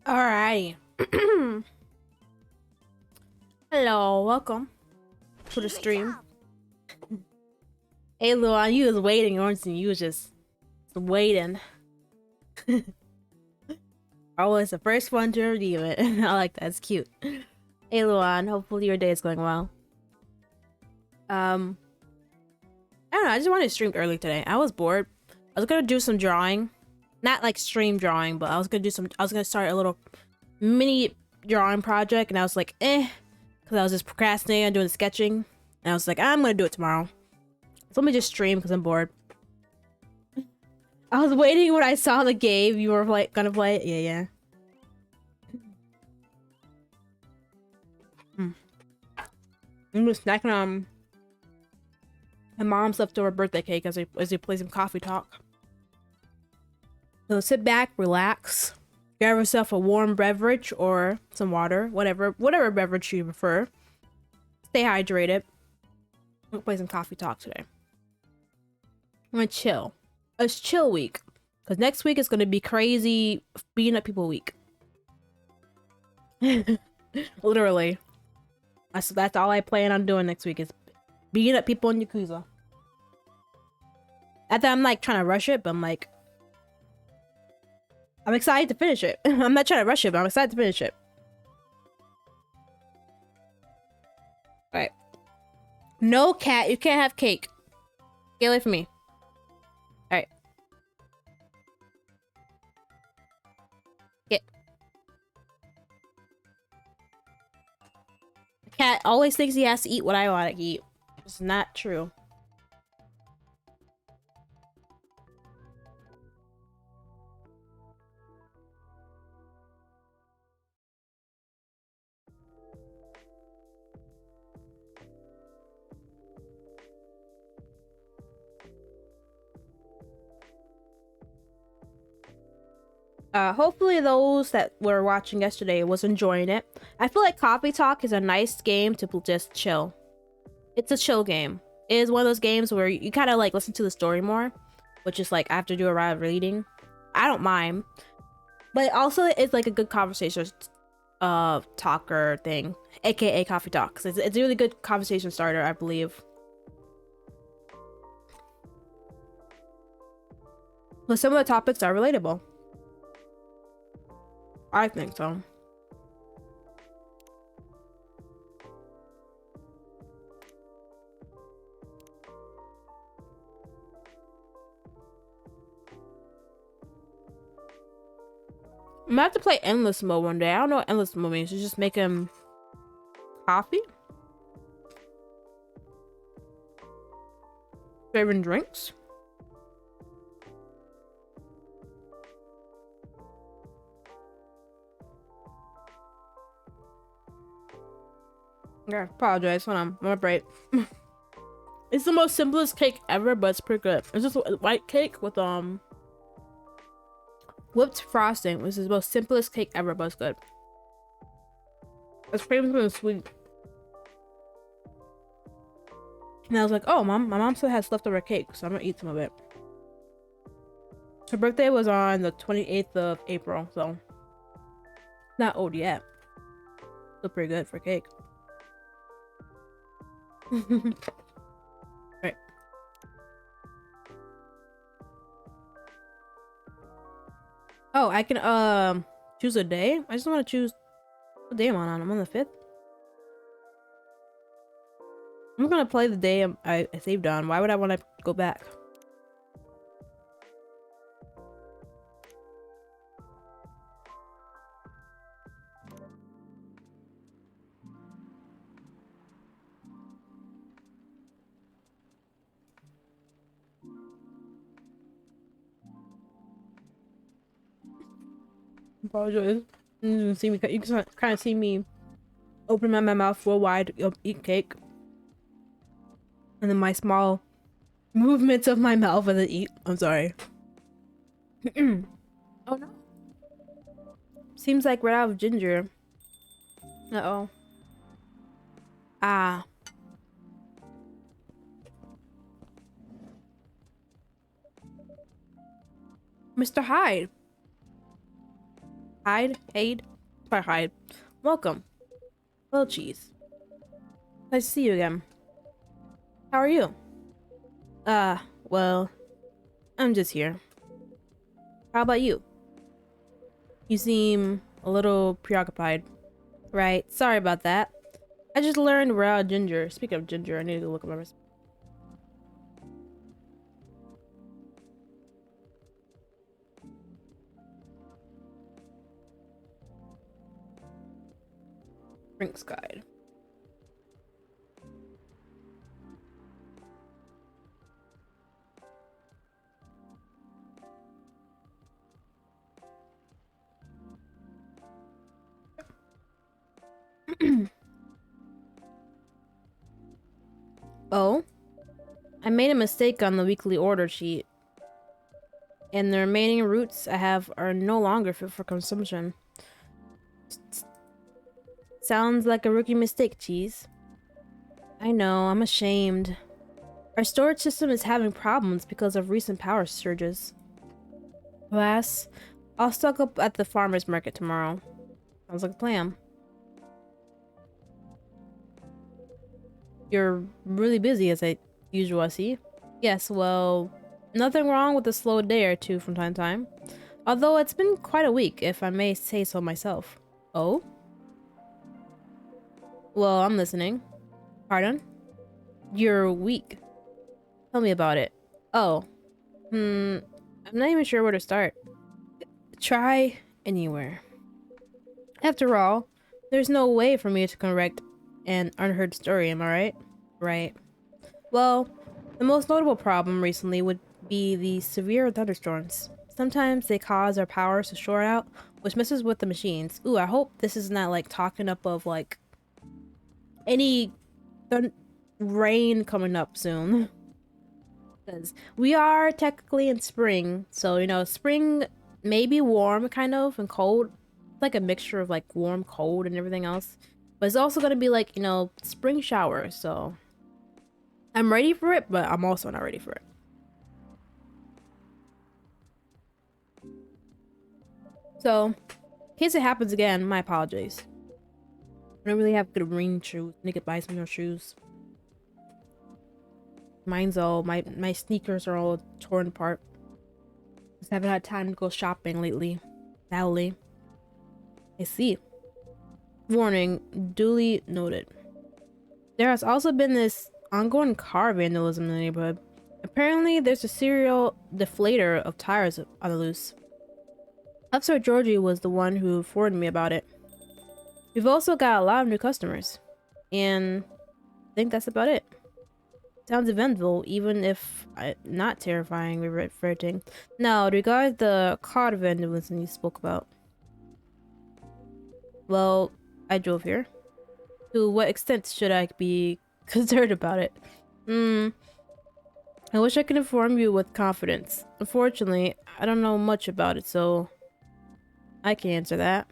Alrighty. Hello, welcome to the stream. Hey Luan, you was waiting, weren't you? You was just waiting. I was the first one to redeem it. I like that, it's cute. Hey Luan, hopefully your day is going well. I don't know, I just wanted to stream early today. I was bored. I was gonna do some drawing. Not like stream drawing, but I was gonna start a little mini drawing project, and I was like, because I was just procrastinating on doing the sketching, and I was like, I'm gonna do it tomorrow. So let me just stream because I'm bored. I was waiting when I saw the game. You were like gonna play it? Yeah. I'm just snacking on my mom's leftover birthday cake as we play some coffee talk. So sit back, relax, grab yourself a warm beverage or some water, whatever beverage you prefer. Stay hydrated. We'll play some coffee talk today. I'm gonna chill. It's chill week. Because next week is gonna be crazy beating up people week. Literally. That's all I plan on doing next week is beating up people in Yakuza. Not that I'm like trying to rush it, but I'm like I'm excited to finish it. I'm not trying to rush it, but I'm excited to finish it. Alright. No cat, you can't have cake. Get away from me. Alright. Get. The cat always thinks he has to eat what I want to eat. It's not true. Hopefully those that were watching yesterday was enjoying it. I feel like Coffee Talk is a nice game to just chill. It's a chill game. It is one of those games where you kind of like listen to the story more, which is like I have to do a lot of reading. I don't mind, but also it's like a good conversation talker thing, aka Coffee Talk. It's a really good conversation starter, I believe. But some of the topics are relatable. I think so. I'm gonna have to play endless mode one day. I don't know what endless mode means. You just make him coffee? Favorite drinks? Okay, apologize. Hold on. I'm gonna break. It's the most simplest cake ever, but it's pretty good. It's just a white cake with whipped frosting, which is the most simplest cake ever, but it's good. It's famous for the sweet. And I was like, oh, my mom still has leftover cake, so I'm gonna eat some of it. Her birthday was on the 28th of April, so not old yet. Still pretty good for cake. Right. Oh, I can choose a day. I just want to choose what day I'm on. I'm on the 5th. I'm gonna play the day I saved on. Why would I want to go back? Apologize. You can see me. You can kind of see me open my mouth full wide, eat cake, and then my small movements of my mouth as I eat. I'm sorry. Oh no. Seems like we're out of ginger. Uh-oh. Ah. Mr. Hyde. Hade? Probably Hyde. Welcome. Hello, Cheeze. Nice to see you again. How are you? Well, I'm just here. How about you? You seem a little preoccupied. Right, sorry about that. I just learned raw ginger. Speaking of ginger, I need to look at my recipe. Drinks guide. Oh? I made a mistake on the weekly order sheet, and the remaining roots I have are no longer fit for consumption. Sounds like a rookie mistake, Cheeze. I know, I'm ashamed. Our storage system is having problems because of recent power surges. Alas, I'll stock up at the farmer's market tomorrow. Sounds like a plan. You're really busy as usual, I see. Yes, well, nothing wrong with a slow day or two from time to time. Although it's been quite a week, if I may say so myself. Oh? Well, I'm listening. Pardon? You're weak. Tell me about it. Oh. I'm not even sure where to start. Try anywhere. After all, there's no way for me to correct an unheard story, am I right? Right. Well, the most notable problem recently would be the severe thunderstorms. Sometimes they cause our powers to short out, which messes with the machines. Ooh, I hope this is not like talking up of like any rain coming up soon. Because we are technically in spring, so you know, spring may be warm kind of and cold. It's like a mixture of like warm, cold, and everything else. But it's also gonna be like, you know, spring showers, so I'm ready for it, but I'm also not ready for it. So, in case it happens again, my apologies. I don't really have good rain shoes. I need to buy some more shoes. Mine's all my sneakers are all torn apart. Just haven't had time to go shopping lately. Sadly. I see. Warning, duly noted. There has also been this ongoing car vandalism in the neighborhood. Apparently, there's a serial deflator of tires on the loose. Officer Georgie was the one who informed me about it. We've also got a lot of new customers. And I think that's about it. Sounds eventful, even if not terrifying, reverting. Now, regarding the car vandalism you spoke about. Well, I drove here. To what extent should I be concerned about it? I wish I could inform you with confidence. Unfortunately, I don't know much about it, so I can't answer that.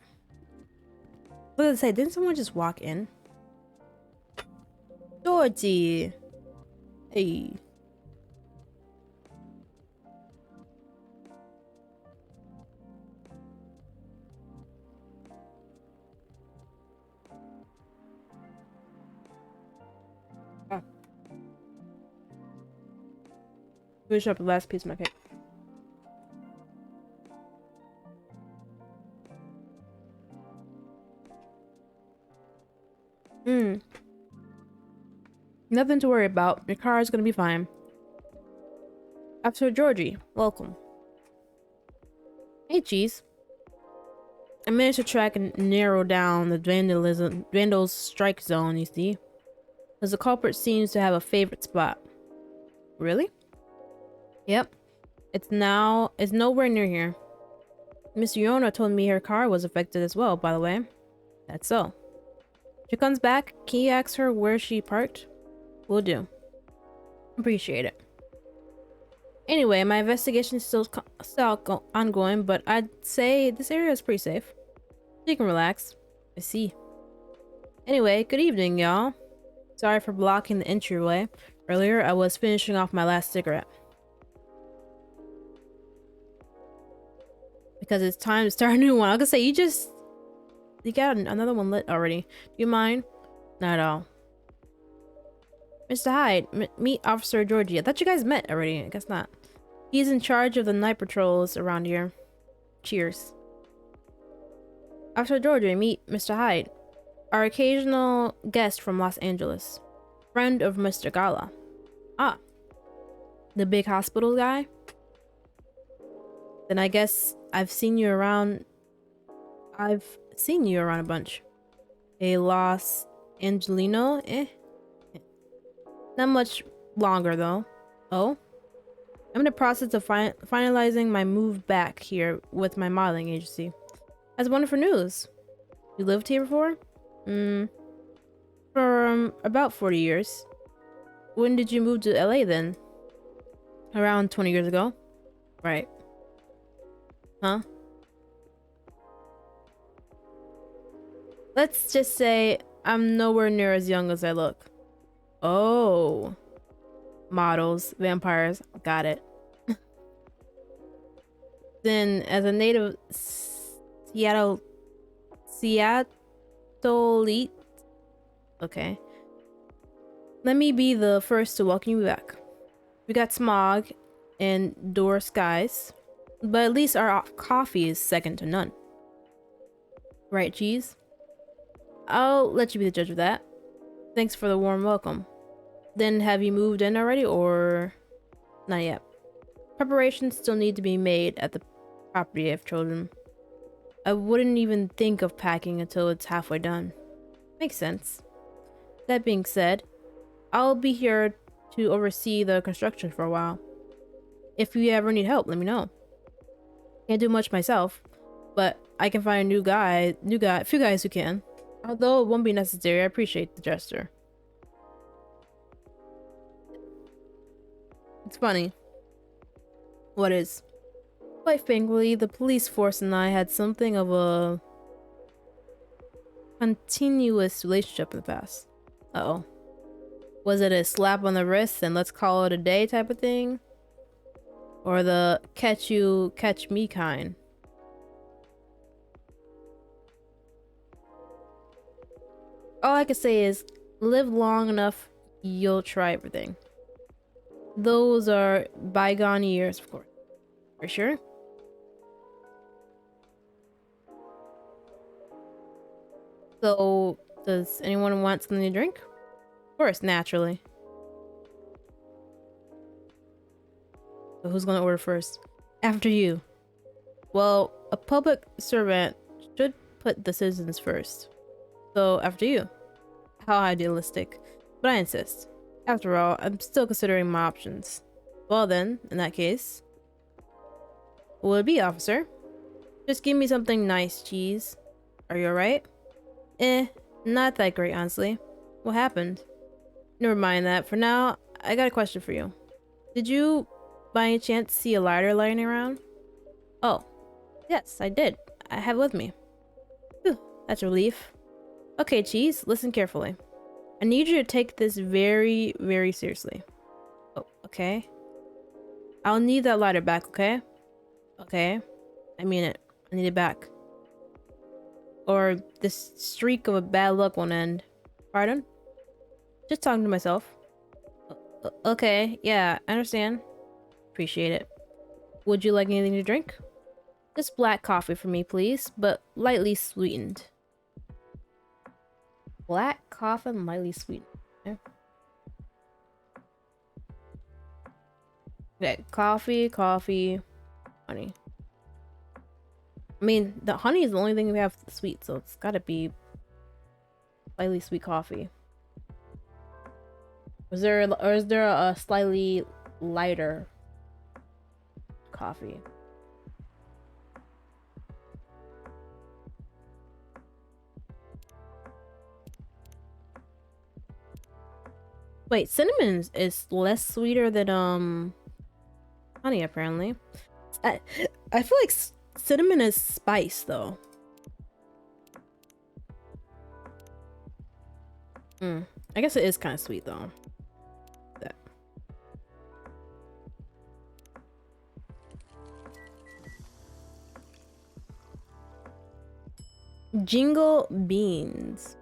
What did I say? Didn't someone just walk in? Georgie! Hey. Oh. Finish up the last piece of my cake. Nothing to worry about. Your car is gonna be fine. Officer Georgie, welcome. Hey, Cheeze. I managed to track and narrow down the vandals strike zone, you see. As the culprit seems to have a favorite spot. Really? Yep. It's nowhere near here. Miss Yona told me her car was affected as well, by the way. That's so. If she comes back, can you ask her where she parked? Will do. Appreciate it. Anyway, my investigation is still ongoing, but I'd say this area is pretty safe. You can relax. I see. Anyway, good evening, y'all. Sorry for blocking the entryway. Earlier, I was finishing off my last cigarette. because it's time to start a new one. I was gonna say, you got another one lit already. Do you mind? Not at all. Mr. Hyde, meet Officer Georgie. I thought you guys met already. I guess not. He's in charge of the night patrols around here. Cheers. Officer Georgie, meet Mr. Hyde. Our occasional guest from Los Angeles. Friend of Mr. Gala. Ah. The big hospital guy? Then I guess I've seen you around a bunch. A Los Angelino? Eh? Not much longer though. Oh? I'm in the process of finalizing my move back here with my modeling agency. That's wonderful news. You lived here before? For about 40 years. When did you move to LA then? Around 20 years ago. Right. Huh? Let's just say I'm nowhere near as young as I look. Oh. Models, vampires, got it. Then, as a native Seattleite, okay. Let me be the first to welcome you back. We got smog and door skies, but at least our coffee is second to none. Right, Cheeze? I'll let you be the judge of that. Thanks for the warm welcome. Then have you moved in already or not yet? Preparations still need to be made at the property I've chosen. I wouldn't even think of packing until it's halfway done. Makes sense. That being said, I'll be here to oversee the construction for a while. If you ever need help, let me know. Can't do much myself, but I can find a few guys who can. Although it won't be necessary, I appreciate the gesture. It's funny. What is? Quite frankly, the police force and I had something of a continuous relationship in the past. Uh-oh. Was it a slap on the wrist and let's call it a day type of thing? Or the catch you, catch me kind? All I can say is, live long enough, you'll try everything. Those are bygone years, of course. For sure? So, does anyone want something to drink? Of course, naturally. So who's gonna order first? After you. Well, a public servant should put the citizens first. So, after you. How idealistic. But I insist. After all, I'm still considering my options. Well then, in that case. What will it be, officer? Just give me something nice, Cheeze. Are you alright? Not that great, honestly. What happened? Never mind that. For now, I got a question for you. Did you, by any chance, see a lighter lying around? Oh, yes, I did. I have it with me. Whew, that's a relief. Okay, Cheeze, listen carefully. I need you to take this very, very seriously. Oh, okay. I'll need that lighter back, okay? Okay. I mean it. I need it back. Or this streak of a bad luck won't end. Pardon? Just talking to myself. Okay, yeah, I understand. Appreciate it. Would you like anything to drink? Just black coffee for me, please, but lightly sweetened. Black coffee and lightly sweetened. Okay. Okay, coffee, honey. I mean, the honey is the only thing we have sweet, so it's gotta be slightly sweet coffee. Is there a slightly lighter coffee? Wait, cinnamon is less sweeter than honey apparently. I feel like cinnamon is spice though. I guess it is kind of sweet though. That. Jingle beans.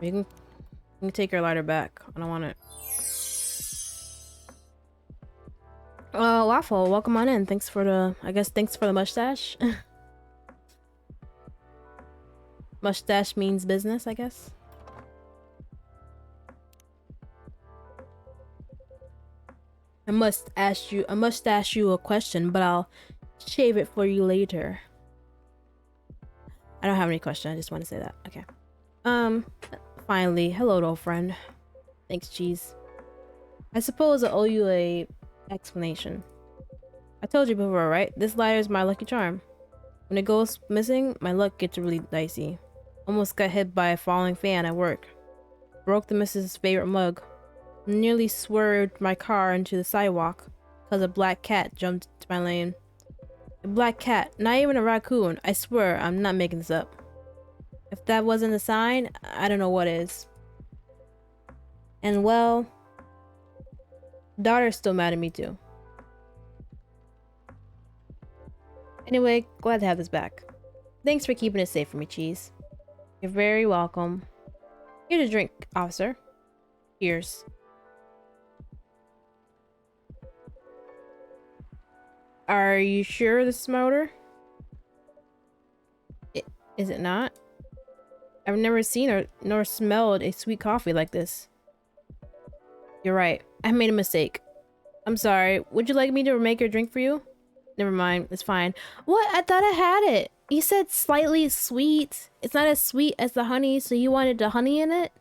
You can take your lighter back. I don't want it. Waffle, welcome on in. Thanks for the, I guess thanks for the mustache. Mustache means business, I guess. I must ask you a question, but I'll shave it for you later. I don't have any question. I just want to say that. Okay. Finally, hello, old friend. Thanks, Cheeze. I suppose I owe you a explanation. I told you before, right? This lighter is my lucky charm. When it goes missing, my luck gets really dicey. Almost got hit by a falling fan at work. Broke the missus' favorite mug. Nearly swerved my car into the sidewalk because a black cat jumped into my lane. A black cat, not even a raccoon. I swear, I'm not making this up. If that wasn't a sign, I don't know what is. And well, daughter's still mad at me too. Anyway, glad to have this back. Thanks for keeping it safe for me, Cheeze. You're very welcome. Here's a drink, officer. Cheers. Are you sure this is my order? Is it not? I've never seen or nor smelled a sweet coffee like this. You're right. I made a mistake. I'm sorry. Would you like me to make your drink for you? Never mind. It's fine. What? I thought I had it. You said slightly sweet. It's not as sweet as the honey, so you wanted the honey in it?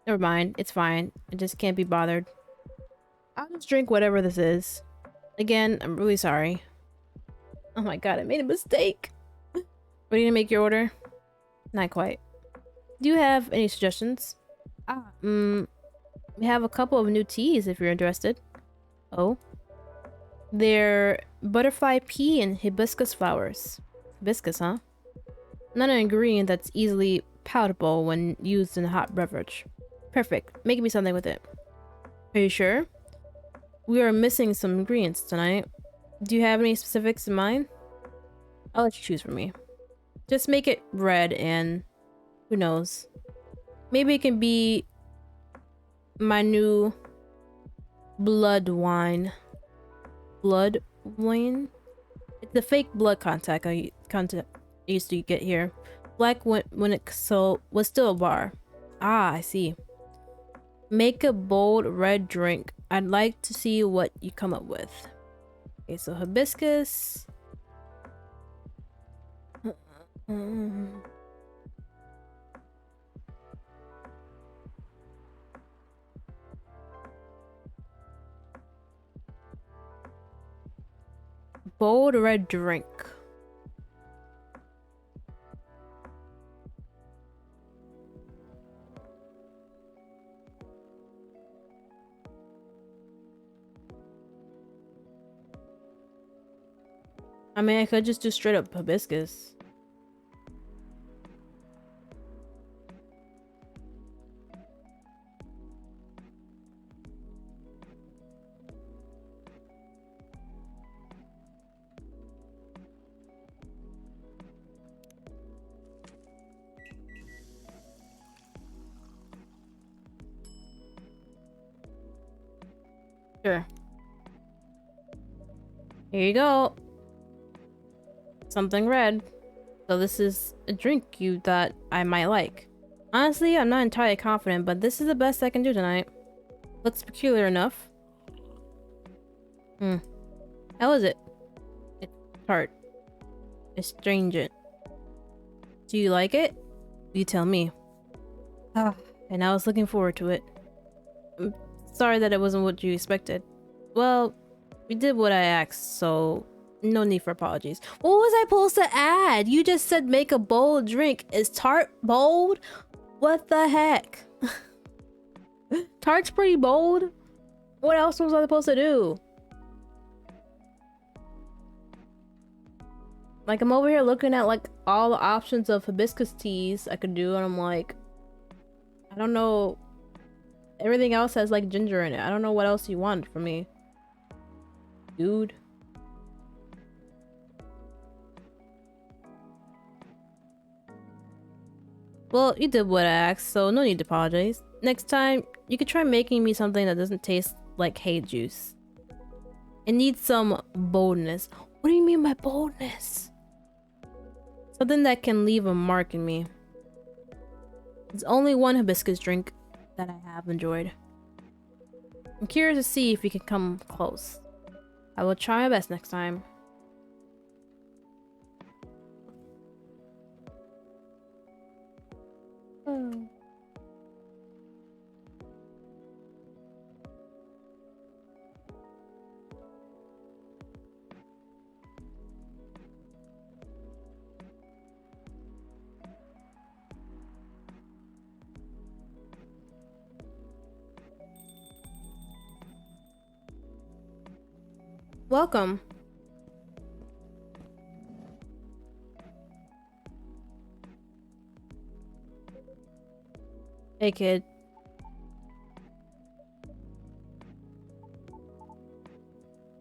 Never mind. It's fine. I just can't be bothered. I'll just drink whatever this is. Again, I'm really sorry. Oh my god, I made a mistake. Ready to make your order? Not quite. Do you have any suggestions? We have a couple of new teas if you're interested. Oh? They're butterfly pea and hibiscus flowers. Hibiscus, huh? Not an ingredient that's easily palatable when used in a hot beverage. Perfect. Make me something with it. Are you sure? We are missing some ingredients tonight. Do you have any specifics in mind? I'll let you choose for me. Just make it red and who knows. Maybe it can be my new blood wine. Blood wine? It's the fake blood contact I used to get here. Black when it was still a bar. Ah, I see. Make a bold red drink. I'd like to see what you come up with. Okay, so hibiscus. Bold red drink. I mean, I could just do straight up hibiscus. Sure. Here you go. Something red. So this is a drink you thought I might like. Honestly, I'm not entirely confident, but this is the best I can do tonight. Looks peculiar enough. How is it? It's tart. Astringent. Do you like it? You tell me. And I was looking forward to it. I'm sorry that it wasn't what you expected. Well, we did what I asked, so no need for apologies. What was I supposed to add? You just said make a bold drink. Is tart bold? What the heck? Tart's pretty bold. What else was I supposed to do? Like, I'm over here looking at like all the options of hibiscus teas I could do, and I'm like, I don't know. Everything else has like ginger in it. I don't know what else you want from me, dude. Well, you did what I asked, so no need to apologize. Next time, you could try making me something that doesn't taste like hate juice. It needs some boldness. What do you mean by boldness? Something that can leave a mark in me. There's only one hibiscus drink that I have enjoyed. I'm curious to see if you can come close. I will try my best next time. Welcome. Hey, kid.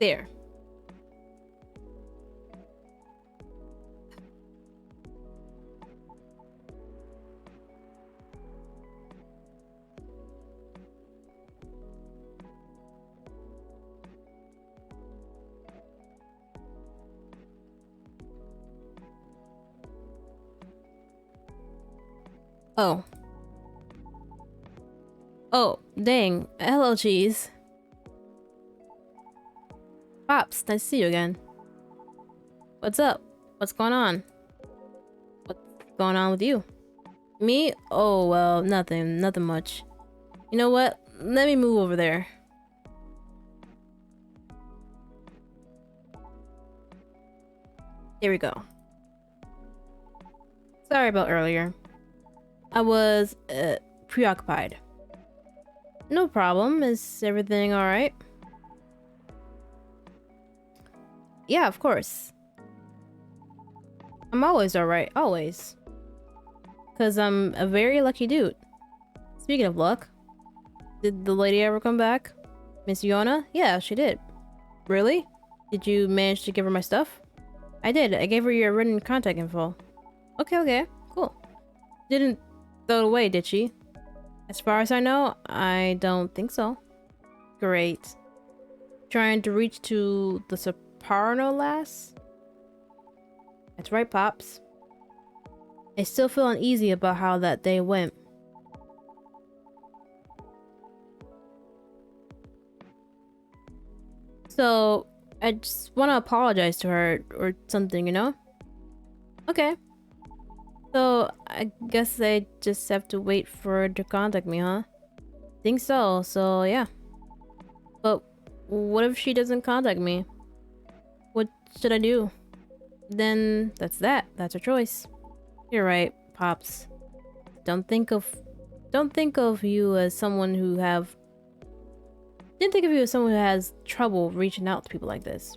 There. Oh. Oh, dang. Hello, Cheeze. Pops, nice to see you again. What's up? What's going on? What's going on with you? Me? Oh, well, nothing. Nothing much. You know what? Let me move over there. Here we go. Sorry about earlier. I was, preoccupied. No problem. Is everything alright? Yeah, of course. I'm always alright. Always. Because I'm a very lucky dude. Speaking of luck, did the lady ever come back? Miss Yona? Yeah, she did. Really? Did you manage to give her my stuff? I did. I gave her your written contact info. Okay, cool. Didn't throw it away, did she? As far as I know, I don't think so. Great. Trying to reach to the Soprano lass? That's right, Pops. I still feel uneasy about how that day went. So, I just want to apologize to her or something, you know? Okay. So, I guess I just have to wait for her to contact me, huh? Think so, so yeah. But what if she doesn't contact me? What should I do? Then that's that. That's her choice. You're right, Pops. Don't think of you as someone who didn't think of you as someone who has trouble reaching out to people like this.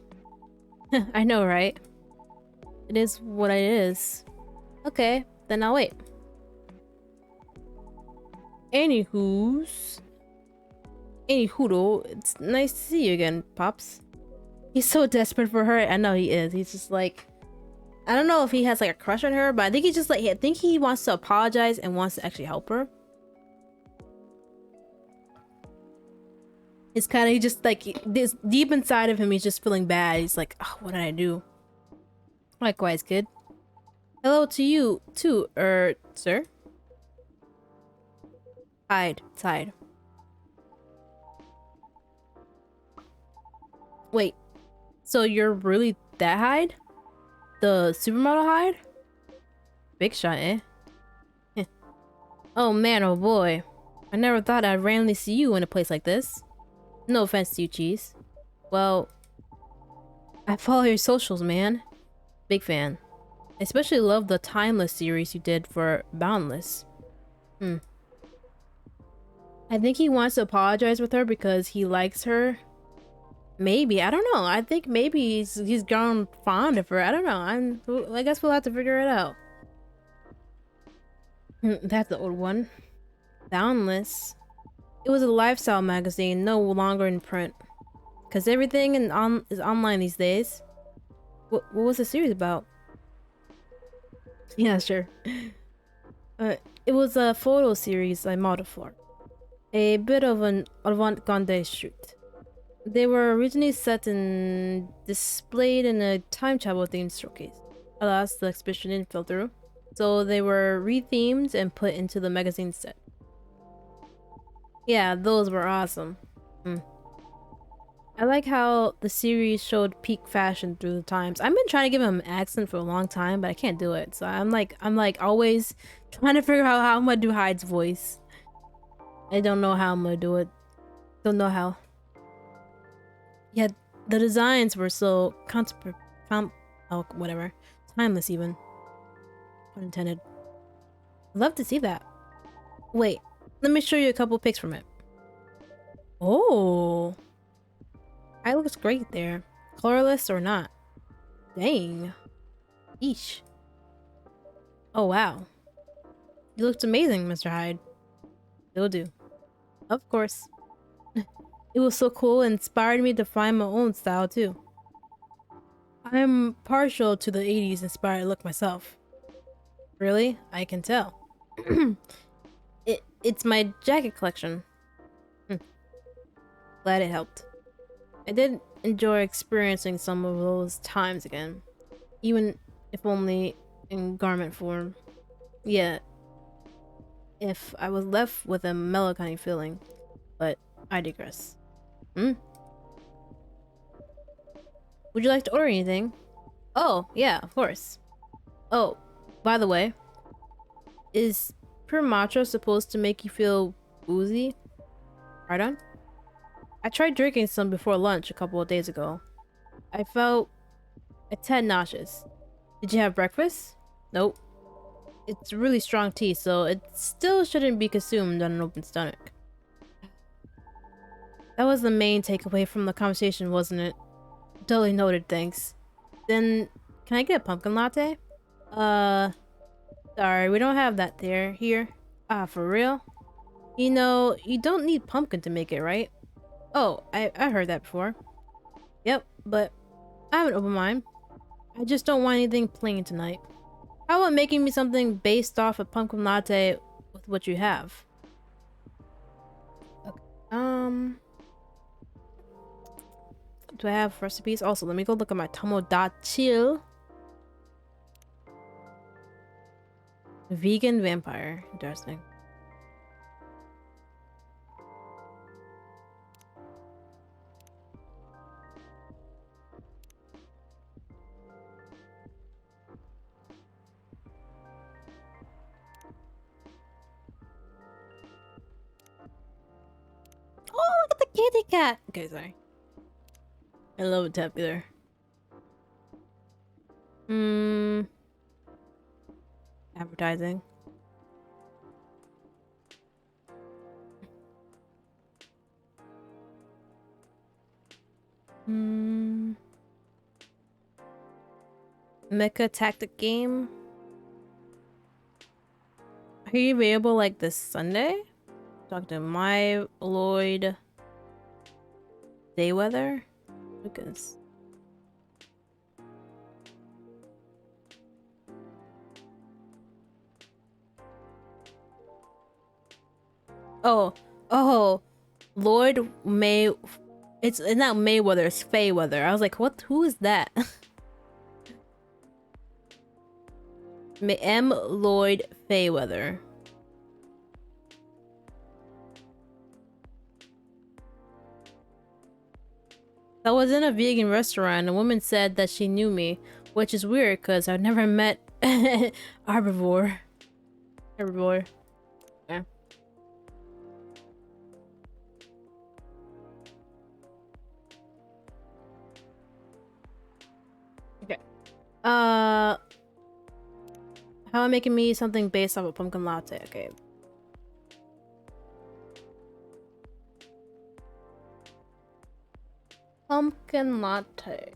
I know, right? It is what it is. Okay, then I'll wait. Anywho, it's nice to see you again, Pops. He's so desperate for her. I know he is. He's just like, I don't know if he has like a crush on her, but I think he's just like, I think he wants to apologize and wants to actually help her. It's kind of, he just like, this deep inside of him, he's just feeling bad. He's like, oh, what did I do? Likewise, kid. Hello to you too, sir? Hide. Wait, so you're really that Hyde? The supermodel Hyde? Big shot, eh? Oh man, oh boy. I never thought I'd randomly see you in a place like this. No offense to you, Cheeze. Well, I follow your socials, man. Big fan. I especially love the Timeless series you did for Boundless. I think he wants to apologize with her because he likes her. Maybe, I don't know. I think maybe he's grown fond of her. I don't know. I guess we'll have to figure it out. That's the old one. Boundless. It was a lifestyle magazine, no longer in print. Cause everything is online these days. What was the series about? Yeah, sure. It was a photo series I modeled for. A bit of an avant-garde shoot. They were originally set and displayed in a time travel themed showcase. Alas, the exhibition didn't fell through, so they were rethemed and put into the magazine set. Yeah, those were awesome. I like how the series showed peak fashion through the times. I've been trying to give him an accent for a long time, but I can't do it. So I'm like always trying to figure out how I'm gonna do Hyde's voice. I don't know how I'm gonna do it. Don't know how. Yeah, the designs were so oh, whatever. Timeless even. Pun intended. Love to see that. Wait, let me show you a couple pics from it. Oh. Eye looks great there. Colorless or not. Dang. Eesh. Oh wow. You looked amazing, Mr. Hyde. Will do. Of course. It was so cool and inspired me to find my own style too. I'm partial to the 80s inspired look myself. Really? I can tell. It's my jacket collection. Glad it helped. I did enjoy experiencing some of those times again. Even if only in garment form. Yeah, if I was left with a melancholy feeling. But I digress. Would you like to order anything? Oh, yeah, of course. Oh, by the way, is pure matcha supposed to make you feel woozy? Right on? I tried drinking some before lunch a couple of days ago. I felt a tad nauseous. Did you have breakfast? Nope. It's really strong tea, so it still shouldn't be consumed on an open stomach. That was the main takeaway from the conversation, wasn't it? Totally noted, thanks. Then, can I get a pumpkin latte? Sorry, we don't have that here. Ah, for real? You know, you don't need pumpkin to make it, right? Oh, I heard that before. Yep, but I have an open mind. I just don't want anything plain tonight. How about making me something based off a pumpkin latte with what you have? Okay. Do I have recipes? Also, let me go look at my Tomodachi. Vegan vampire. Interesting. Oh, look at the kitty cat! Okay, sorry. I love a tabular. Advertising. Mecha tactic game. Are you available like this Sunday? Talk to my Lloyd. Day weather? Lucas. Oh, Lord May. It's not Mayweather, it's Fayweather. I was like, what? Who is that? M. Lloyd Fayweather. I was in a vegan restaurant and a woman said that she knew me, which is weird because I've never met Herbivore. Yeah. Okay. How am I making me something based off a pumpkin latte? Okay. Pumpkin latte.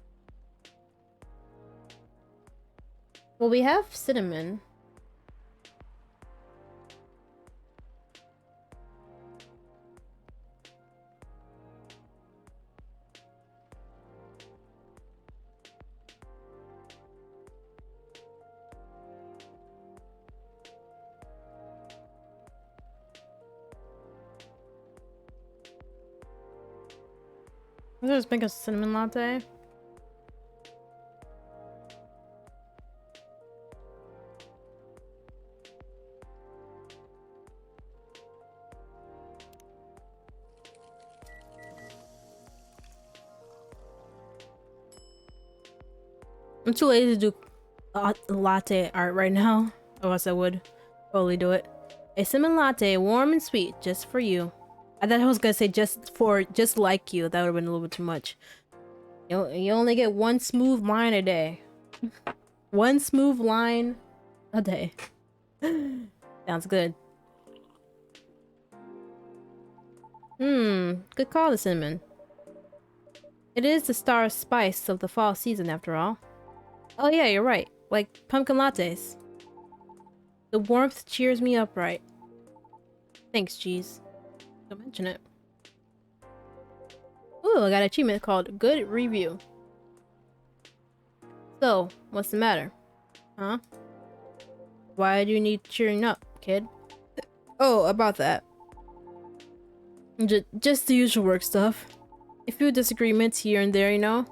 Well, we have cinnamon. Let's just make a cinnamon latte. I'm too lazy to do latte art right now. Or else I would totally do it. A cinnamon latte, warm and sweet, just for you. I thought I was gonna say just like you. That would have been a little bit too much. You only get one smooth line a day. One smooth line a day. Sounds good. Good call, the cinnamon. It is the star spice of the fall season, after all. Oh yeah, you're right. Like pumpkin lattes. The warmth cheers me up right. Thanks, Cheeze. Don't mention it. Ooh, I got an achievement called Good Review. So, what's the matter? Huh? Why do you need cheering up, kid? Oh, about that. Just the usual work stuff. A few disagreements here and there, you know?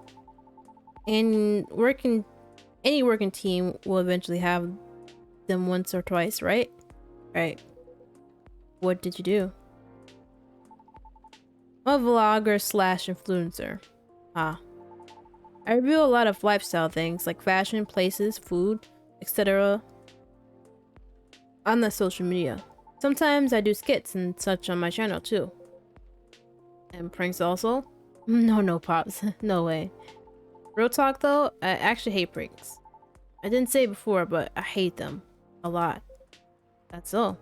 And any working team will eventually have them once or twice, right? Right. What did you do? I'm a vlogger slash influencer. Ah. I review a lot of lifestyle things like fashion, places, food, etc. on the social media. Sometimes I do skits and such on my channel too. And pranks also? No, Pops. No way. Real talk though, I actually hate pranks. I didn't say it before, but I hate them. A lot. That's all.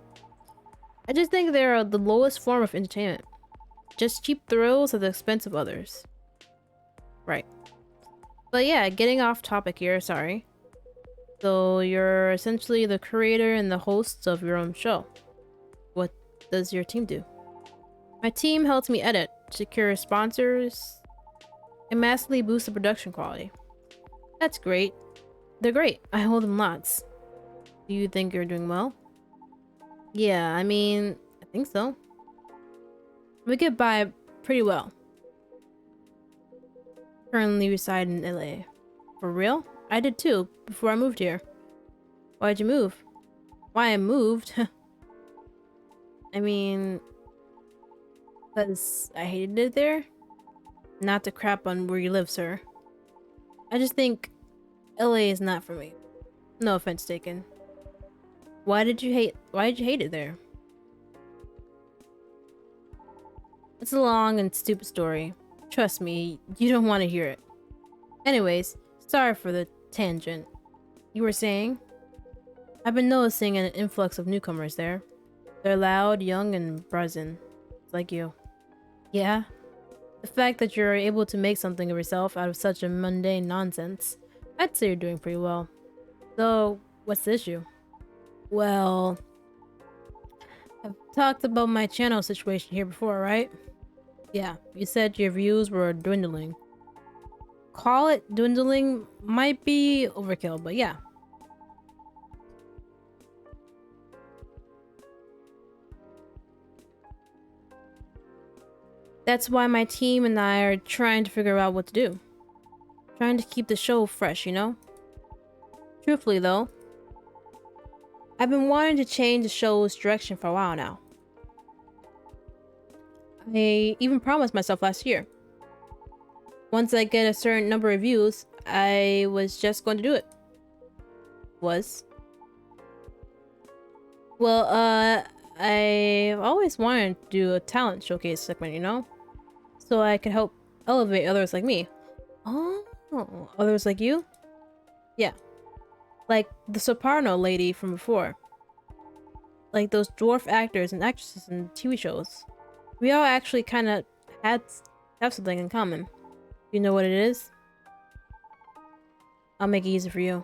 I just think they're the lowest form of entertainment. Just cheap thrills at the expense of others. Right. But yeah, getting off topic here, sorry. So you're essentially the creator and the host of your own show. What does your team do? My team helps me edit, secure sponsors, and massively boost the production quality. That's great. They're great. I hold them lots. Do you think you're doing well? Yeah, I mean, I think so. We get by pretty well. Currently reside in LA. For real? I did too, before I moved here. Why'd you move? Why I moved? I mean, because I hated it there? Not to crap on where you live, sir. I just think LA is not for me. No offense taken. Why did you hate it there? It's a long and stupid story. Trust me, you don't want to hear it. Anyways, sorry for the tangent. You were saying? I've been noticing an influx of newcomers there. They're loud, young, and brazen. Like you. Yeah? The fact that you're able to make something of yourself out of such a mundane nonsense, I'd say you're doing pretty well. So, what's the issue? Well, I've talked about my channel situation here before, right? Yeah, you said your views were dwindling. Call it dwindling might be overkill, but yeah. That's why my team and I are trying to figure out what to do. Trying to keep the show fresh, you know? Truthfully though, I've been wanting to change the show's direction for a while now. I even promised myself last year. Once I get a certain number of views, I was just going to do it. Well, I've always wanted to do a talent showcase segment, you know? So I could help elevate others like me. Oh, others like you? Yeah. Like the soprano lady from before. Like those dwarf actors and actresses in TV shows. We all actually kind of have something in common. You know what it is? I'll make it easy for you.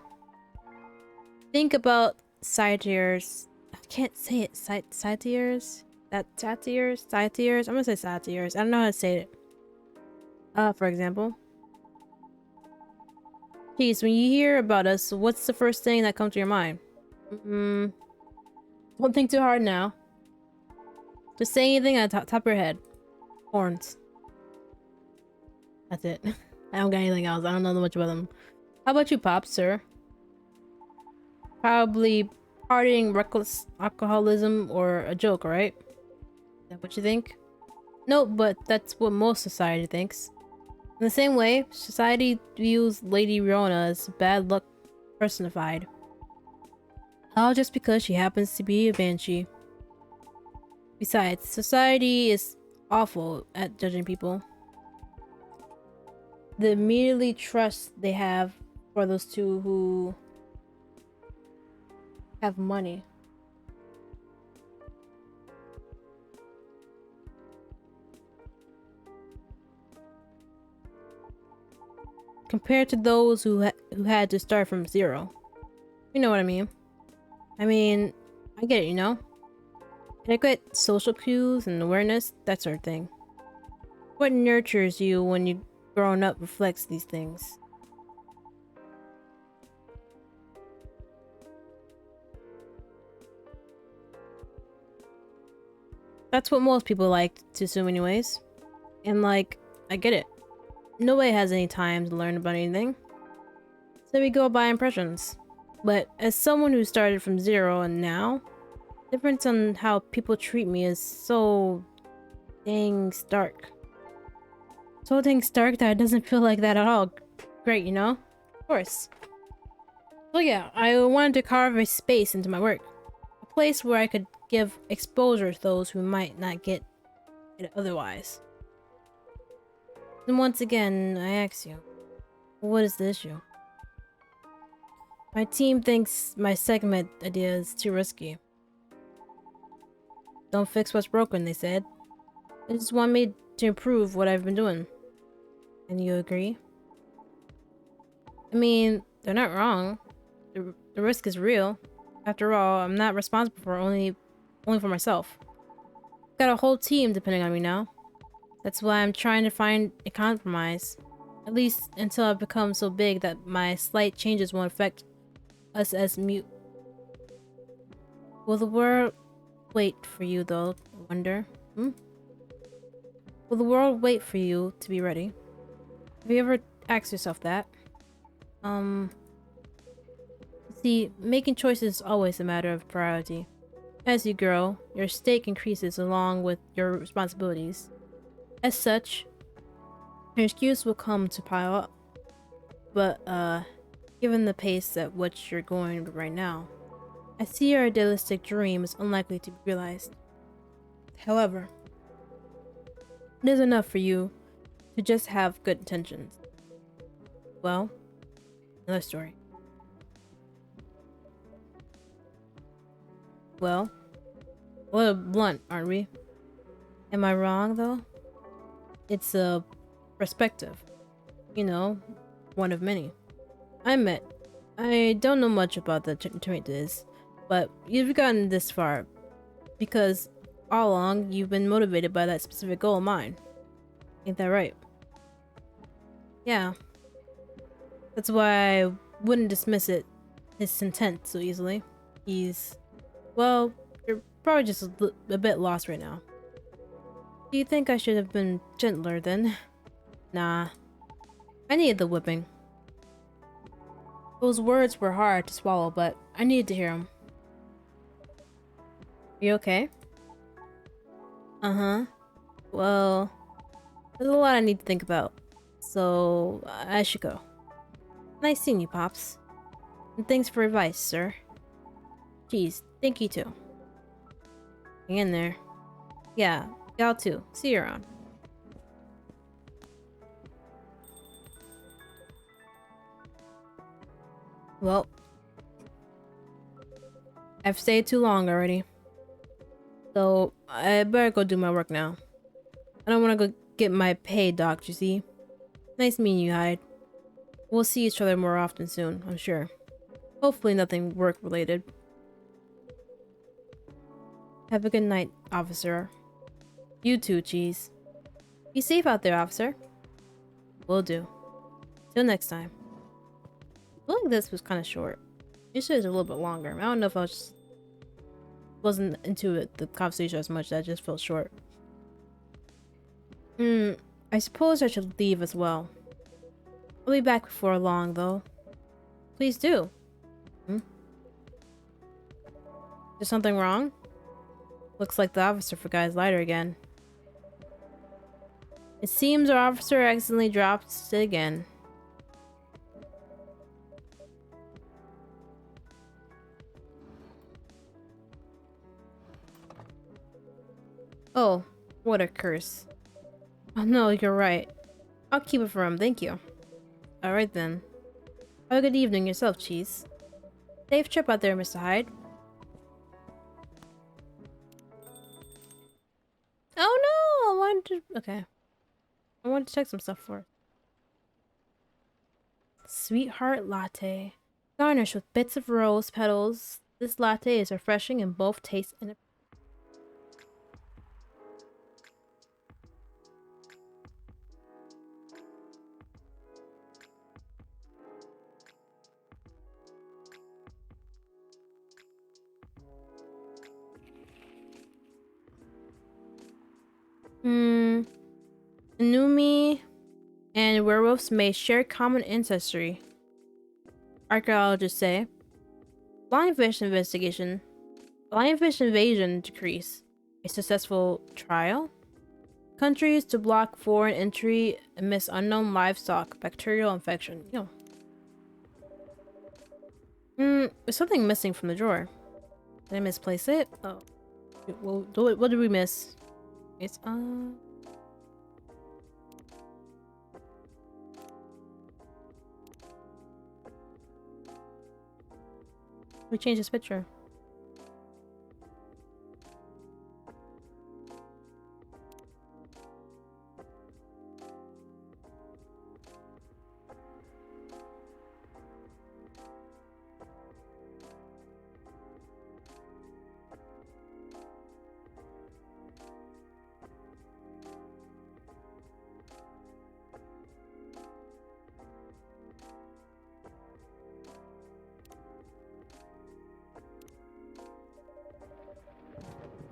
Think about satyrs. I can't say it. Satyrs? Satyrs? I'm gonna say satyrs. I don't know how to say it. For example. Cheeze, when you hear about us, what's the first thing that comes to your mind? Don't think too hard now. Just say anything on the top of your head. Horns. That's it. I don't got anything else. I don't know much about them. How about you, Pop, sir? Probably partying, reckless alcoholism, or a joke, right? Is that what you think? No, but that's what most society thinks. In the same way, society views Lady Riona as bad luck personified. All just because she happens to be a banshee. Besides, society is awful at judging people. The immediately trust they have for those two who have money. Compared to those who had to start from zero. You know what I mean? I mean, I get it, you know? Etiquette, social cues, and awareness, that sort of thing. What nurtures you when you growing up reflects these things. That's what most people like to assume anyways. And like, I get it. Nobody has any time to learn about anything. So we go by impressions. But as someone who started from zero and now, difference on how people treat me is so dang stark. So dang stark that it doesn't feel like that at all. Great, you know? Of course. So yeah, I wanted to carve a space into my work. A place where I could give exposure to those who might not get it otherwise. And once again, I ask you, what is the issue? My team thinks my segment idea is too risky. Don't fix what's broken, they said. They just want me to improve what I've been doing. And you agree? I mean, they're not wrong. The risk is real. After all, I'm not responsible for only for myself. Got a whole team depending on me now. That's why I'm trying to find a compromise. At least until I've become so big that my slight changes won't affect us as mute. Will the world wait for you though, I wonder? Will the world wait for you to be ready? Have you ever asked yourself that? See, making choices is always a matter of priority. As you grow, your stake increases along with your responsibilities. As such, your excuse will come to pile up. But, given the pace at which you're going right now, I see your idealistic dream is unlikely to be realized. However, it is enough for you to just have good intentions. Well, another story. Well, a little blunt, aren't we? Am I wrong, though? It's a perspective. You know, one of many. I admit, I don't know much about the Termites, but you've gotten this far because all along you've been motivated by that specific goal of mine. Ain't that right? Yeah. That's why I wouldn't dismiss his intent so easily. Well, you're probably just a bit lost right now. Do you think I should have been gentler then? Nah. I needed the whipping. Those words were hard to swallow, but I needed to hear them. You okay? Uh-huh. Well, there's a lot I need to think about. So, I should go. Nice seeing you, Pops. And thanks for advice, sir. Cheeze, thank you too. Hang in there. Yeah, y'all too. See you around. Well, I've stayed too long already. So, I better go do my work now. I don't want to go get my pay docked, you see? Nice meeting you, Hyde. We'll see each other more often soon, I'm sure. Hopefully nothing work-related. Have a good night, officer. You too, Cheeze. Be safe out there, officer. Will do. Till next time. I feel like this was kind of short. Usually it's a little bit longer. I don't know if I wasn't into the conversation as much. That just felt short. I suppose I should leave as well. I'll be back before long, though. Please do. Hmm? Is something wrong? Looks like the officer forgot his lighter again. It seems our officer accidentally dropped it again. Oh, what a curse. Oh no, you're right. I'll keep it for him, thank you. Alright then. Have a good evening yourself, Cheeze. Safe trip out there, Mr. Hyde. Oh no! I wanted to... Okay. I wanted to check some stuff for. Sweetheart latte. Garnished with bits of rose petals. This latte is refreshing in both taste and... Inumi and werewolves may share common ancestry. Archaeologists say. Lionfish invasion decrease. A successful trial? Countries to block foreign entry amidst unknown livestock. Bacterial infection. Yo. There's something missing from the drawer. Did I misplace it? Oh. Well, what did we miss? It's, we changed this picture.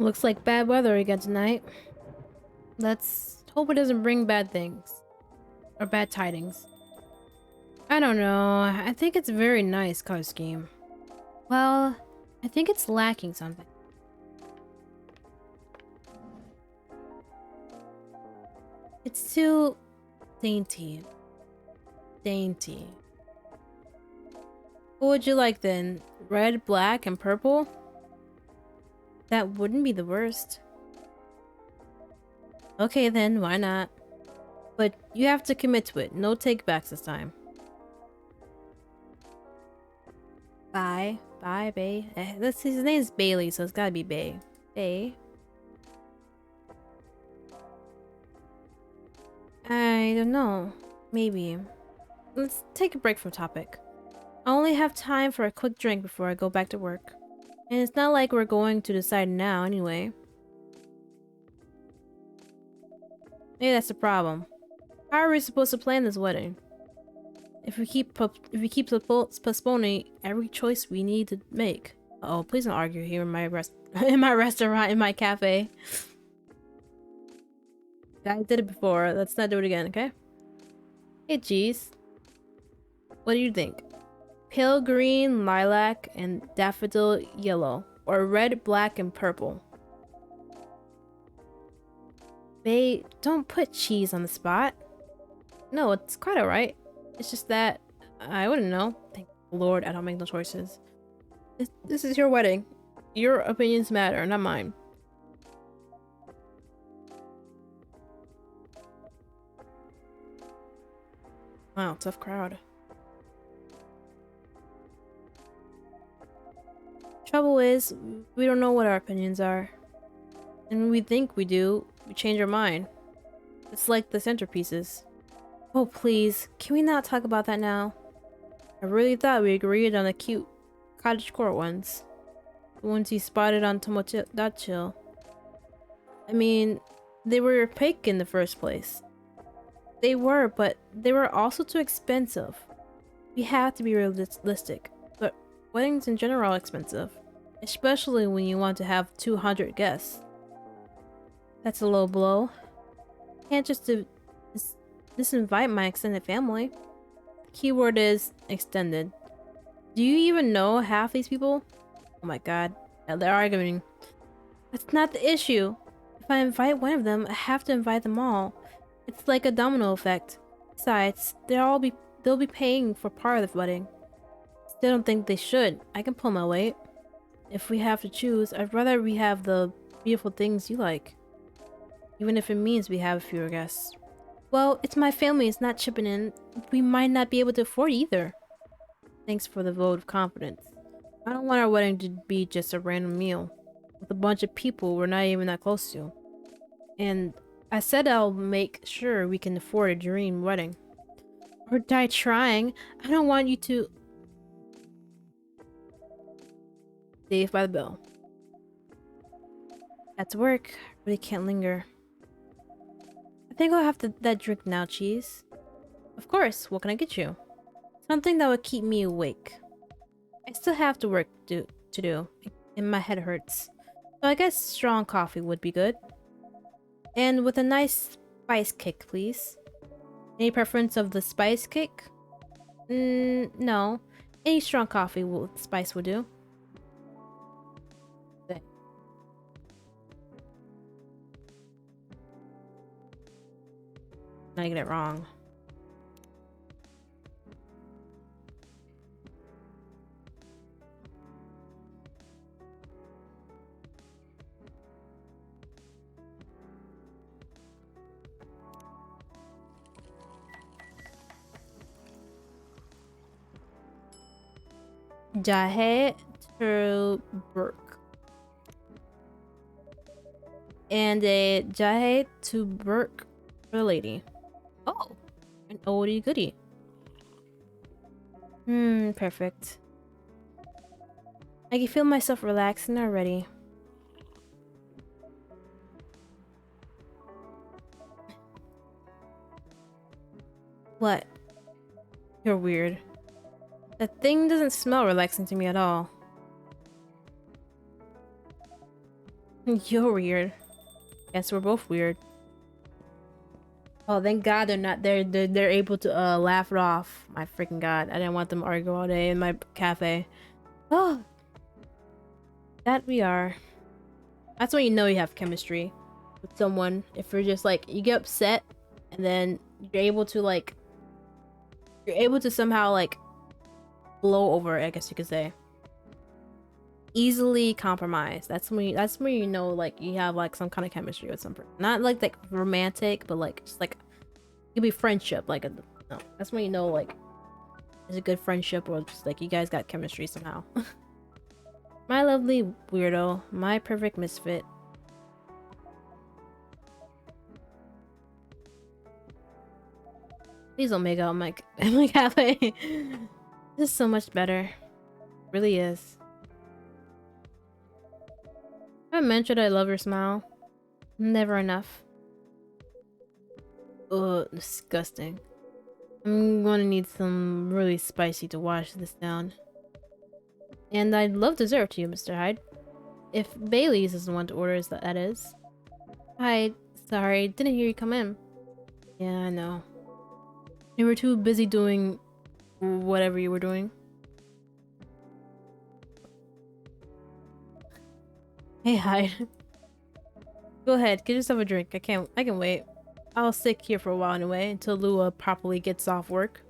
Looks like bad weather again tonight. Let's hope it doesn't bring bad things. Or bad tidings. I don't know. I think it's a very nice color scheme. Well, I think it's lacking something. It's too dainty. Dainty. What would you like then? Red, black, and purple? That wouldn't be the worst. Okay then, why not? But you have to commit to it. No take-backs this time. Bye. Bye, Bay. His name's Bailey, so it's gotta be Bay. Bay. I don't know. Maybe. Let's take a break from topic. I only have time for a quick drink before I go back to work. And it's not like we're going to decide now anyway. Maybe that's the problem. How are we supposed to plan this wedding? If we keep postponing every choice we need to make. Oh, please don't argue here in my restaurant, in my cafe. I did it before. Let's not do it again, okay? Hey, Cheeze. What do you think? Pale green, lilac, and daffodil yellow, or red, black, and purple. Bae, don't put Cheeze on the spot. No, it's quite alright. It's just that I wouldn't know. Thank the Lord I don't make no choices. This is your wedding. Your opinions matter, not mine. Wow, tough crowd. Trouble is, we don't know what our opinions are. And when we think we do, we change our mind. It's like the centerpieces. Oh please, can we not talk about that now? I really thought we agreed on the cute cottage court ones. The ones you spotted on Tomodachi. I mean, they were opaque in the first place. They were, but they were also too expensive. We have to be realistic, but weddings in general are expensive. Especially when you want to have 200 guests. That's a low blow. Can't just Just invite my extended family. The keyword is extended. Do you even know half these people? Oh my god. Yeah, they're arguing. That's not the issue. If I invite one of them, I have to invite them all. It's like a domino effect. Besides, they'll be paying for part of the wedding. Still don't think they should. I can pull my weight. If we have to choose, I'd rather we have the beautiful things you like. Even if it means we have fewer guests. Well, it's my family, it's not chipping in. We might not be able to afford either. Thanks for the vote of confidence. I don't want our wedding to be just a random meal with a bunch of people we're not even that close to. And I said I'll make sure we can afford a dream wedding. Or die trying. I don't want you to... Saved by the bell. That's work. Really can't linger. I think I'll have that drink now, Cheeze. Of course. What can I get you? Something that would keep me awake. I still have to work to do, and my head hurts. So I guess strong coffee would be good. And with a nice spice kick, please. Any preference of the spice kick? No. Any strong coffee with spice will do. I get it wrong. Jahe to Burke. And a Jahe to Burke for the lady. Oh, an oldie goodie. Perfect. I can feel myself relaxing already. What? You're weird. That thing doesn't smell relaxing to me at all. You're weird. Guess we're both weird. Oh, thank God they're able to laugh it off. My freaking God. I didn't want them to argue all day in my cafe. Oh. That we are. That's when you know you have chemistry with someone. If you're just like you get upset and then you're able to somehow like blow over it, I guess you could say. Easily compromise. That's when you know like you have like some kind of chemistry with some person. Not like romantic, but like just like it could be friendship. Like no, that's when you know like it's a good friendship or just like you guys got chemistry somehow. My lovely weirdo, my perfect misfit. Please don't make out my cafe. This is so much better. It really is. Have I mentioned I love your smile? Never enough. Ugh, disgusting. I'm gonna need some really spicy to wash this down. And I'd love dessert to you, Mr. Hyde. If Bailey's is the one to order, that is. Hyde, sorry, didn't hear you come in. Yeah, I know. You were too busy doing whatever you were doing. Hey, Hyde. Go ahead, get yourself a drink. I can wait. I'll sit here for a while anyway, until Lua properly gets off work.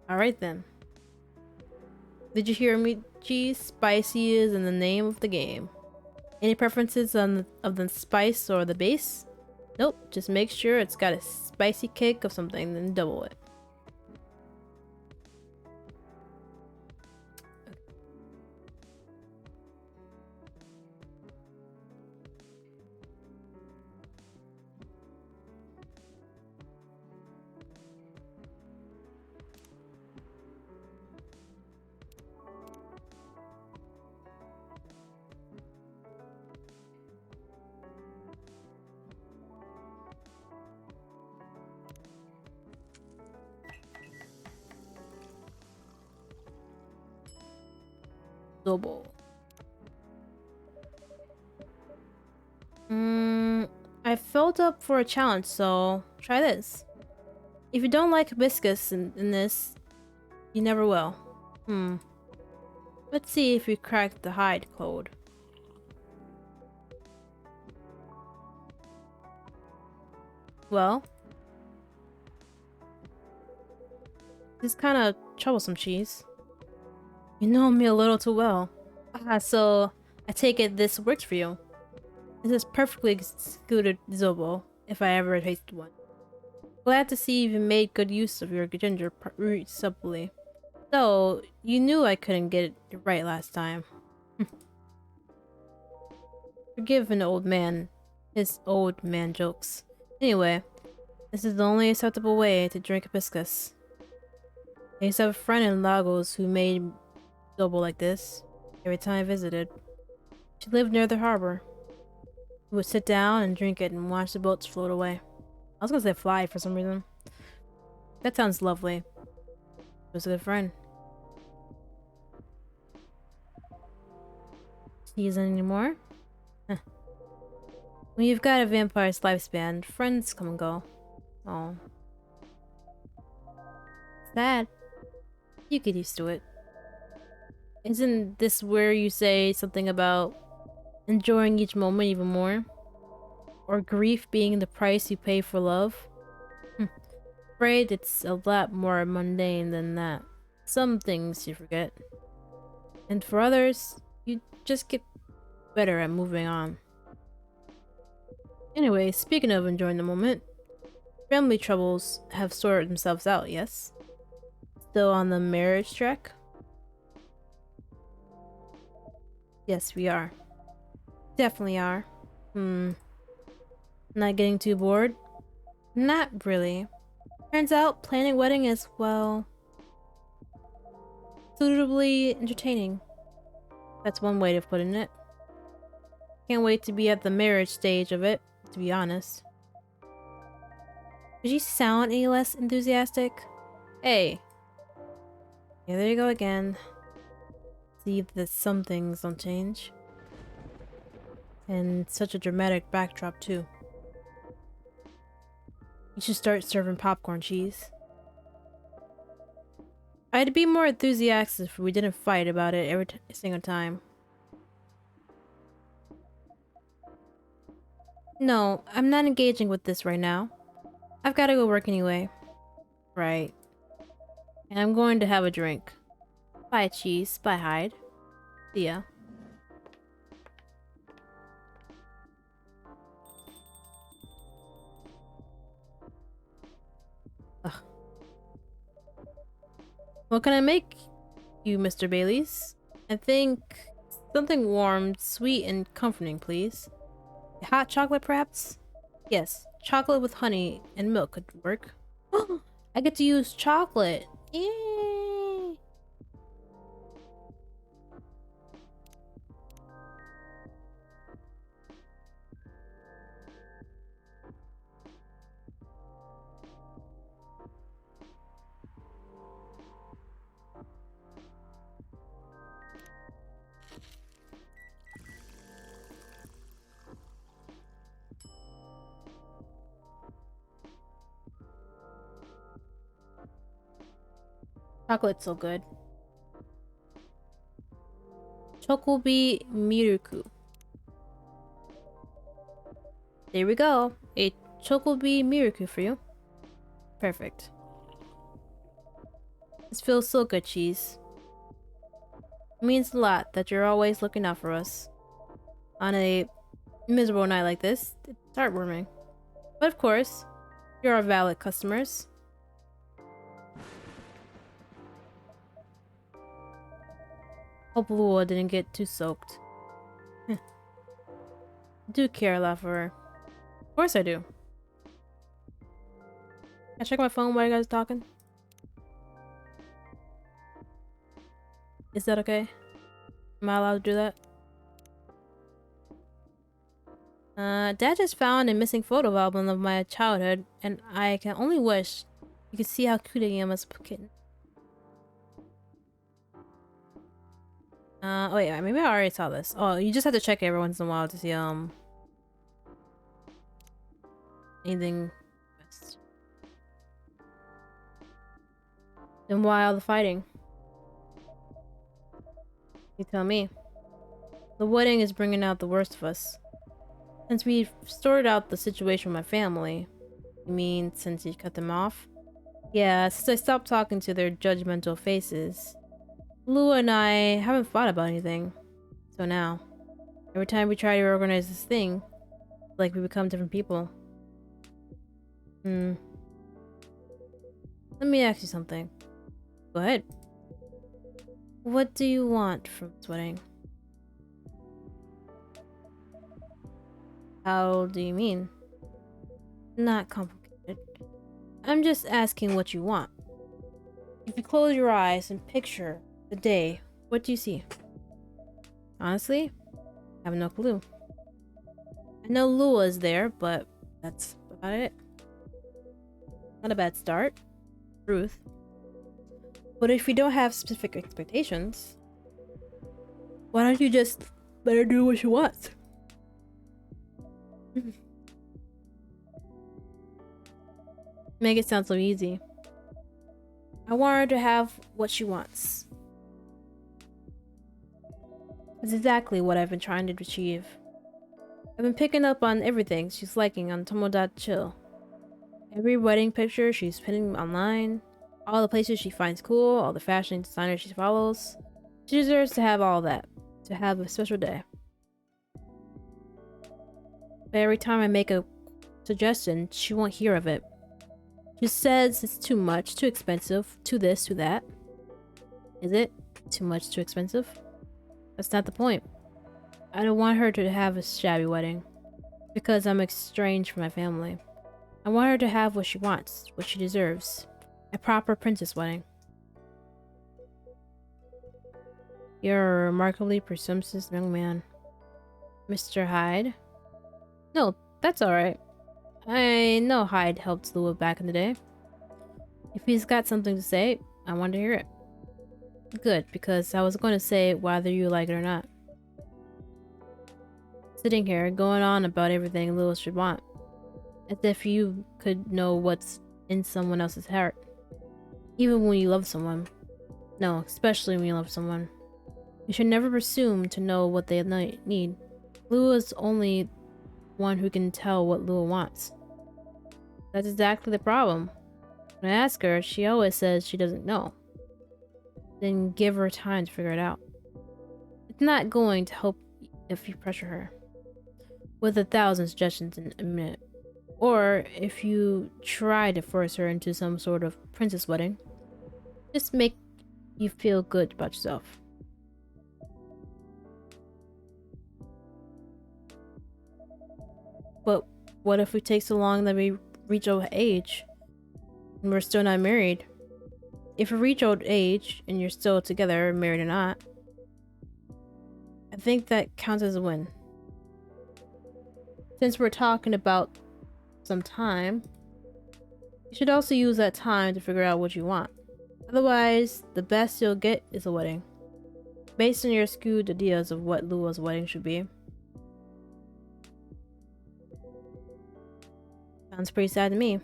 Alright then. Did you hear me, Cheeze? Spicy is in the name of the game. Any preferences of the spice or the base? Nope, just make sure it's got a spicy kick of something, then double it. Double. I filled up for a challenge, so try this. If you don't like hibiscus in this, you never will. Let's see if we crack the hide code. Well, this is kind of troublesome, Cheese. You know me a little too well. So I take it this works for you. This is perfectly excluded Zobo, if I ever tasted one. Glad to see you made good use of your ginger root subtly. So, you knew I couldn't get it right last time. Forgive an old man. His old man jokes. Anyway, this is the only acceptable way to drink hibiscus. I used to have a friend in Lagos who made Zobo like this every time I visited. She lived near the harbor. We would sit down and drink it and watch the boats float away. I was gonna say fly for some reason. That sounds lovely. He was a good friend. Cheese anymore? Huh. When you've got a vampire's lifespan, friends come and go. Oh. Sad. You get used to it. Isn't this where you say something about enjoying each moment even more? Or grief being the price you pay for love? Afraid it's a lot more mundane than that. Some things you forget. And for others, you just get better at moving on. Anyway, speaking of enjoying the moment, family troubles have sorted themselves out, yes? Still on the marriage track? Yes, we are. Definitely are. Not getting too bored? Not really. Turns out planning wedding is, well, suitably entertaining. That's one way of putting it. Can't wait to be at the marriage stage of it, to be honest. Did you sound any less enthusiastic? Hey. Yeah, there you go again. See that some things don't change. And such a dramatic backdrop, too. You should start serving popcorn, Cheese. I'd be more enthusiastic if we didn't fight about it every single time. No, I'm not engaging with this right now. I've got to go work anyway. Right. And I'm going to have a drink. Bye, Cheese. Bye, Hide. See ya. Ugh. What can I make you, Mr. Baileys? I think something warm, sweet, and comforting, please. Hot chocolate, perhaps? Yes, chocolate with honey and milk could work. I get to use chocolate. Yay! Chocolate's so good. Chocobi Miruku. There we go. A Chocobi Miruku for you. Perfect. This feels so good, Cheese. It means a lot that you're always looking out for us. On a miserable night like this, it's heartwarming. But of course, you're our valid customers. Hope Lua didn't get too soaked. I do care a lot for her. Of course I do. Can I check my phone while you guys are talking? Is that okay? Am I allowed to do that? Dad just found a missing photo album of my childhood, and I can only wish you could see how cute I am as a kitten. Oh yeah, maybe I already saw this. Oh, you just have to check every once in a while to see, anything. Then why all the fighting? You tell me. The wedding is bringing out the worst of us. Since we've sorted out the situation with my family. You mean since you cut them off? Yeah, since I stopped talking to their judgmental faces. Lua and I haven't fought about anything. So now, every time we try to organize this thing, it's like we become different people. Let me ask you something. Go ahead. What do you want from this wedding? How do you mean? Not complicated. I'm just asking what you want. If you close your eyes and picture the day, what do you see? Honestly, I have no clue. I know Lua's there, but that's about it. Not a bad start. Truth. But if you don't have specific expectations, why don't you just let her do what she wants? Make it sound so easy. I want her to have what she wants. That's exactly what I've been trying to achieve. I've been picking up on everything she's liking on Tomodachi. Every wedding picture she's pinning online, all the places she finds cool, all the fashion designers she follows. She deserves to have all that, to have a special day. But every time I make a suggestion, she won't hear of it. She says it's too much, too expensive, too this, too that. Is it? Too much, too expensive? That's not the point. I don't want her to have a shabby wedding, because I'm estranged from my family. I want her to have what she wants, what she deserves. A proper princess wedding. You're a remarkably presumptuous young man. Mr. Hyde? No, that's alright. I know Hyde helped Lua back in the day. If he's got something to say, I want to hear it. Good, because I was going to say it whether you like it or not. Sitting here, going on about everything Lua should want. As if you could know what's in someone else's heart. Even when you love someone. No, especially when you love someone. You should never presume to know what they need. Lua's only one who can tell what Lua wants. That's exactly the problem. When I ask her, she always says she doesn't know. Then give her time to figure it out. It's not going to help if you pressure her with 1,000 suggestions in a minute. Or if you try to force her into some sort of princess wedding. Just make you feel good about yourself. But what if we take so long that we reach old age and we're still not married? If you reach old age and you're still together, married or not, I think that counts as a win. Since we're talking about some time, you should also use that time to figure out what you want. Otherwise, the best you'll get is a wedding, based on your skewed ideas of what Lua's wedding should be. Sounds pretty sad to me.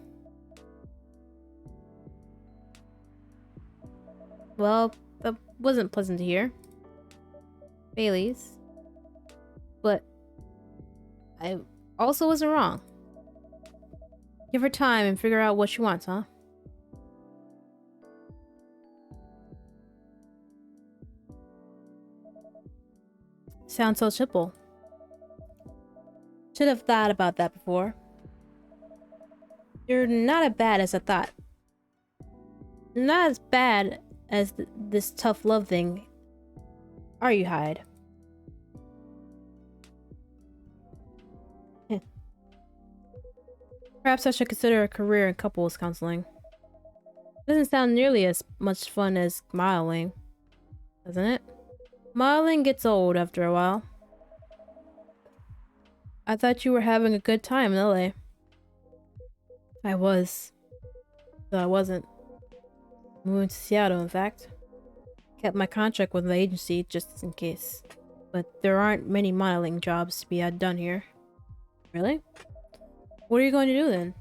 Well, that wasn't pleasant to hear. Bailey's. But I also wasn't wrong. Give her time and figure out what she wants, huh? Sounds so simple. Should have thought about that before. You're not as bad as I thought. Not as bad as this tough love thing. Are you, Hyde? Perhaps I should consider a career in couples counseling. Doesn't sound nearly as much fun as modeling, doesn't it? Modeling gets old after a while. I thought you were having a good time in LA. I was. Though I wasn't. Moving to Seattle, in fact. Kept my contract with the agency just in case. But there aren't many modeling jobs to be done here. Really? What are you going to do then?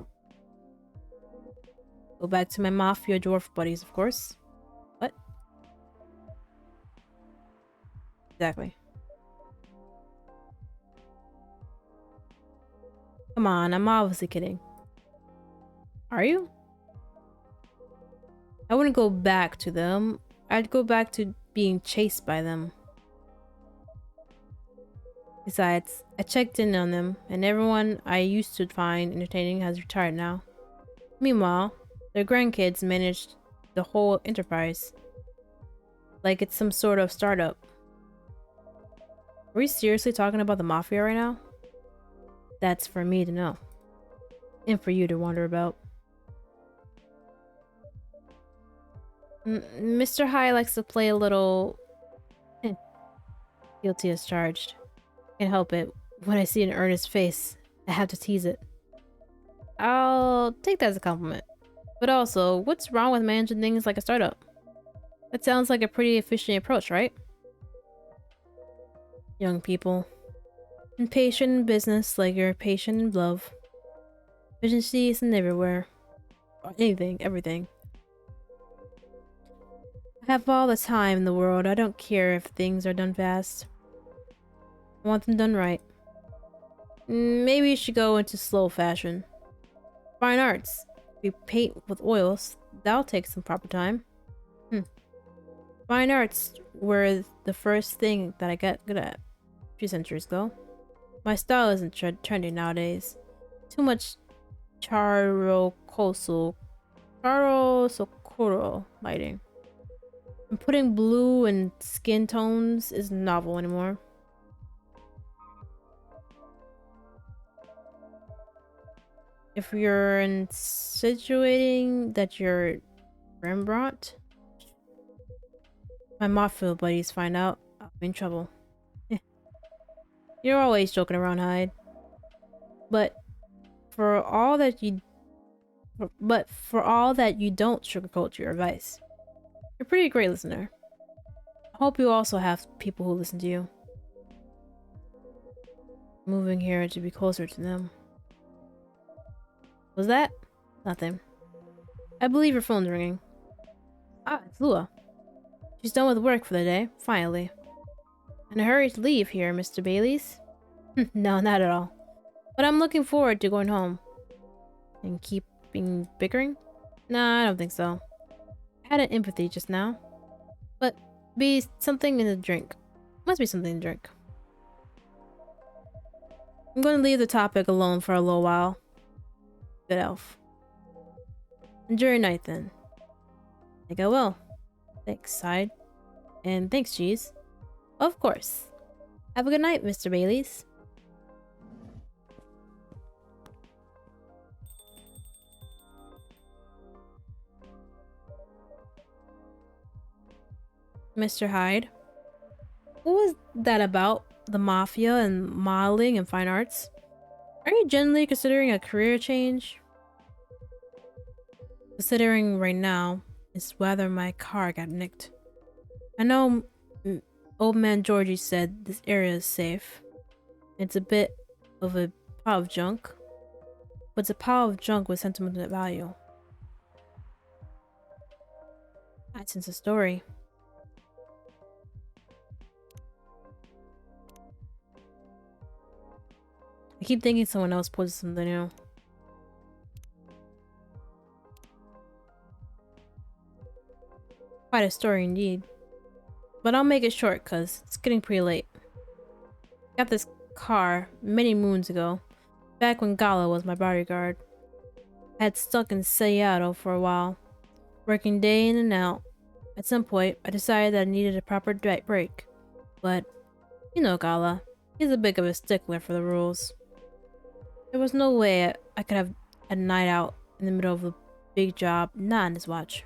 Go back to my mafia dwarf buddies, of course. Exactly. Come on, I'm obviously kidding. Are you? I wouldn't go back to them. I'd go back to being chased by them. Besides, I checked in on them, and everyone I used to find entertaining has retired now. Meanwhile, their grandkids managed the whole enterprise, like it's some sort of startup. Are we seriously talking about the Mafia right now? That's for me to know. And for you to wonder about. Mr. High likes to play a little... guilty as charged. Can't help it. When I see an earnest face, I have to tease it. I'll take that as a compliment. But also, what's wrong with managing things like a startup? That sounds like a pretty efficient approach, right? Young people. Impatient in business like you're patient in love. Efficiency isn't everywhere. Or anything, everything. I have all the time in the world. I don't care if things are done fast. I want them done right. Maybe you should go into slow fashion. Fine arts. If you paint with oils, that'll take some proper time. Fine arts were the first thing that I got good at a few centuries ago. My style isn't trendy nowadays. Too much chiaroscuro lighting. And putting blue and skin tones isn't novel anymore. If you're insinuating that you're Rembrandt, my mafia buddies find out, I'll be in trouble. You're always joking around, Hyde. But for all that you don't sugarcoat your advice. You're a pretty great listener. I hope you also have people who listen to you. Moving here to be closer to them. Was that? Nothing. I believe your phone's ringing. Ah, it's Lua. She's done with work for the day, finally. In a hurry to leave here, Mr. Bailey's? No, not at all. But I'm looking forward to going home. And keeping bickering? Nah, I don't think so. I had an empathy just now. But be something in the drink. Must be something to drink. I'm going to leave the topic alone for a little while. Good elf. Enjoy your night then. I think I will. Thanks, Hyde. And thanks, Cheeze. Of course. Have a good night, Mr. Bailey's. Mr. Hyde. What was that about? The Mafia and modeling and fine arts? Are you genuinely considering a career change? Considering right now is whether my car got nicked. I know old man Georgie said this area is safe. It's a bit of a pile of junk. But it's a pile of junk with sentimental value. That's a story. I keep thinking someone else posted something new. Quite a story indeed. But I'll make it short cause it's getting pretty late. Got this car many moons ago, back when Gala was my bodyguard. I had stuck in Seattle for a while, working day in and out. At some point, I decided that I needed a proper break. But, you know Gala, he's a bit of a stickler for the rules. There was no way I could have a night out in the middle of a big job not on his watch.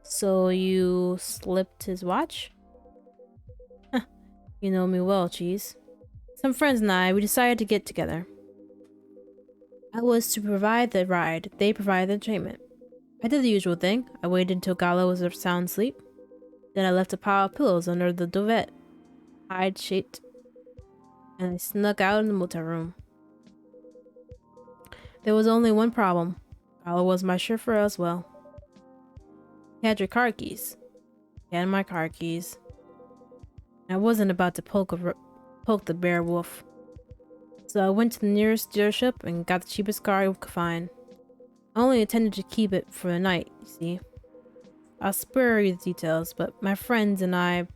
So you slipped his watch? You know me well, Cheeze. Some friends and I, we decided to get together. I was to provide the ride, they provided the entertainment. I did the usual thing. I waited until Gala was sound asleep. Then I left a pile of pillows under the duvet, hide-shaped, and I snuck out in the motel room. There was only one problem. Gala was my chauffeur as well. He had your car keys. He had my car keys. I wasn't about to poke the bear wolf. So I went to the nearest dealership and got the cheapest car I could find. I only intended to keep it for the night, you see. I'll spare you the details, but my friends and I,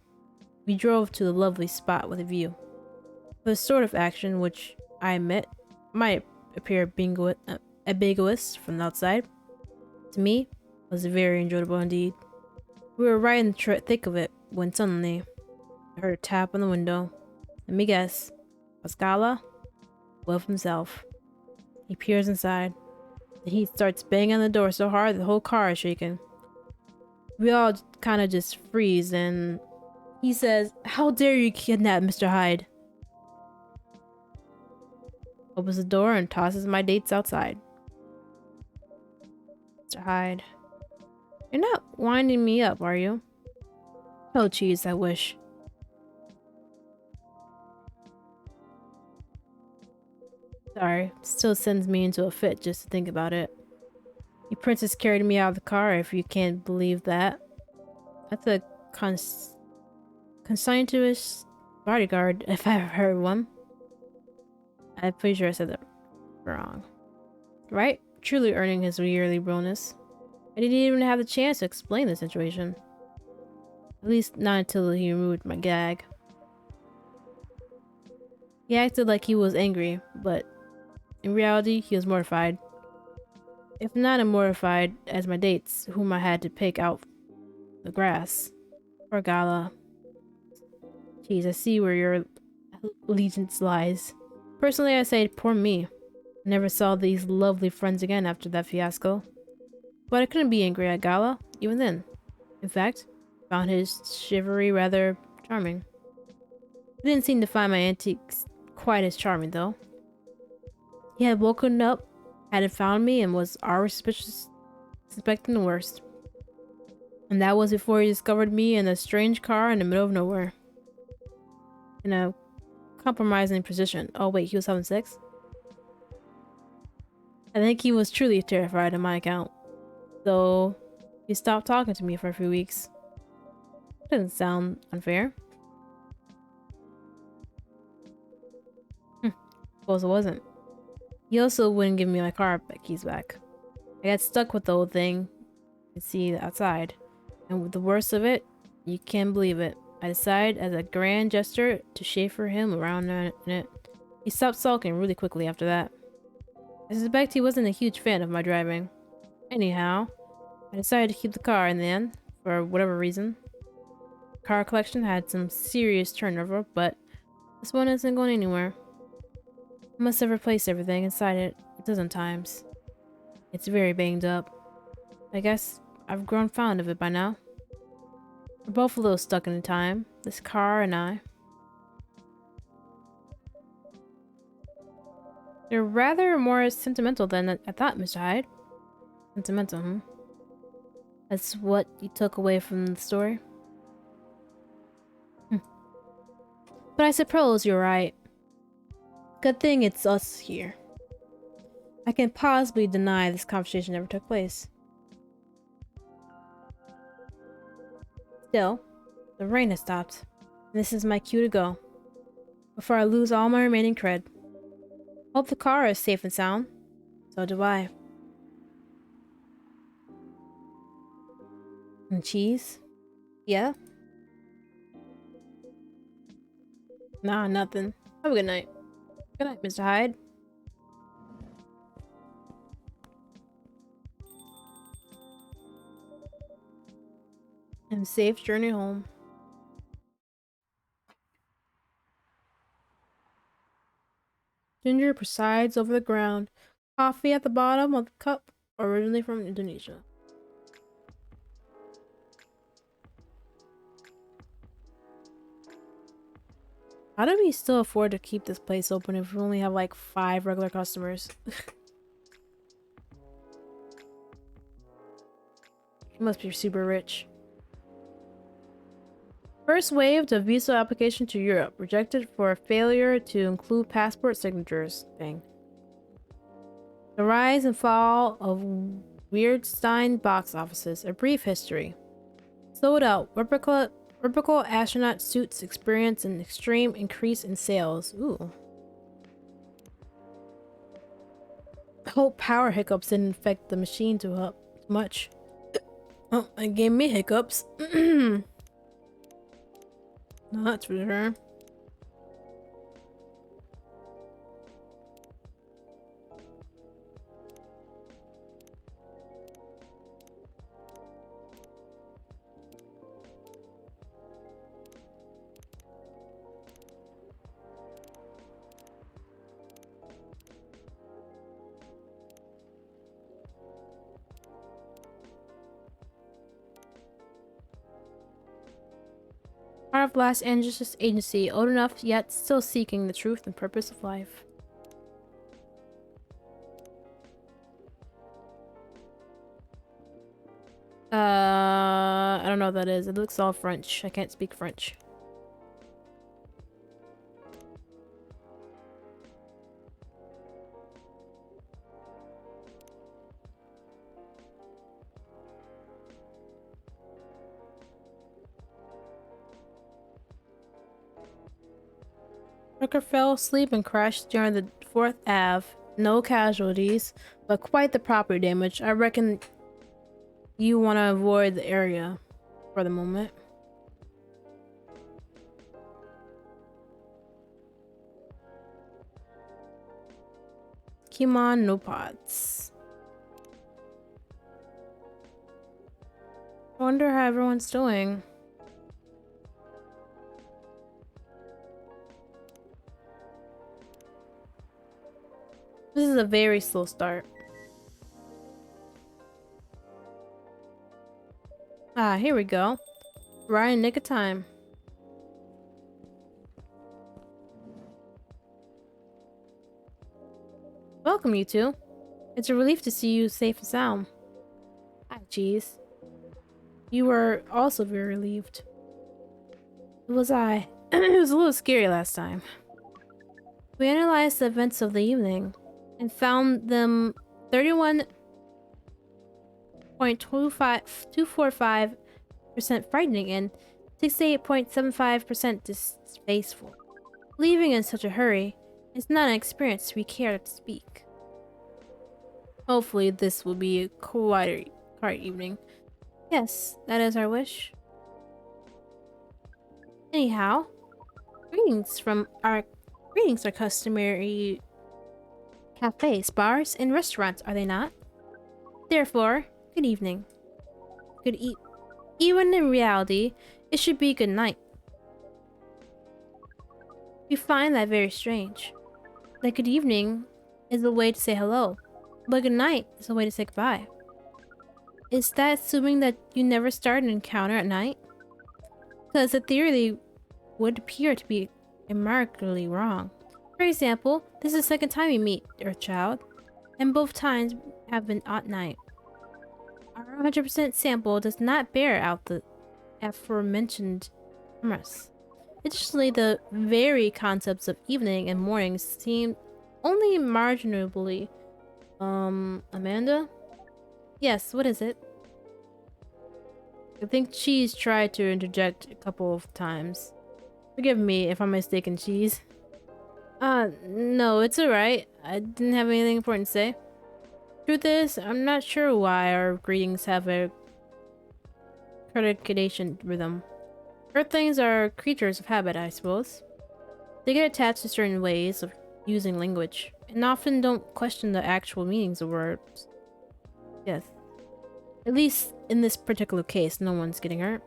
we drove to a lovely spot with a view. The sort of action which, I admit, might appear ambiguous from the outside, to me, was very enjoyable indeed. We were right in the thick of it when suddenly, I heard a tap on the window. Let me guess. Pascala? Wolf himself. He peers inside. And he starts banging on the door so hard the whole car is shaking. We all kind of just freeze and he says, "How dare you kidnap Mr. Hyde?" Opens the door and tosses my dates outside. Mr. Hyde. You're not winding me up, are you? Oh, Cheeze, I wish. Sorry, still sends me into a fit just to think about it. The princess carried me out of the car, if you can't believe that. That's a conspicuous bodyguard, if I ever heard one. I'm pretty sure I said that wrong. Right? Truly earning his yearly bonus. I didn't even have the chance to explain the situation. At least not until he removed my gag. He acted like he was angry, but in reality, he was mortified. If not as mortified as my dates, whom I had to pick out the grass. Poor Gala. Jeez, I see where your allegiance lies. Personally, I say poor me. I never saw these lovely friends again after that fiasco. But I couldn't be angry at Gala, even then. In fact, I found his chivalry rather charming. He didn't seem to find my antics quite as charming, though. He had woken up, hadn't found me, and was already suspecting the worst. And that was before he discovered me in a strange car in the middle of nowhere. In a compromising position. Oh wait, he was having sex? I think he was truly terrified on my account. So, he stopped talking to me for a few weeks. Doesn't sound unfair. Suppose it wasn't. He also wouldn't give me my car keys back. I got stuck with the whole thing. You can see outside. And with the worst of it, you can't believe it. I decided as a grand gesture to chauffeur him around in it. He stopped sulking really quickly after that. I suspect he wasn't a huge fan of my driving. Anyhow, I decided to keep the car in the end, for whatever reason. The car collection had some serious turnover, but this one isn't going anywhere. I must have replaced everything inside it a dozen times. It's very banged up. I guess I've grown fond of it by now. We're both a little stuck in time, this car and I. You're rather more sentimental than I thought, Mr. Hyde. Sentimental, hmm? That's what you took away from the story? But I suppose you're right. Good thing it's us here. I can't possibly deny this conversation never took place. Still, the rain has stopped, and this is my cue to go, before I lose all my remaining cred. Hope the car is safe and sound. So do I. And Cheeze? Yeah? Nah, nothing. Have a good night. Good night, Mr. Hyde. And safe journey home. Ginger presides over the ground. Coffee at the bottom of the cup, originally from Indonesia. How do we still afford to keep this place open if we only have like 5 regular customers? He must be super rich. First wave of visa application to Europe. Rejected for failure to include passport signatures. Dang. The rise and fall of Weirdstein box offices. A brief history. Sold out. Replica Orbital astronaut suits experience an extreme increase in sales. Ooh. Hope power hiccups didn't affect the machine too much. Oh, it gave me hiccups. No, that's for sure. Part of Los Angeles agency, old enough yet still seeking the truth and purpose of life. I don't know what that is. It looks all French. I can't speak French. Trucker fell asleep and crashed during the 4th Ave. No casualties, but quite the property damage. I reckon you want to avoid the area for the moment. Kimon, no pods. I wonder how everyone's doing. This is a very slow start. Ah, here we go. Right in nick of time. Welcome, you two. It's a relief to see you safe and sound. Hi, Cheeze. You were also very relieved. It was I. It was a little scary last time. We analyzed the events of the evening and found them 31.245% frightening and 68.75% distasteful. Leaving in such a hurry is not an experience we care to speak. Hopefully this will be a quiet evening. Yes, that is our wish. Anyhow, greetings are customary cafes, bars, and restaurants, are they not? Therefore, good evening. Even in reality, it should be good night. We find that very strange. That good evening is a way to say hello, but good night is a way to say goodbye. Is that assuming that you never start an encounter at night? Because the theory would appear to be remarkably wrong. For example, this is the second time we meet Earthchild, and both times have been at night. Our 100% sample does not bear out the aforementioned premise. Additionally, the very concepts of evening and morning seem only marginally. Amanda? Yes, what is it? I think Cheeze tried to interject a couple of times. Forgive me if I'm mistaken, Cheeze. No, it's alright. I didn't have anything important to say. Truth is, I'm not sure why our greetings have a predication rhythm. Earthlings are creatures of habit, I suppose. They get attached to certain ways of using language, and often don't question the actual meanings of words. Yes. At least in this particular case, no one's getting hurt.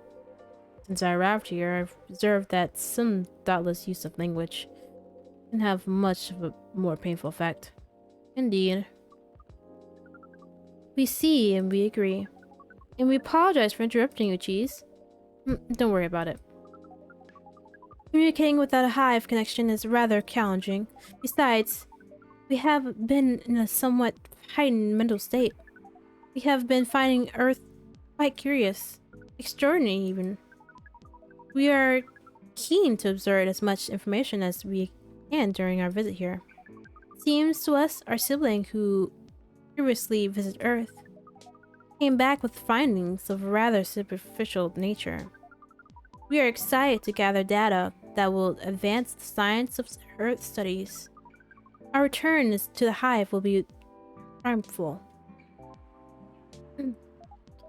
Since I arrived here, I've observed that some thoughtless use of language can have much of a more painful effect. Indeed. We see and we agree. And we apologize for interrupting you, Cheeze. Don't worry about it. Communicating without a hive connection is rather challenging. Besides, we have been in a somewhat heightened mental state. We have been finding Earth quite curious. Extraordinary, even. We are keen to absorb as much information as we can during our visit here. It seems to us our sibling who previously visited Earth came back with findings of a rather superficial nature. We are excited to gather data that will advance the science of Earth studies. Our return to the hive will be triumphal.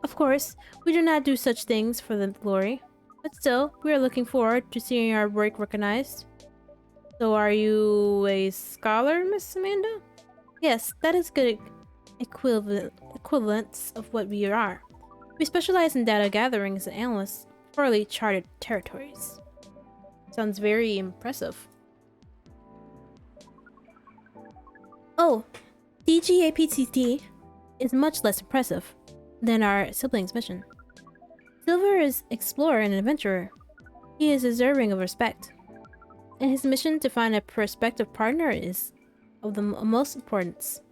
Of course, we do not do such things for the glory, but still, we are looking forward to seeing our work recognized. So are you a scholar, Miss Amanda? Yes, that is good equivalence of what we are. We specialize in data gathering as analysts for poorly charted territories. Sounds very impressive. Oh, DGAPTT is much less impressive than our siblings' mission. Silver is explorer and adventurer. He is deserving of respect, and his mission to find a prospective partner is of the most importance.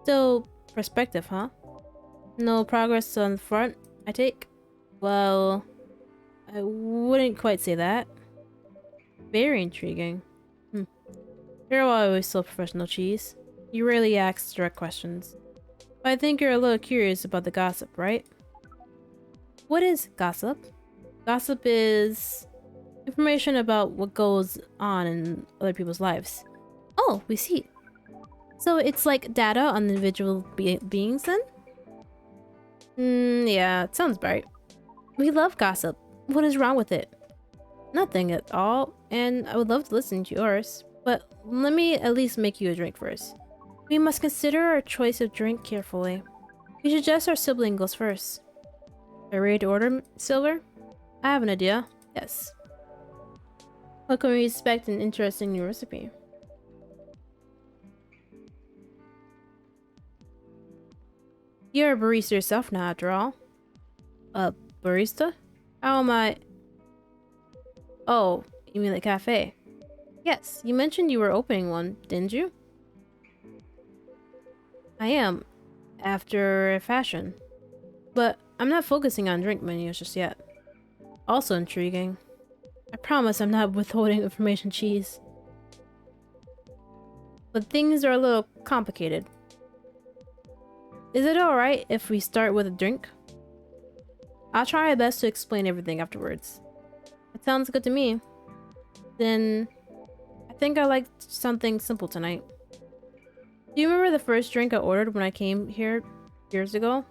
So, perspective, huh? No progress on the front, I take? Well, I wouldn't quite say that. Very intriguing. You're always so professional, Cheeze. You rarely ask direct questions. But I think you're a little curious about the gossip, right? What is gossip? Gossip is information about what goes on in other people's lives. Oh, we see. So it's like data on individual beings then? Yeah, it sounds right. We love gossip. What is wrong with it? Nothing at all, and I would love to listen to yours. But let me at least make you a drink first. We must consider our choice of drink carefully. We suggest our sibling goes first. Are you ready to order, Silver? I have an idea. Yes. What can we expect an interesting new recipe? You're a barista yourself now, after all. A barista? How am I? Oh, you mean the cafe? Yes, you mentioned you were opening one, didn't you? I am, after a fashion. But I'm not focusing on drink menus just yet. Also intriguing. I promise I'm not withholding information, Cheeze. But things are a little complicated. Is it alright if we start with a drink? I'll try my best to explain everything afterwards. It sounds good to me. Then, I think I like something simple tonight. Do you remember the first drink I ordered when I came here years ago?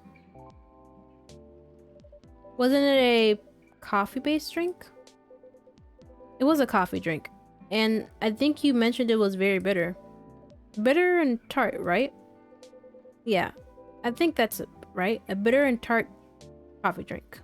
Wasn't it a coffee-based drink? It was a coffee drink. And I think you mentioned it was very bitter. Bitter and tart, right? Yeah, I think that's it, right? A bitter and tart coffee drink.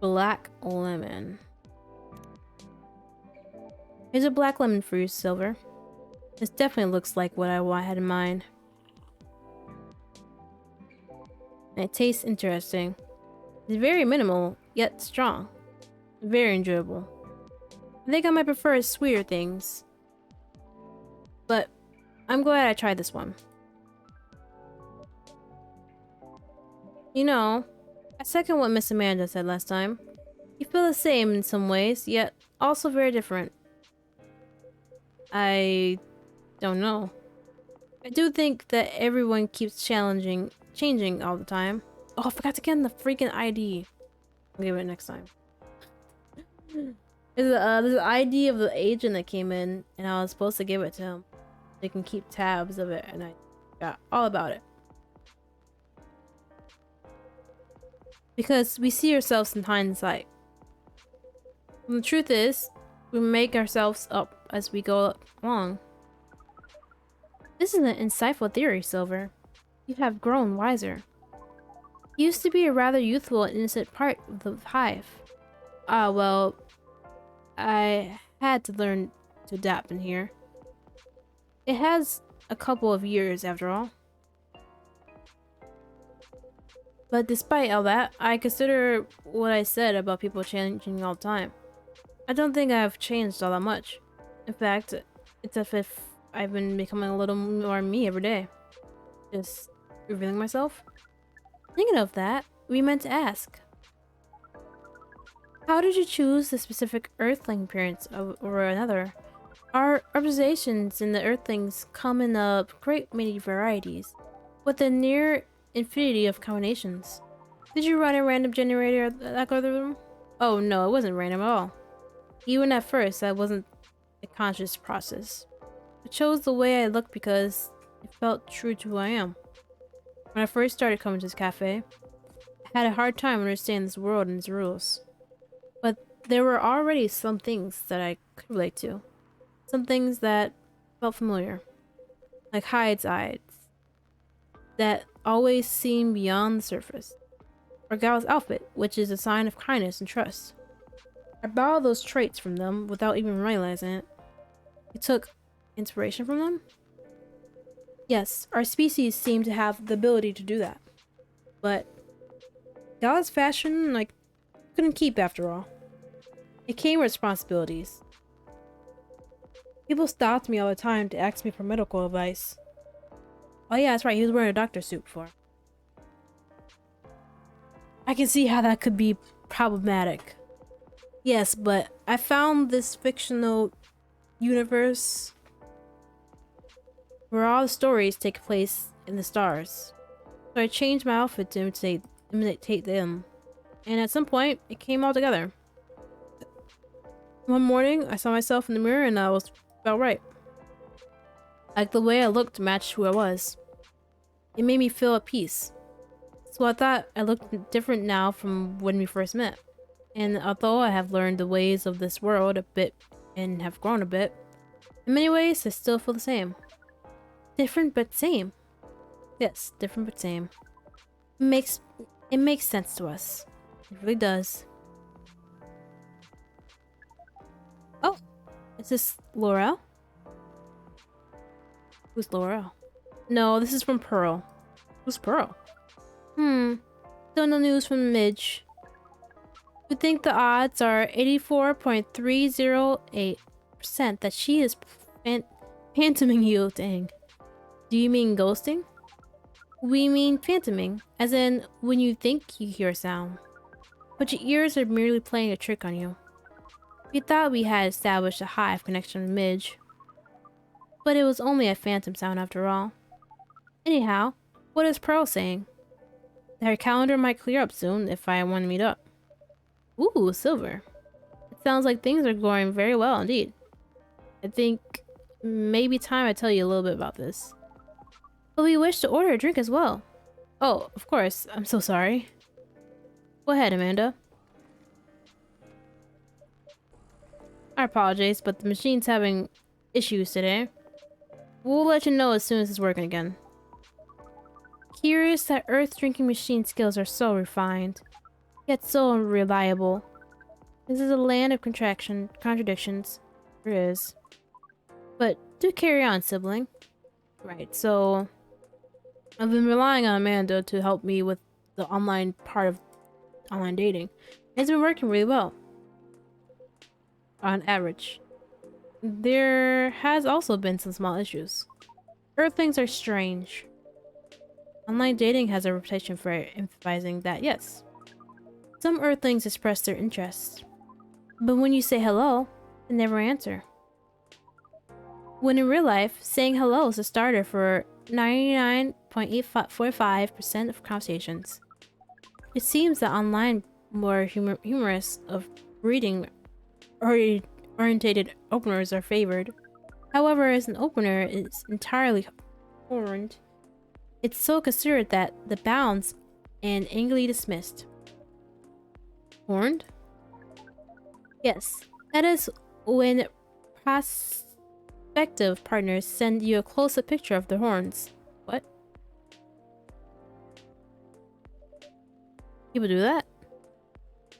Black lemon. Here's a black lemon for you, Silver. This definitely looks like what I had in mind. And it tastes interesting. It's very minimal, yet strong. Very enjoyable. I think I might prefer sweeter things. But I'm glad I tried this one. You know, I second what Miss Amanda said last time. You feel the same in some ways, yet also very different. I don't know. I do think that everyone keeps changing all the time. Oh, I forgot to get in the freaking ID. I'll give it next time. There's an ID of the agent that came in, and I was supposed to give it to him. They can keep tabs of it, and I got all about it. Because we see ourselves in hindsight. And the truth is, we make ourselves up as we go along. This is an insightful theory, Silver. You have grown wiser. You used to be a rather youthful and innocent part of the hive. Ah, well, I had to learn to adapt in here. It has a couple of years after all. But despite all that, I consider what I said about people changing all the time. I don't think I've changed all that much. In fact, it's as if I've been becoming a little more me every day. Just revealing myself. Thinking of that, we meant to ask. How did you choose the specific Earthling appearance over another? Our observations in the Earthlings come in a great many varieties, with a near infinity of combinations. Did you run a random generator algorithm? Oh no, it wasn't random at all. Even at first, that wasn't a conscious process. I chose the way I looked because it felt true to who I am. When I first started coming to this cafe, I had a hard time understanding this world and its rules. But there were already some things that I could relate to. Some things that felt familiar. Like Hyde's eyes. That always seemed beyond the surface. Or Gal's outfit, which is a sign of kindness and trust. I borrowed those traits from them without even realizing it. You took inspiration from them? Yes, our species seem to have the ability to do that. But Gal's fashion, couldn't keep after all. It came with responsibilities. People stopped me all the time to ask me for medical advice. Oh yeah, that's right, he was wearing a doctor suit before. I can see how that could be problematic. Yes, but I found this fictional universe where all the stories take place in the stars. So I changed my outfit to imitate them. And at some point, it came all together. One morning, I saw myself in the mirror and I was about right. Like the way I looked matched who I was. It made me feel at peace. So I thought I looked different now from when we first met. And although I have learned the ways of this world a bit and have grown a bit, in many ways I still feel the same. Different but same. Yes, different but same. It makes sense to us. It really does. Oh, is this Laurel? Who's Laurel? No, this is from Pearl. Who's Pearl? Still no news from Midge. We think the odds are 84.308% that she is phantoming you. Dang. Do you mean ghosting? We mean phantoming, as in when you think you hear a sound. But your ears are merely playing a trick on you. We thought we had established a hive connection with Midge. But it was only a phantom sound after all. Anyhow, what is Pearl saying? That her calendar might clear up soon if I want to meet up. Ooh, silver. It sounds like things are going very well indeed. I think maybe time I tell you a little bit about this. But we wish to order a drink as well. Oh, of course. I'm so sorry. Go ahead, Amanda. I apologize, but the machine's having issues today. We'll let you know as soon as it's working again. Curious that Earth drinking machine skills are so refined, yet so unreliable. This is a land of contradictions. There is. But do carry on, sibling. Right, so I've been relying on Amanda to help me with the online part of online dating. It's been working really well. On average. There has also been some small issues. Earthlings are strange. Online dating has a reputation for emphasizing that, yes. Some Earthlings express their interest. But when you say hello, they never answer. When in real life, saying hello is a starter for 99.845% of conversations. It seems that online more humorous of reading orientated openers are favored. However, as an opener is entirely horned, it's so considered that the bounds and angrily dismissed. Horned? Yes, that is when prospective partners send you a close-up picture of their horns. What? People do that?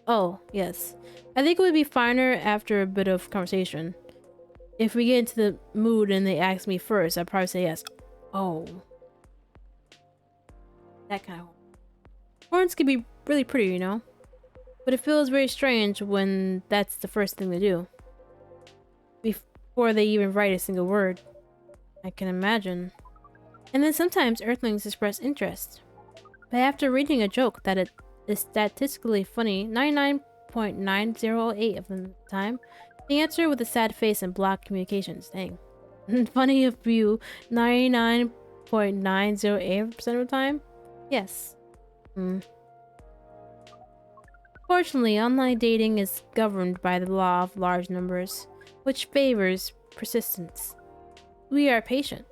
Oh, yes. I think it would be finer after a bit of conversation. If we get into the mood and they ask me first, I'd probably say yes. Oh. That kind of horn. Horns can be really pretty, you know? But it feels very strange when that's the first thing they do. Before they even write a single word. I can imagine. And then sometimes Earthlings express interest. But after reading a joke that it is statistically funny 99.908 of the time, they answer with a sad face and block communications. Dang. Funny of you 99.908% of the time? Yes. Fortunately, online dating is governed by the law of large numbers, which favors persistence. We are patient.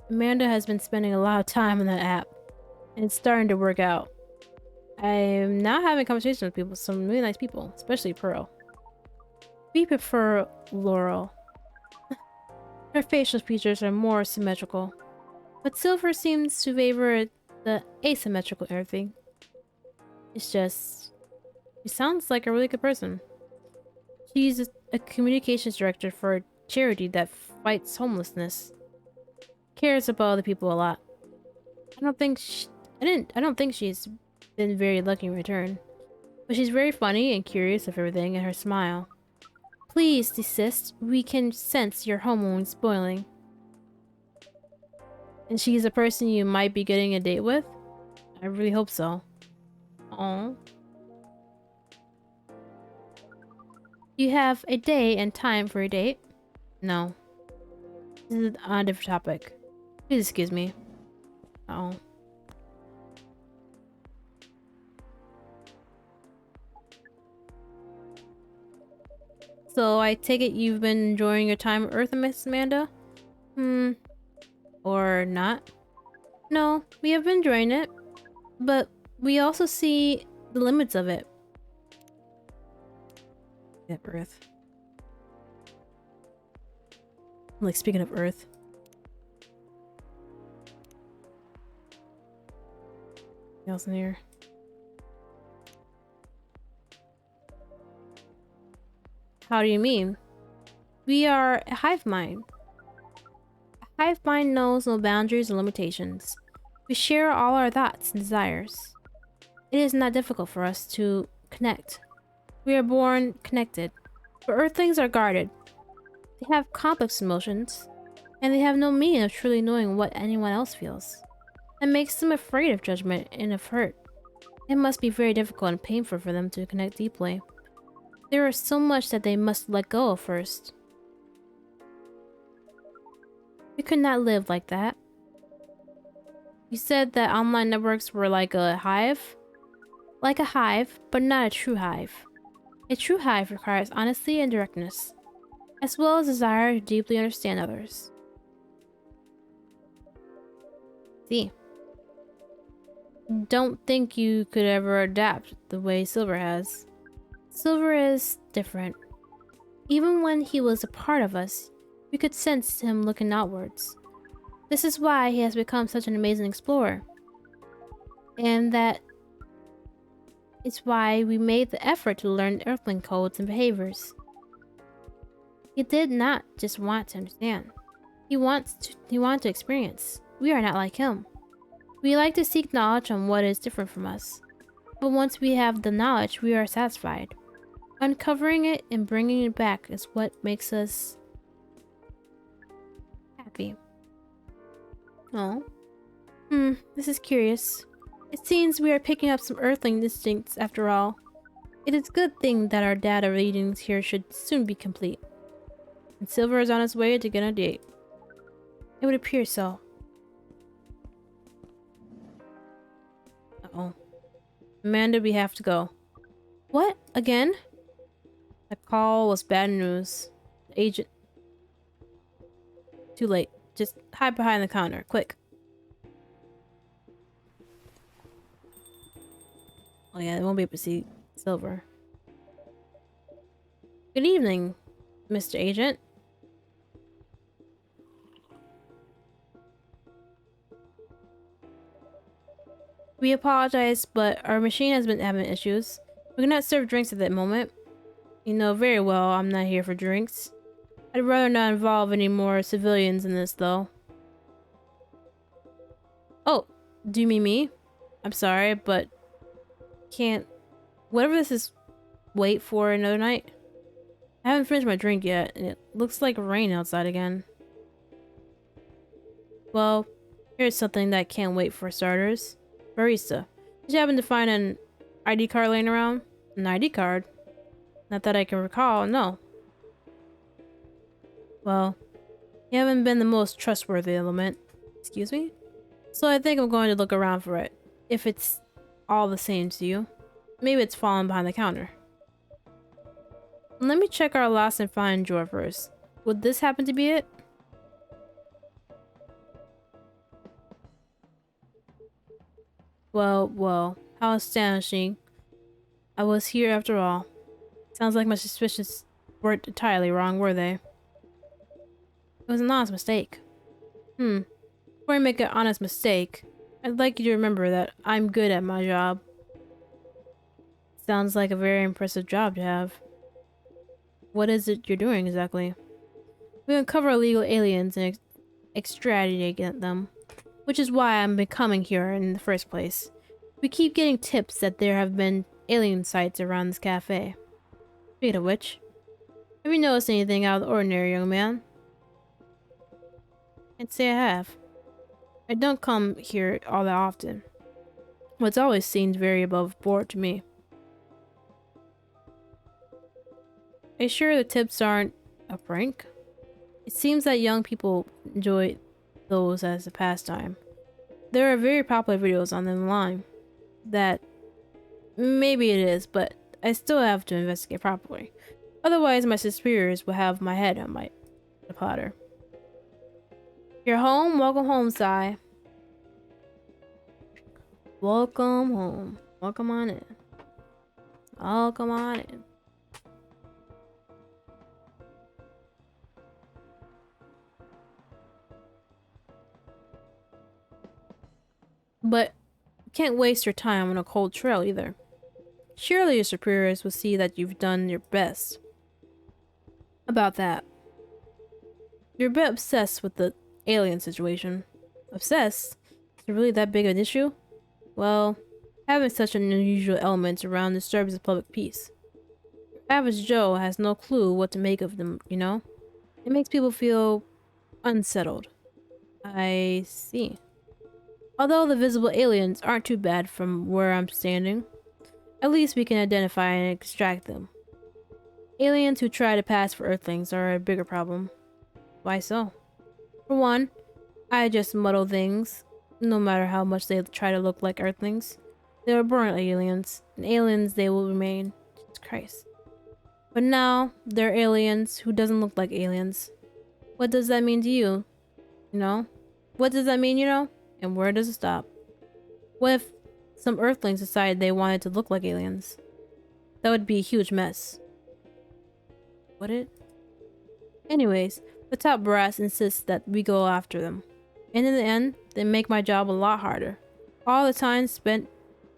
Amanda has been spending a lot of time on that app, and it's starting to work out. I'm now having conversations with people, some really nice people, especially Pearl. We prefer Laurel. Her facial features are more symmetrical, but Silver seems to favor the asymmetrical everything. It's just... she sounds like a really good person. She's a communications director for a charity that fights homelessness. Cares about other people a lot. I don't think she's been very lucky in return. But she's very funny and curious of everything, and her smile. Please desist. We can sense your hormones spoiling. And she's a person you might be getting a date with? I really hope so. Aww. You have a day and time for a date? No. This is on a different topic. Please excuse me. Uh oh. So I take it you've been enjoying your time on Earth, Miss Amanda? Or not? No, we have been enjoying it. But we also see the limits of it. Yep, Earth. Like, speaking of Earth. Anything else in here? How do you mean? We are a hive mind. A hive mind knows no boundaries or limitations. We share all our thoughts and desires. It is not difficult for us to connect. We are born connected, but Earthlings are guarded. They have complex emotions, and they have no means of truly knowing what anyone else feels. That makes them afraid of judgment and of hurt. It must be very difficult and painful for them to connect deeply. There is so much that they must let go of first. We could not live like that. You said that online networks were like a hive? Like a hive, but not a true hive. A true hive requires honesty and directness, as well as desire to deeply understand others. See. Don't think you could ever adapt the way Silver has. Silver is different. Even when he was a part of us, we could sense him looking outwards. This is why he has become such an amazing explorer. And that is why we made the effort to learn Earthling codes and behaviors. He did not just want to understand. He wanted to experience. We are not like him. We like to seek knowledge on what is different from us. But once we have the knowledge, we are satisfied. Uncovering it and bringing it back is what makes us happy. Oh. This is curious. It seems we are picking up some Earthling instincts after all. It is a good thing that our data readings here should soon be complete. And Silver is on his way to get a date. It would appear so. Uh-oh. Amanda, we have to go. What? Again? The call was bad news. The agent... Too late. Just hide behind the counter. Quick. Oh yeah, they won't be able to see Silver. Good evening, Mr. Agent. We apologize, but our machine has been having issues. We cannot serve drinks at that moment. You know very well I'm not here for drinks. I'd rather not involve any more civilians in this, though. Do you mean me? I'm sorry, but can't. Whatever this is, wait for another night. I haven't finished my drink yet, and it looks like rain outside again. Well, here's something that can't wait for starters. Barista. Did you happen to find an ID card laying around? An ID card? Not that I can recall, no. Well, you haven't been the most trustworthy element. Excuse me? So I think I'm going to look around for it. If it's all the same to you. Maybe it's fallen behind the counter. Let me check our lost and find drawer first. Would this happen to be it? Well, how astonishing. I was here after all. Sounds like my suspicions weren't entirely wrong, were they? It was an honest mistake. Before I make an honest mistake, I'd like you to remember that I'm good at my job. Sounds like a very impressive job to have. What is it you're doing exactly? We uncover illegal aliens and extradite them, which is why I'm becoming here in the first place. We keep getting tips that there have been alien sites around this cafe. Speaking of which, have you noticed anything out of the ordinary, young man? I'd say I have. I don't come here all that often. What's always seemed very above board to me. Are you sure the tips aren't a prank? It seems that young people enjoy those as a pastime. There are very popular videos on them online. That maybe it is, but I still have to investigate properly. Otherwise, my superiors will have my head on the platter. You're home? Welcome home, Sai. Welcome home. Welcome on in. Welcome on in. But you can't waste your time on a cold trail either. Surely your superiors will see that you've done your best. About that. You're a bit obsessed with the alien situation. Obsessed? Is it really that big of an issue? Well, having such an unusual element around disturbs the public peace. Average Joe has no clue what to make of them, you know? It makes people feel unsettled. I see. Although the visible aliens aren't too bad from where I'm standing, at least we can identify and extract them. Aliens who try to pass for Earthlings are a bigger problem. Why so? For one, I just muddle things, no matter how much they try to look like Earthlings. They were born aliens, and aliens they will remain. Jesus Christ. But now, they're aliens who doesn't look like aliens. What does that mean to you? You know? What does that mean, you know? And where does it stop? What if some Earthlings decided they wanted to look like aliens? That would be a huge mess. Would it? Anyways, the top brass insists that we go after them. And in the end, they make my job a lot harder. All the time spent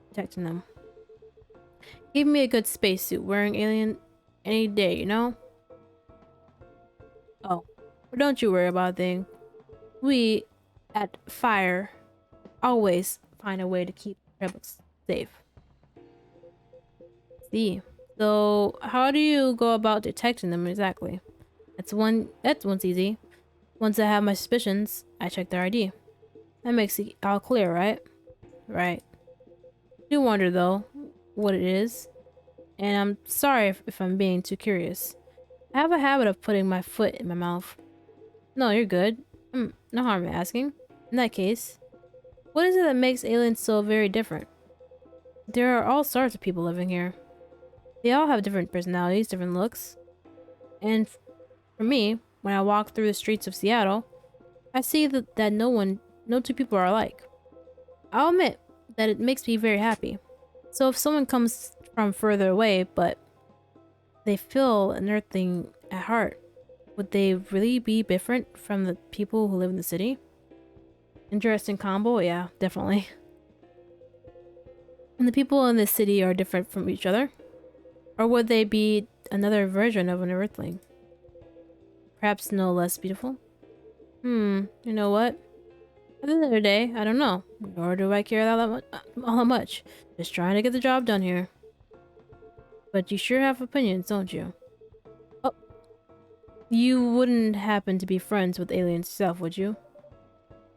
protecting them. Give me a good spacesuit wearing alien any day, you know? Oh, but don't you worry about a thing. We, at Fire, always find a way to keep rebels safe. See. So, how do you go about detecting them exactly? That's one's easy. Once I have my suspicions, I check their ID. That makes it all clear, right? Right. I do wonder though, what it is. And I'm sorry if I'm being too curious. I have a habit of putting my foot in my mouth. No, you're good. No harm in asking. In that case, what is it that makes aliens so very different? There are all sorts of people living here. They all have different personalities, different looks. And for me, when I walk through the streets of Seattle, I see that no two people are alike. I'll admit that it makes me very happy. So if someone comes from further away, but they feel an earthling at heart, would they really be different from the people who live in the city? Interesting combo, yeah, definitely. And the people in this city are different from each other? Or would they be another version of an earthling? Perhaps no less beautiful? You know what? At the end of the day, I don't know. Nor do I care all that much. Just trying to get the job done here. But you sure have opinions, don't you? Oh, you wouldn't happen to be friends with aliens yourself, would you?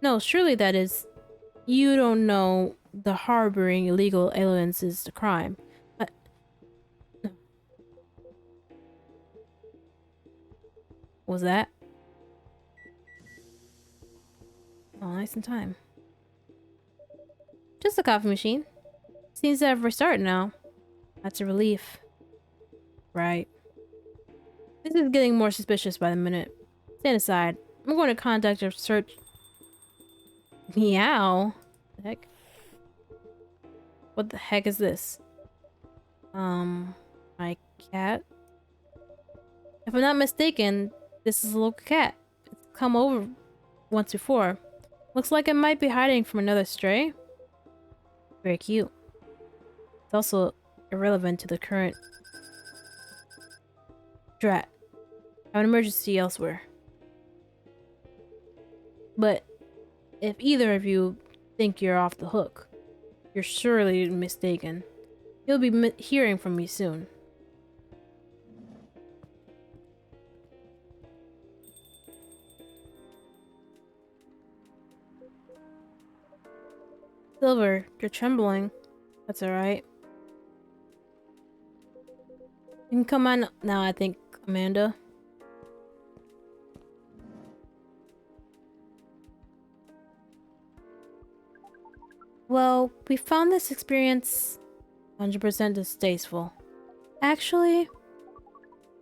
No, surely that is... You don't know the harboring illegal aliens is a crime. No. Was that? Oh, nice in time. Just a coffee machine. Seems to have restarted now. That's a relief. Right. This is getting more suspicious by the minute. Stand aside. I'm going to contact your search... Meow? What the heck? What the heck is this? My cat? If I'm not mistaken, this is a little cat. It's come over once before. Looks like it might be hiding from another stray. Very cute. It's also irrelevant to the current... Drat. I have an emergency elsewhere. But if either of you think you're off the hook, you're surely mistaken. You'll be hearing from me soon. Silver, you're trembling. That's alright. You can come on now, I think, Amanda. Well, we found this experience 100% distasteful. Actually,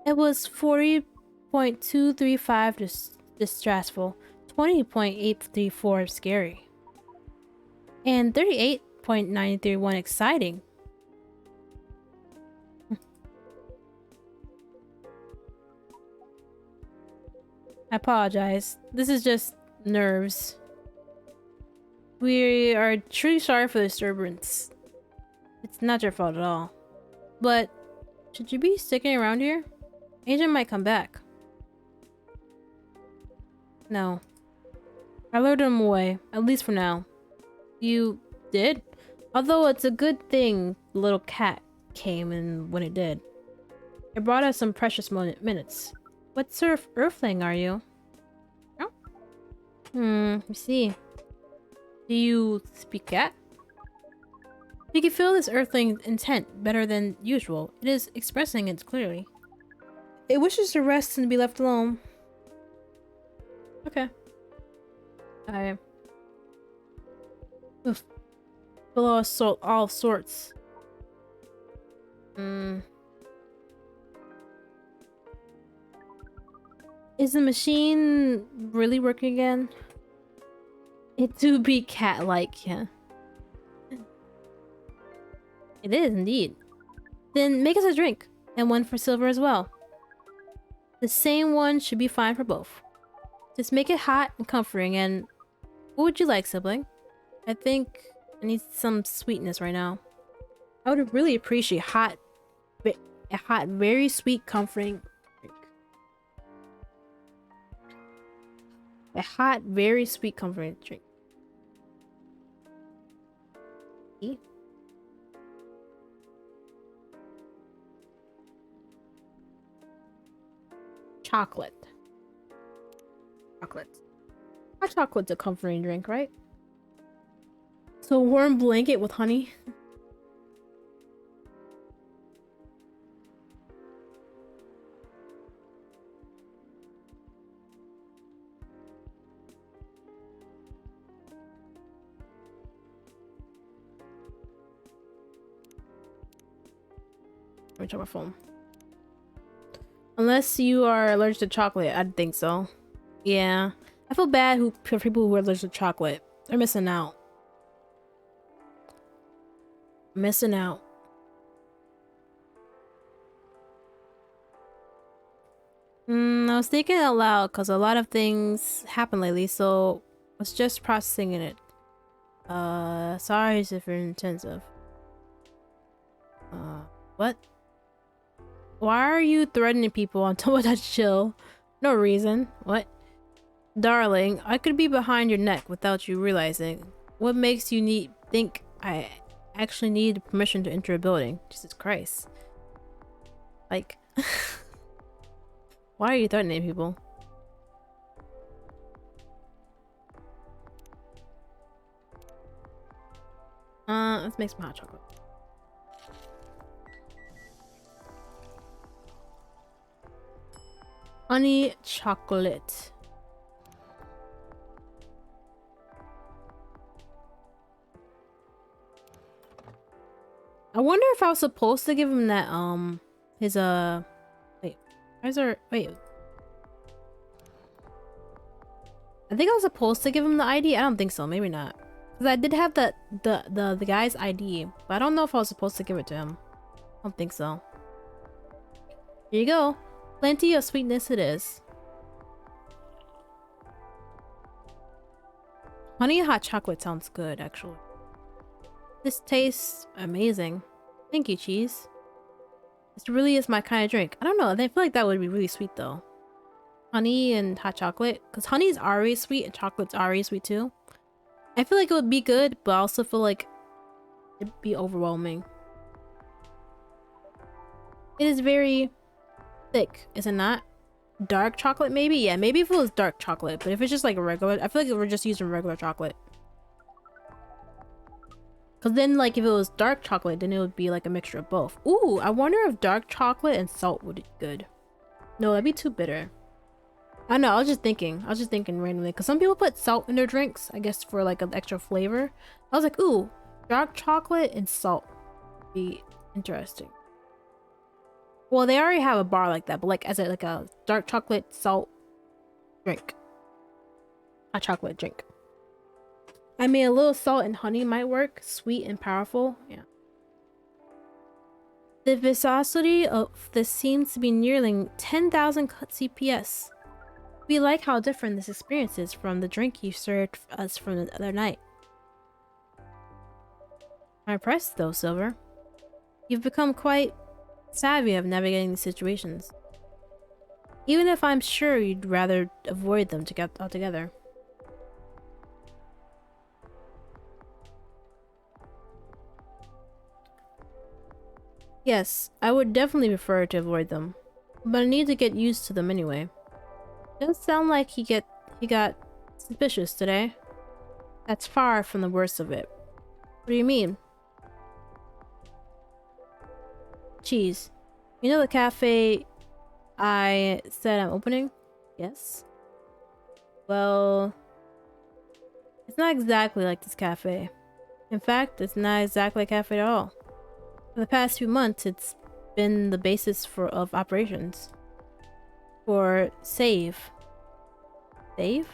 it was 40.235 distressful, 20.834 scary, and 38.931 exciting. I apologize. This is just nerves. We are truly sorry for the disturbance. It's not your fault at all. But should you be sticking around here? Agent might come back. No. I lured him away, at least for now. You did? Although it's a good thing the little cat came in when it did. It brought us some precious minutes. What sort of earthling are you? Oh? You see. Do you speak cat? You can feel this earthling's intent better than usual. It is expressing it clearly. It wishes to rest and be left alone. Okay. I... Oof. Below all sorts. Is the machine really working again? It do be cat-like, yeah. It is indeed. Then make us a drink, and one for Silver as well. The same one should be fine for both. Just make it hot and comforting, and what would you like, sibling? I think I need some sweetness right now. I would really appreciate a hot, very sweet, comforting drink. A hot, very sweet, comforting drink. Chocolate. Chocolate. Hot chocolate's a comforting drink, right? So a warm blanket with honey. Let me check my phone. Unless you are allergic to chocolate, I'd think so. Yeah. I feel bad for people who are allergic to chocolate. They're missing out. Missing out. I was thinking out loud because a lot of things happen lately, so I was just processing it. Sorry if you're intensive. What? Why are you threatening people on top of that chill? No reason. What? Darling, I could be behind your neck without you realizing. What makes you think I actually need permission to enter a building? Jesus Christ. Like, why are you threatening people? Let's make some hot chocolate. Honey chocolate. I wonder if I was supposed to give him that, his, wait, wait. I think I was supposed to give him the ID. I don't think so. Maybe not. Because I did have the guy's ID, but I don't know if I was supposed to give it to him. I don't think so. Here you go. Plenty of sweetness it is. Honey and hot chocolate sounds good, actually. This tastes amazing. Thank you, Cheeze. This really is my kind of drink. I don't know. I feel like that would be really sweet, though. Honey and hot chocolate. Because honey's already sweet and chocolate's already sweet, too. I feel like it would be good, but I also feel like it'd be overwhelming. It is very thick, is it not? Dark chocolate, maybe? Yeah, maybe if it was dark chocolate. But if it's just like a regular... I feel like we're just using regular chocolate. Because then, like, if it was dark chocolate, then it would be like a mixture of both. Ooh, I wonder if dark chocolate and salt would be good. No, that'd be too bitter. I know, I was just thinking randomly. Because some people put salt in their drinks, I guess for like an extra flavor. I was like, ooh, dark chocolate and salt would be interesting. Well, they already have a bar like that, but like as like a dark chocolate salt drink. A chocolate drink. I mean, a little salt and honey might work. Sweet and powerful. Yeah. The viscosity of this seems to be nearing 10,000 CPS. We like how different this experience is from the drink you served us from the other night. I'm impressed though, Silver. You've become quite savvy of navigating these situations. Even if I'm sure you'd rather avoid them altogether. Yes, I would definitely prefer to avoid them, but I need to get used to them anyway. It does sound like he got suspicious today. That's far from the worst of it. What do you mean? Cheeze. You know the cafe I said I'm opening? Yes. Well, it's not exactly like this cafe. In fact, it's not exactly a cafe at all. For the past few months, it's been the basis of operations. For save. Save?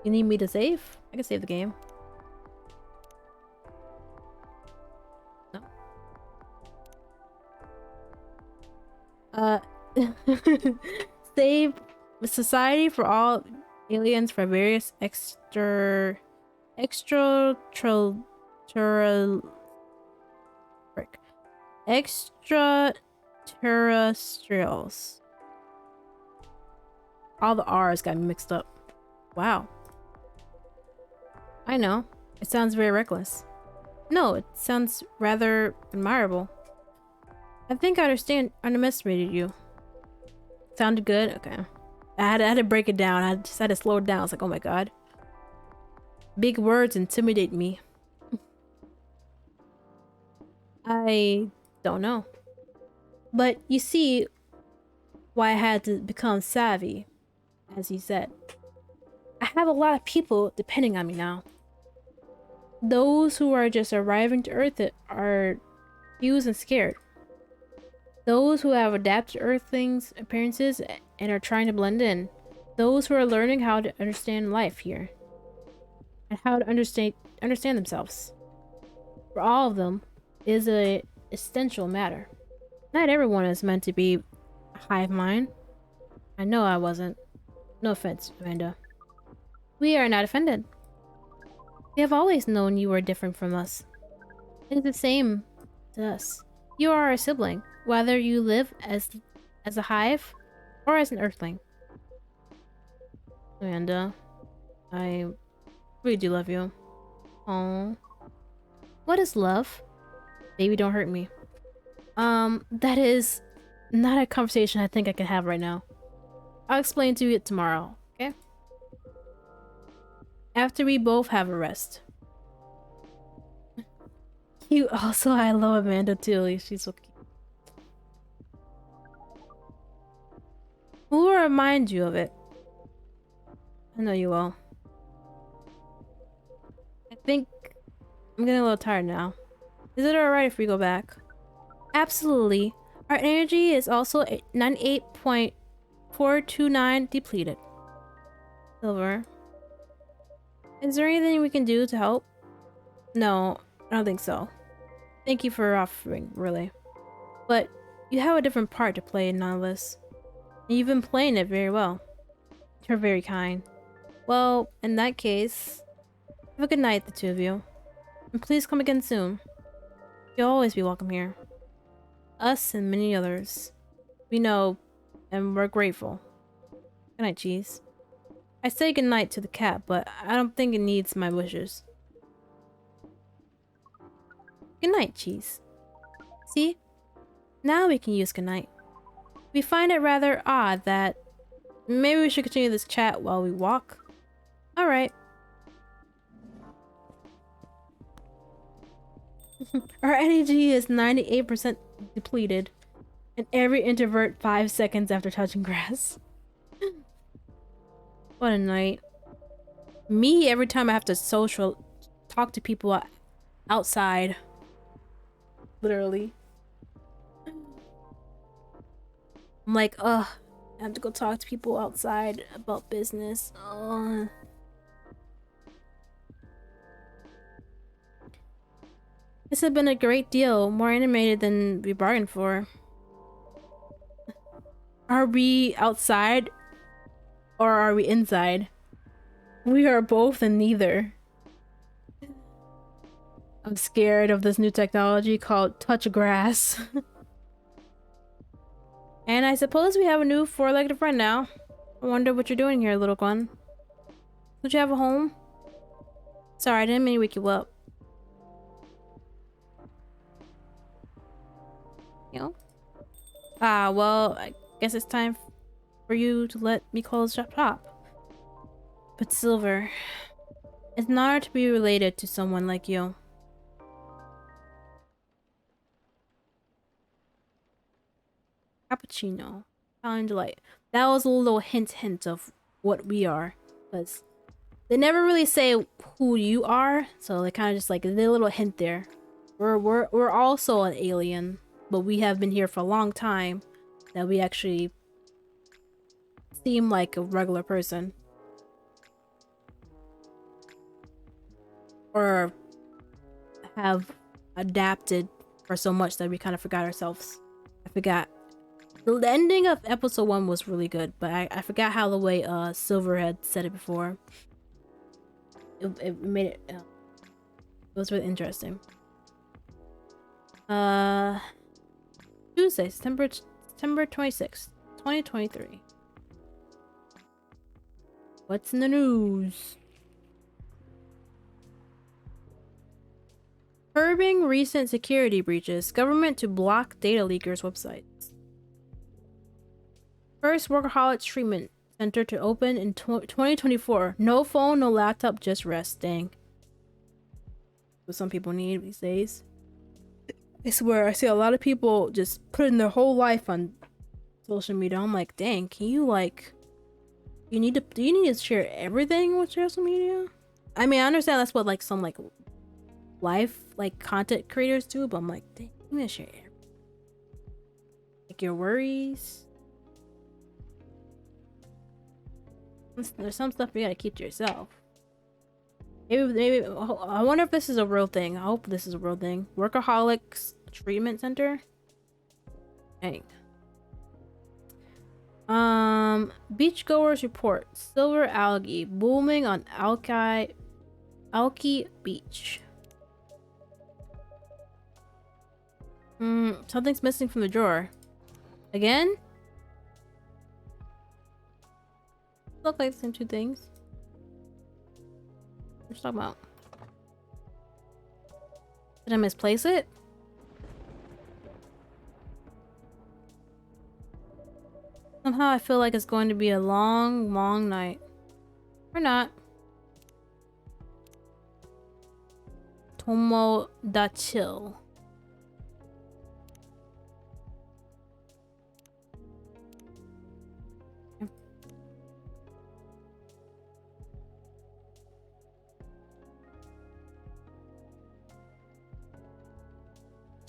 You need me to save? I can save the game. No. Save society for all aliens for various extraterrestrials. All the R's got mixed up. Wow. I know. It sounds very reckless. No, it sounds rather admirable. I think I underestimated you. Sounded good? Okay. I had to break it down. I just had to slow it down. I was like, oh my god. Big words intimidate me. I don't know. But you see why I had to become savvy, as you said. I have a lot of people depending on me now. Those who are just arriving to Earth are confused and scared. Those who have adapted to Earthlings' appearances and are trying to blend in. Those who are learning how to understand life here. And how to understand themselves. For all of them, it is an essential matter. Not everyone is meant to be a hive mind. I know I wasn't. No offense, Amanda. We are not offended. We have always known you were different from us. It is the same to us. You are our sibling, whether you live as a hive or as an earthling. Amanda, I really do love you. Oh, what is love? Baby, don't hurt me. That is not a conversation I think I can have right now. I'll explain to you tomorrow, okay? After we both have a rest. You also, I love Amanda too. She's so cute. Who will remind you of it? I know you will. I think I'm getting a little tired now. Is it alright if we go back? Absolutely. Our energy is also 98.429 depleted. Silver. Is there anything we can do to help? No, I don't think so. Thank you for offering, really. But you have a different part to play in all this. And you've been playing it very well. You're very kind. Well, in that case, have a good night, the two of you. And please come again soon. You'll always be welcome here. Us and many others. We know, and we're grateful. Good night, Cheese. I say good night to the cat, but I don't think it needs my wishes. Good night, Cheese. See? Now we can use good night. We find it rather odd that maybe we should continue this chat while we walk. Alright. Our energy is 98% depleted, and every introvert 5 seconds after touching grass. What a night. Me, every time I have to talk to people outside. Literally. I'm like, ugh, I have to go talk to people outside about business. Ugh. This has been a great deal, more animated than we bargained for. Are we outside or are we inside? We are both and neither. I'm scared of this new technology called touch grass. And I suppose we have a new four-legged friend now. I wonder what you're doing here, little one. Don't you have a home? Sorry, I didn't mean to wake you up. You know? Ah, well, I guess it's time for you to let me close shop. But Silver, it's an honor to be related to someone like you. Cappuccino. Italian delight. That was a little hint of what we are. Because they never really say who you are, so they kind of just like a little hint there. We're also an alien, but we have been here for a long time that we actually seem like a regular person. Or have adapted for so much that we kind of forgot ourselves. I forgot. The ending of episode 1 was really good, but I forgot how the way Silver had said it before. It made it it was really interesting. Tuesday, September 26th, 2023. What's in the news? Curbing recent security breaches. Government to block data leakers' websites. First workaholics treatment center to open in 2024. No phone, no laptop, just rest. Dang. What some people need these days. I swear, I see a lot of people just putting their whole life on social media. I'm like, dang, can you like, do you need to share everything with social media? I mean, I understand that's what like some like life like content creators do, but I'm like, dang, you need to share everything. Like your worries. There's some stuff you gotta keep to yourself. Maybe I wonder if this is a real thing. I hope this is a real thing. Workaholics treatment center. Dang. Beachgoers report silver algae booming on Alki Beach. Something's missing from the drawer. Again? Look like the same two things. What you talking about? Did I misplace it? Somehow I feel like it's going to be a long, long night. Or not. Tomodachi.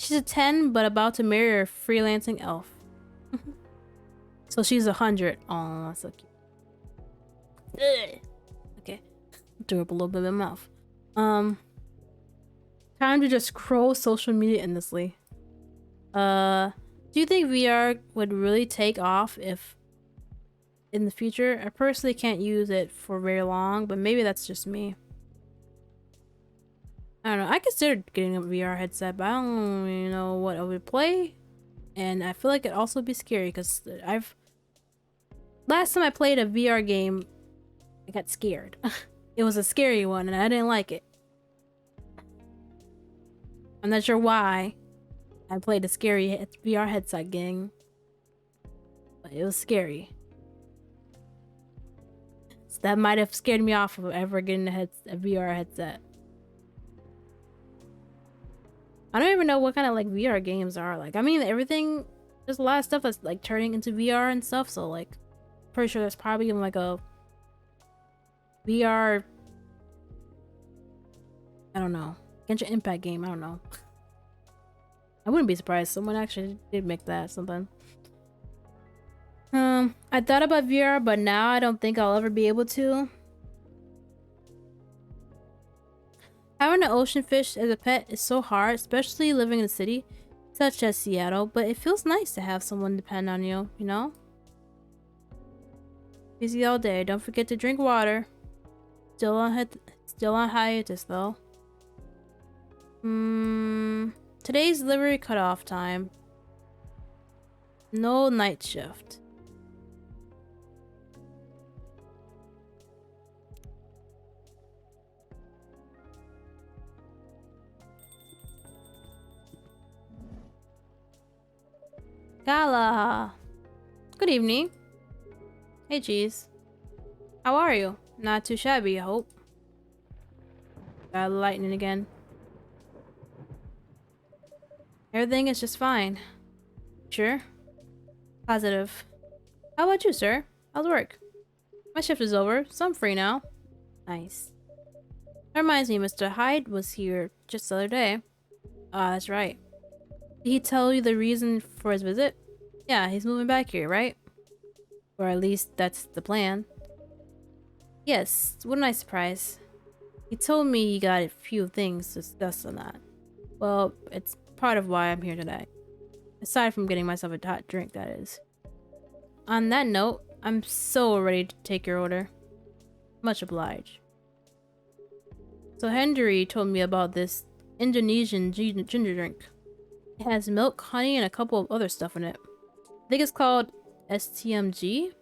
She's a 10, but about to marry a freelancing elf. So she's 100. Oh, that's so cute. Ugh. Okay. Threw up a little bit in my mouth. Time to just scroll social media endlessly. Do you think VR would really take off if in the future? I personally can't use it for very long, but maybe that's just me. I don't know. I considered getting a VR headset, but I don't really know what I would play. And I feel like it'd also be scary because last time I played a VR game, I got scared. It was a scary one and I didn't like it. I'm not sure why I played a scary VR headset game, but it was scary. So that might have scared me off of ever getting a VR headset. I don't even know what kind of like VR games are. Like, I mean, everything, there's a lot of stuff that's like turning into VR and stuff. So like, pretty sure there's probably even like a VR, I don't know, Genshin Impact game. I don't know. I wouldn't be surprised. Someone actually did make that something. I thought about VR, but now I don't think I'll ever be able to. Having an ocean fish as a pet is so hard, especially living in a city such as Seattle, but it feels nice to have someone depend on you, you know? Busy all day. Don't forget to drink water. Still on hiatus though. Today's delivery cutoff time. No night shift. Gala. Good evening. Hey, Cheeze. How are you? Not too shabby, I hope. Got lightning again. Everything is just fine. Sure? Positive. How about you, sir? How's work? My shift is over, so I'm free now. Nice. That reminds me, Mr. Hyde was here just the other day. Ah, that's right. Did he tell you the reason for his visit? Yeah, he's moving back here, right? Or at least that's the plan. Yes, what a nice surprise. He told me he got a few things to discuss on that. Well, it's part of why I'm here today. Aside from getting myself a hot drink, that is. On that note, I'm so ready to take your order. Much obliged. So Henry told me about this Indonesian ginger drink. It has milk, honey, and a couple of other stuff in it. I think it's called STMG.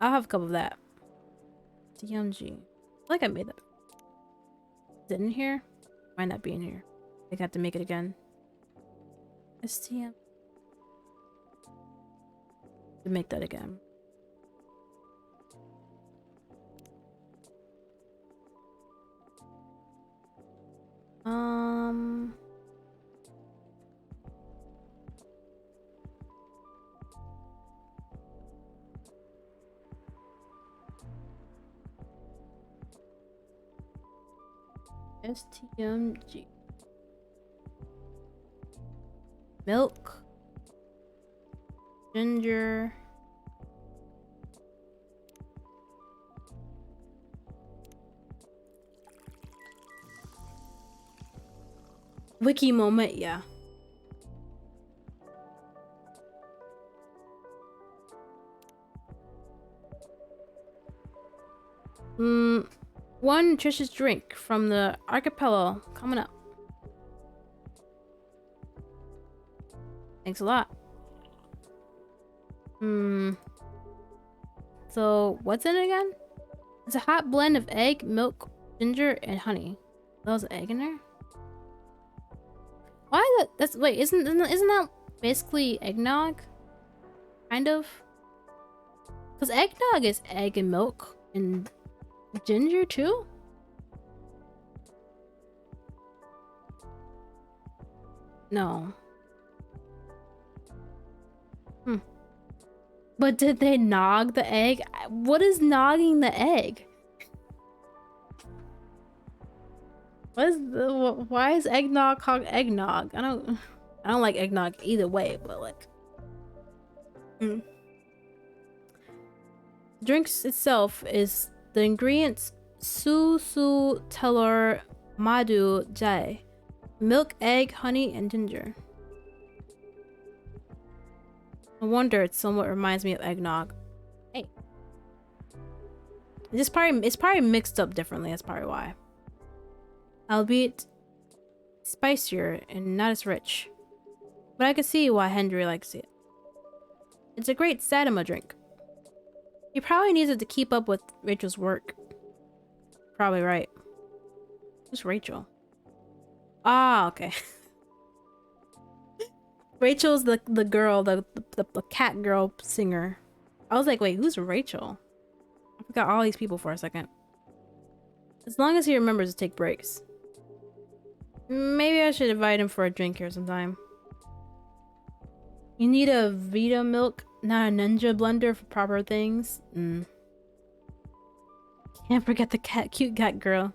I'll have a cup of that. STMG. I like I made that. Is it in here? Might not be in here. I think I have to make it again. STM. To make that again. STMG. Milk. Ginger. Wiki moment, yeah. One nutritious drink from the archipelago coming up. Thanks a lot. Some So, what's in it again? It's a hot blend of egg, milk, ginger, and honey. There's an egg in there? Why that's wait, isn't that basically eggnog? Kind of? Because eggnog is egg and milk and ginger too? No. But did they nog the egg? What is nogging the egg? Why is eggnog called eggnog? I don't like eggnog either way, but like drinks itself is the ingredients su telur madu jai. Milk, egg, honey, and ginger. No wonder it somewhat reminds me of eggnog. Hey. It's probably mixed up differently, that's probably why. Albeit spicier and not as rich. But I can see why Henry likes it. It's a great Sadama drink. He probably needs it to keep up with Rachel's work. Probably right. Who's Rachel? Ah, okay. Rachel's the girl, the cat girl singer. I was like, wait, who's Rachel? I forgot all these people for a second. As long as he remembers to take breaks. Maybe I should invite him for a drink here sometime. You need a Vita milk, not a Ninja blender for proper things. Can't forget the cute cat girl.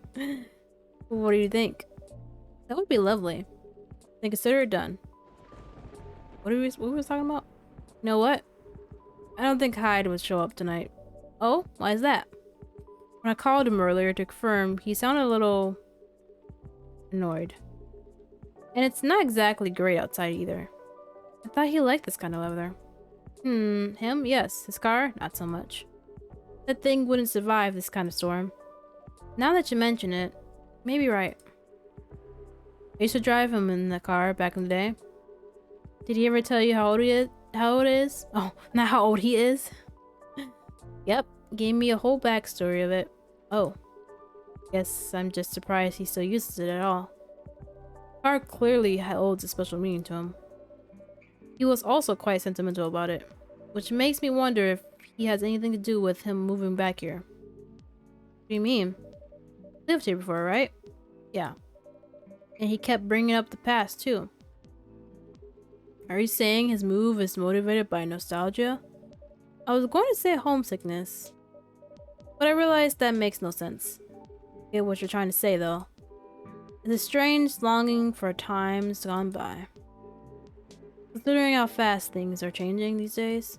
What do you think? That would be lovely. Then consider it done. What were we talking about? You know what? I don't think Hyde would show up tonight. Oh, why is that? When I called him earlier to confirm, he sounded a little annoyed. And it's not exactly great outside either. I thought he liked this kind of weather. Him? Yes. His car? Not so much. That thing wouldn't survive this kind of storm. Now that you mention it, maybe right. I used to drive him in the car back in the day. Did he ever tell you how old he is? How old it is? Oh, not how old he is. Yep, gave me a whole backstory of it. Oh, guess I'm just surprised he still uses it at all. Car clearly holds a special meaning to him. He was also quite sentimental about it, which makes me wonder if he has anything to do with him moving back here. What do you mean? Lived here before, right? Yeah. And he kept bringing up the past too. Are you saying his move is motivated by nostalgia? I was going to say homesickness, but I realized that makes no sense. I get what you're trying to say though. It's a strange longing for times gone by. Considering how fast things are changing these days.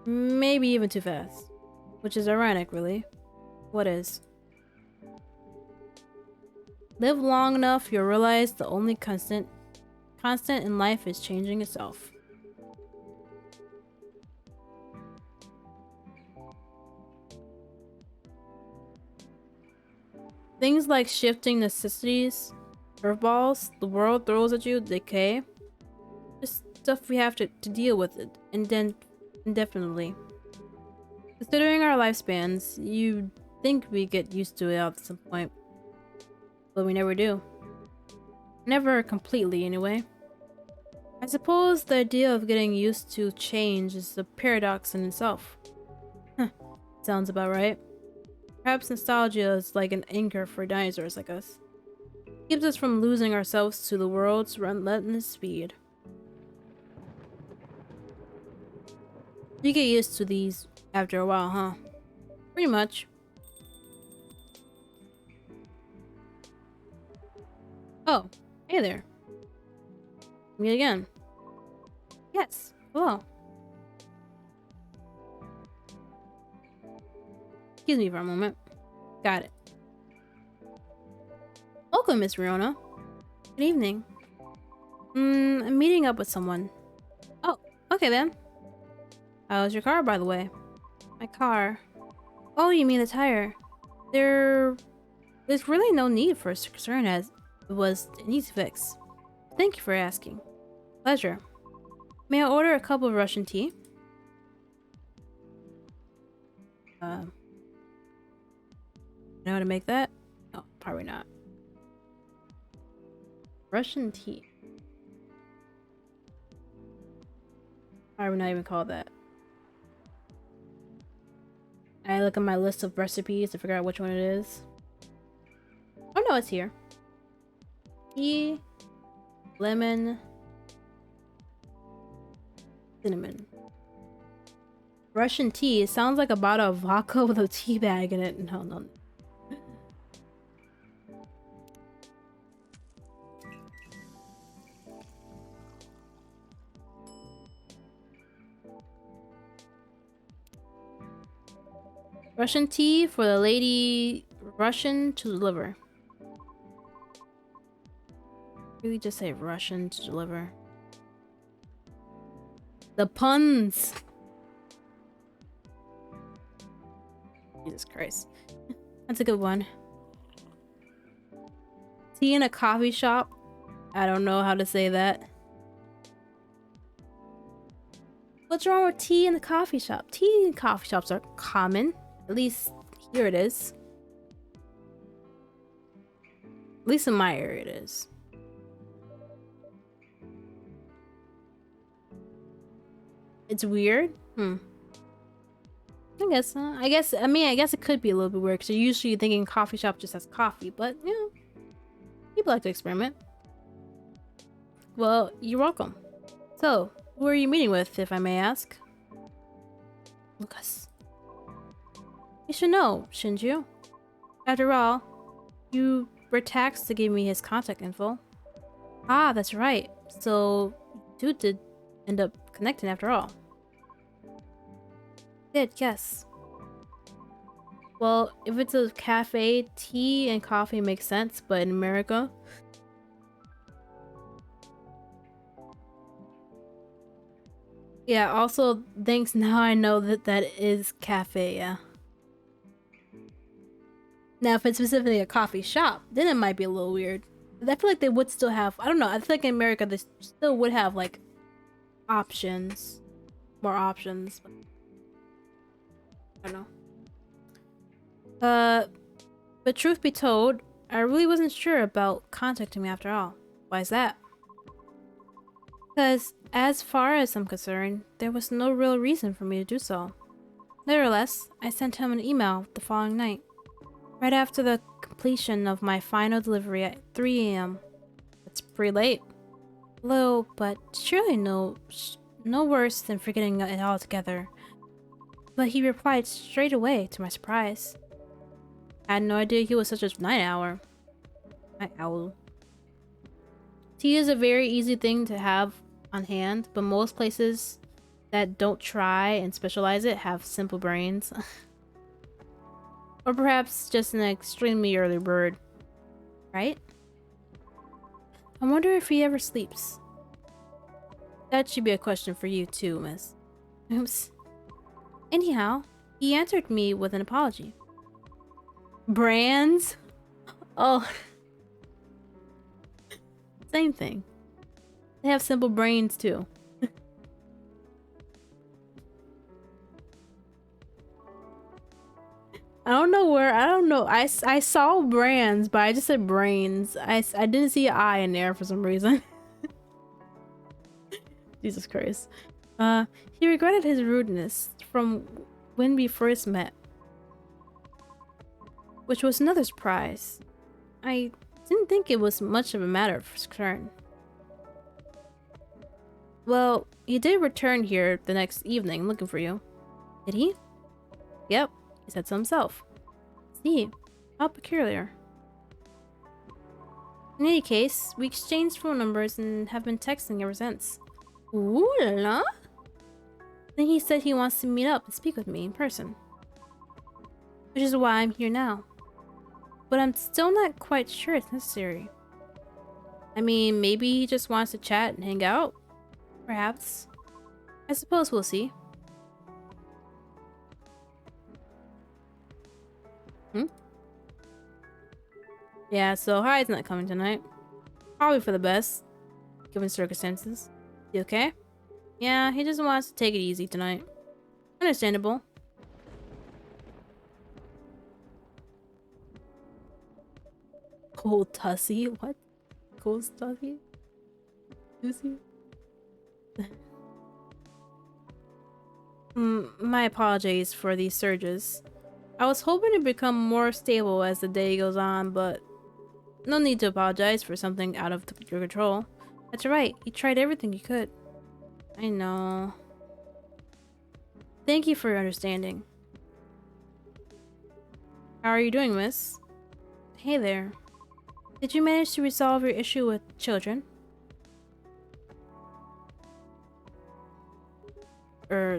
Maybe even too fast. Which is ironic, really. What is? Live long enough, you'll realize the only constant in life is changing itself. Things like shifting necessities, curveballs, the world throws at you, decay. Just stuff we have to deal with it indefinitely. Considering our lifespans, you'd think we get used to it at some point. But we never do. Never completely, anyway. I suppose the idea of getting used to change is a paradox in itself. Sounds about right. Perhaps nostalgia is like an anchor for dinosaurs like us. It keeps us from losing ourselves to the world's relentless speed. You get used to these after a while, huh? Pretty much. Oh, hey there. Me again. Yes, hello. Excuse me for a moment. Got it. Welcome, Miss Riona. Good evening. I'm meeting up with someone. Oh, okay then. How's your car, by the way? My car. Oh, you mean the tire. There's really no need for concern as it was an easy fix. Thank you for asking. Pleasure. May I order a cup of Russian tea? Know how to make that? No, probably not. Russian tea. I would not even call that. I look at my list of recipes to figure out which one it is. Oh no, it's here. Tea, lemon, cinnamon. Russian tea. It sounds like a bottle of vodka with a tea bag in it. No, no. Russian tea for the lady Russian to deliver. Really just say Russian to deliver. The puns! Jesus Christ. That's a good one. Tea in a coffee shop? I don't know how to say that. What's wrong with tea in the coffee shop? Tea in coffee shops are common. At least here it is. At least in my area it is. It's weird? I guess I guess it could be a little bit weird because you're usually thinking coffee shop just has coffee, but you know, people like to experiment. Well, you're welcome. So, who are you meeting with, if I may ask? Lucas. You should know, shouldn't you? After all, you were taxed to give me his contact info. Ah, that's right. So, you did end up connecting after all. Did, yes. Well, if it's a cafe, tea and coffee makes sense, but in America... Yeah, also, thanks, now I know that that is cafe, yeah. Now, if it's specifically a coffee shop, then it might be a little weird. I feel like they would still have, I don't know, I feel like in America they still would have, like, options. More options. But I don't know. But truth be told, I really wasn't sure about contacting me after all. Why is that? Because, as far as I'm concerned, there was no real reason for me to do so. Nevertheless, I sent him an email the following night, right after the completion of my final delivery at 3 a.m. It's pretty late. Low, but surely no worse than forgetting it altogether. But he replied straight away, to my surprise. I had no idea he was such a night owl. Tea is a very easy thing to have on hand, but most places that don't try and specialize it have simple brains. Or perhaps just an extremely early bird. Right? I wonder if he ever sleeps. That should be a question for you too, miss. Oops. Anyhow, he answered me with an apology. Brands? Oh. Same thing. They have simple brains too. I don't know. I saw brands, but I just said brains. I didn't see an I in there for some reason. Jesus Christ. He regretted his rudeness from when we first met. Which was another surprise. I didn't think it was much of a matter of concern. Well, he did return here the next evening looking for you. Did he? Yep, he said so himself. See, how peculiar. In any case, we exchanged phone numbers and have been texting ever since. Ooh la la. Then he said he wants to meet up and speak with me in person. Which is why I'm here now. But I'm still not quite sure it's necessary. I mean, maybe he just wants to chat and hang out? Perhaps. I suppose we'll see. Yeah, so Hyde's not coming tonight. Probably for the best, given circumstances. You okay? Yeah, he just wants to take it easy tonight. Understandable. Cold Tussie? What? Cold Tussie? Tussie? My apologies for these surges. I was hoping to become more stable as the day goes on, but no need to apologize for something out of your control. That's right, you tried everything you could. I know. Thank you for your understanding. How are you doing, miss? Hey there. Did you manage to resolve your issue with children?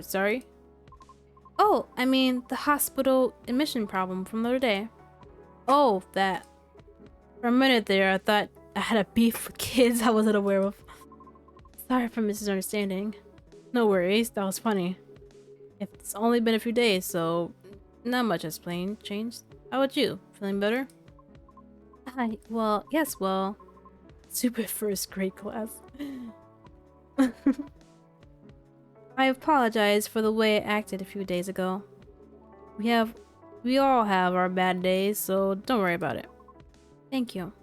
Sorry? Oh, I mean, the hospital admission problem from the other day. Oh, that. For a minute there, I thought I had a beef with kids I wasn't aware of. Sorry for misunderstanding. No worries, that was funny. It's only been a few days, so not much has changed. How about you? Feeling better? Well, super first grade class. I apologize for the way I acted a few days ago. We all have our bad days, so don't worry about it. Thank you.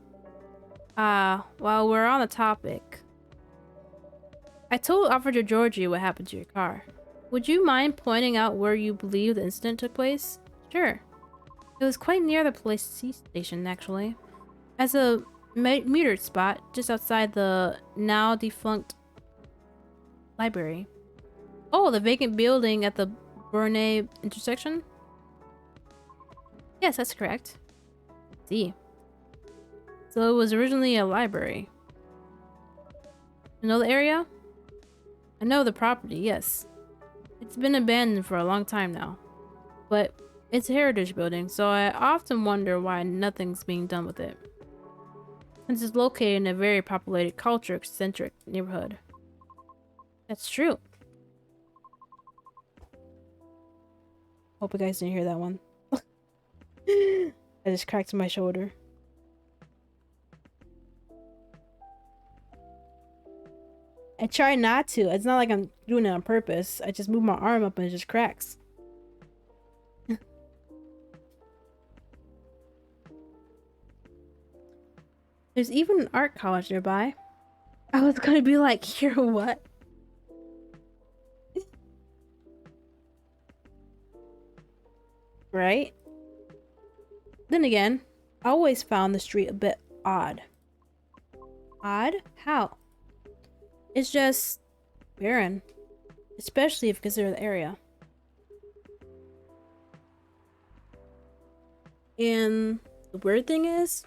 While we're on the topic, I told Officer Georgie what happened to your car. Would you mind pointing out where you believe the incident took place? Sure. It was quite near the police station, actually. As a metered spot just outside the now defunct library. Oh, the vacant building at the Burnett intersection? Yes, that's correct. See. So it was originally a library. You know the area? I know the property, yes. It's been abandoned for a long time now. But it's a heritage building, so I often wonder why nothing's being done with it. Since it's located in a very populated, culture-centric neighborhood. That's true. Hope you guys didn't hear that one. I just cracked my shoulder. I try not to. It's not like I'm doing it on purpose. I just move my arm up and it just cracks. There's even an art college nearby. I was gonna be like, here, what? Right? Then again, I always found the street a bit odd. Odd? How? It's just barren. Especially if you consider the area. And the weird thing is...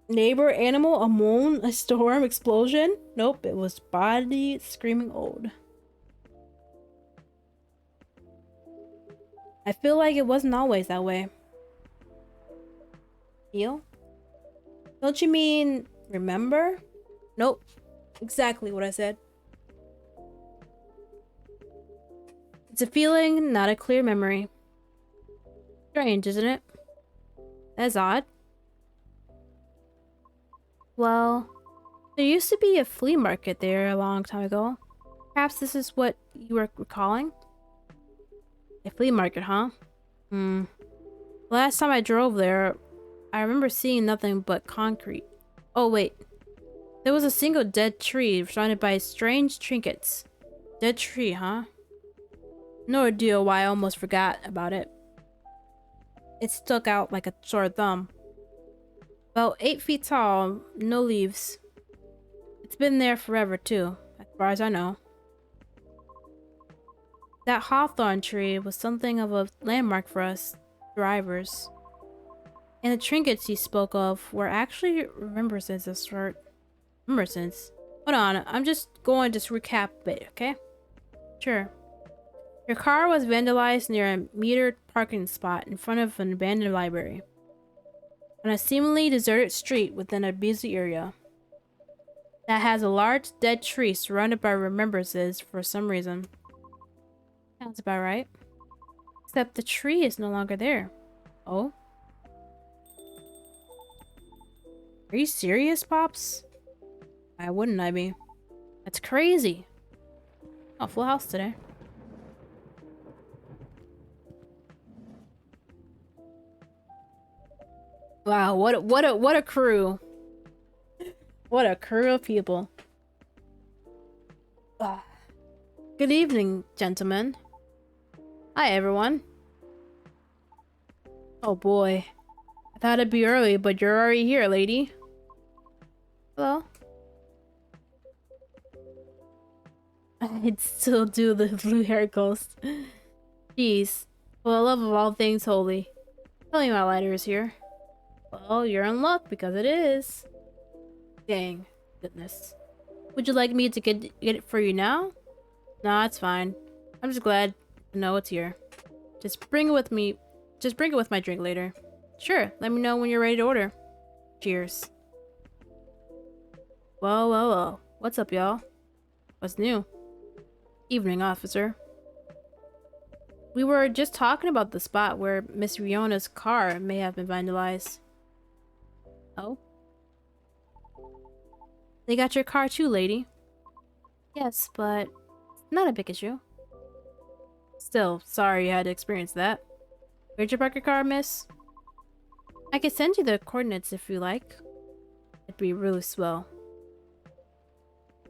Neighbor animal, a moan, a storm, explosion? Nope, it was body screaming old. I feel like it wasn't always that way. Feel? Don't you mean remember? Nope. Exactly what I said. It's a feeling, not a clear memory. Strange, isn't it? That's odd. Well, there used to be a flea market there a long time ago. Perhaps this is what you were recalling? A flea market, huh? Last time I drove there, I remember seeing nothing but concrete. Oh, wait. There was a single dead tree surrounded by strange trinkets. Dead tree, huh? No idea why I almost forgot about it. It stuck out like a sore thumb. About 8 feet tall, no leaves. It's been there forever too, as far as I know. That hawthorn tree was something of a landmark for us drivers. And the trinkets you spoke of were actually remembrances of sort. Remembrances? Hold on, I'm just going to recap a bit, okay? Sure. Your car was vandalized near a metered parking spot in front of an abandoned library. On a seemingly deserted street within a busy area. That has a large dead tree surrounded by remembrances for some reason. Sounds about right. Except the tree is no longer there. Oh? Are you serious, Pops? Why wouldn't I be? That's crazy. Oh, full house today. Wow, what a crew. What a crew of people. Ah. Good evening, gentlemen. Hi, everyone. Oh boy. I thought it'd be early, but you're already here, lady. Hello? I'd still do the blue hair ghost. Jeez. For the love of all things holy. Tell me my lighter is here. Well, you're in luck because it is. Dang. Goodness. Would you like me to get it for you now? Nah, it's fine. I'm just glad to know it's here. Just bring it with me. Just bring it with my drink later. Sure, let me know when you're ready to order. Cheers. Whoa, whoa, whoa. What's up, y'all? What's new? Evening, officer. We were just talking about the spot where Miss Riona's car may have been vandalized. Oh? They got your car too, lady. Yes, but it's not a big issue. Still, sorry you had to experience that. Where'd you park your car, miss? I could send you the coordinates if you like. It'd be really swell.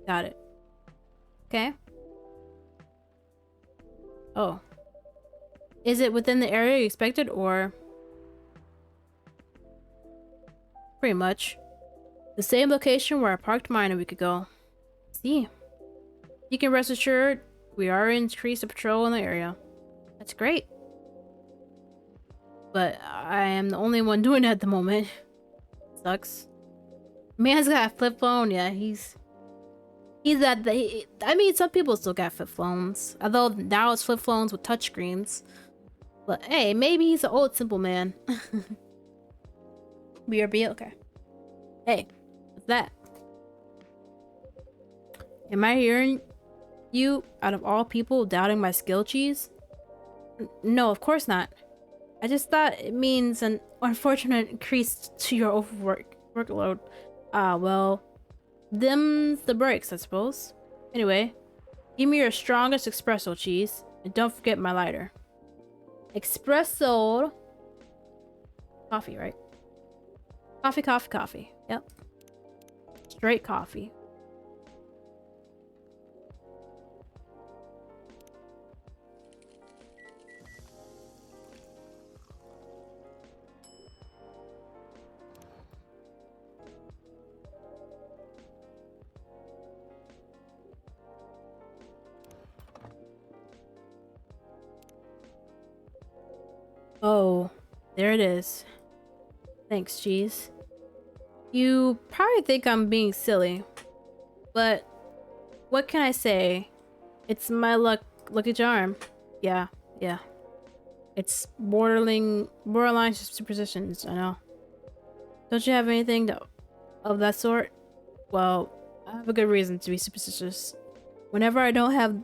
Got it. Okay. Oh. Is it within the area you expected, or? Pretty much. The same location where I parked mine a week ago. See. You can rest assured, we are increased patrol in the area. That's great. But I am the only one doing it at the moment. Sucks. Man's got a flip phone, yeah, he's at the... I mean, some people still got flip phones. Although now it's flip phones with touchscreens. But hey, maybe he's an old simple man. BRB, okay. Hey, what's that? Am I hearing you, out of all people, doubting my skill, Cheeze? No, of course not. I just thought it means an unfortunate increase to your workload. Ah, well, them's the breaks, I suppose. Anyway, give me your strongest espresso, Cheeze, and don't forget my lighter. Espresso. Coffee, right? Coffee, coffee, coffee. Yep. Straight coffee. Oh, there it is. Thanks, Cheeze. You probably think I'm being silly, but what can I say? It's my lucky charm. Yeah. It's borderline superstitions, I know. Don't you have anything of that sort? Well, I have a good reason to be superstitious. Whenever I don't have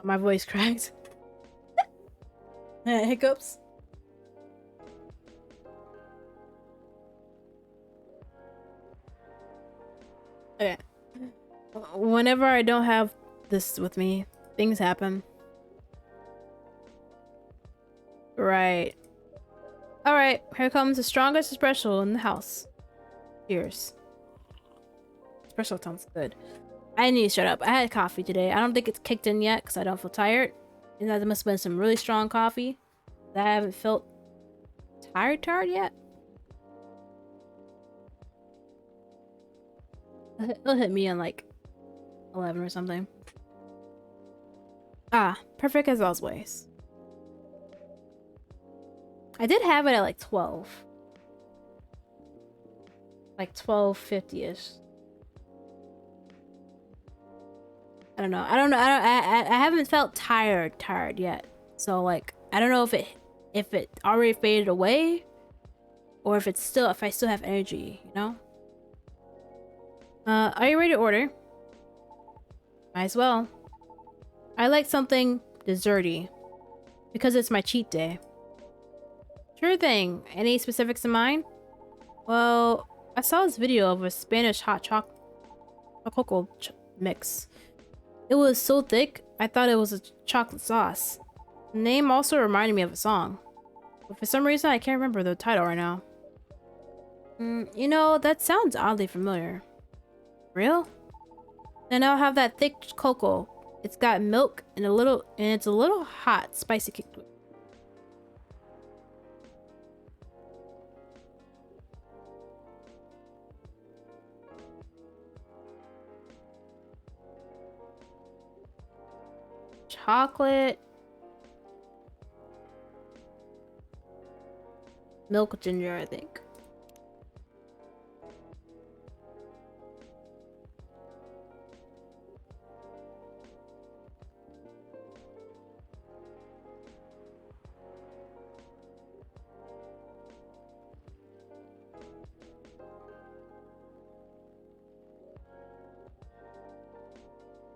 my voice cracked. Hiccups. Okay. Whenever I don't have this with me, things happen. Right. Alright, here comes the strongest espresso in the house. Cheers. Espresso sounds good. I need to shut up. I had coffee today. I don't think it's kicked in yet because I don't feel tired. And that must have been some really strong coffee that I haven't felt tired yet. It'll hit me in like 11 or something. Ah, perfect as always. I did have it at like 12. Like 12:50-ish. I don't know. I haven't felt tired yet. So like I don't know if it already faded away or if I still have energy, you know? Are you ready to order? Might as well. I like something desserty because it's my cheat day. Sure thing. Any specifics in mind? Well, I saw this video of a Spanish hot chocolate cocoa mix. It was so thick, I thought it was a chocolate sauce. The name also reminded me of a song. But for some reason, I can't remember the title right now. You know, that sounds oddly familiar. Real? Then I'll have that thick cocoa. It's got milk and it's a little hot, spicy kick to it. Chocolate. Milk ginger, I think.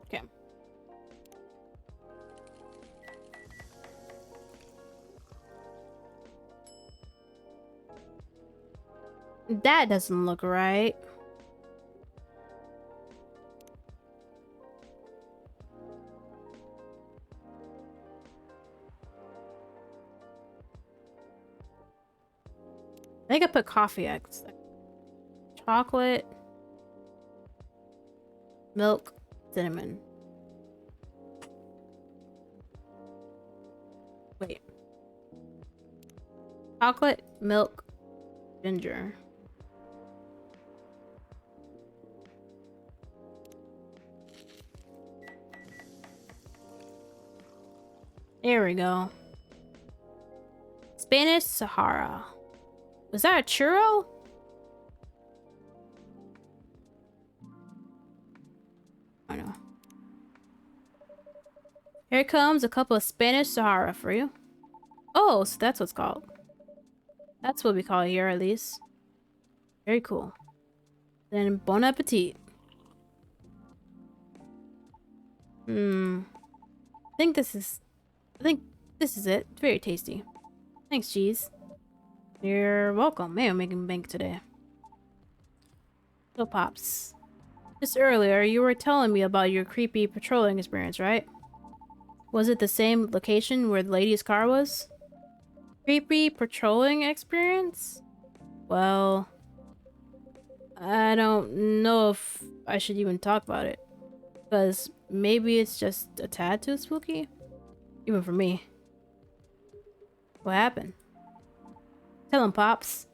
Okay. That doesn't look right. I think I put coffee eggs. Chocolate. Milk. Cinnamon. Wait. Chocolate, milk, ginger. There we go. Spanish Sahara. Was that a churro? I don't know. Here comes a cup of Spanish Sahara for you. Oh, so that's what's called. That's what we call it here, at least. Very cool. Then bon appetit. I think this is it. It's very tasty. Thanks, Cheeze. You're welcome. Man, I'm making bank today. So, Pops. Just earlier, you were telling me about your creepy patrolling experience, right? Was it the same location where the lady's car was? Creepy patrolling experience? Well, I don't know if I should even talk about it. Because maybe it's just a tad too spooky? Even for me. What happened? Tell him, Pops.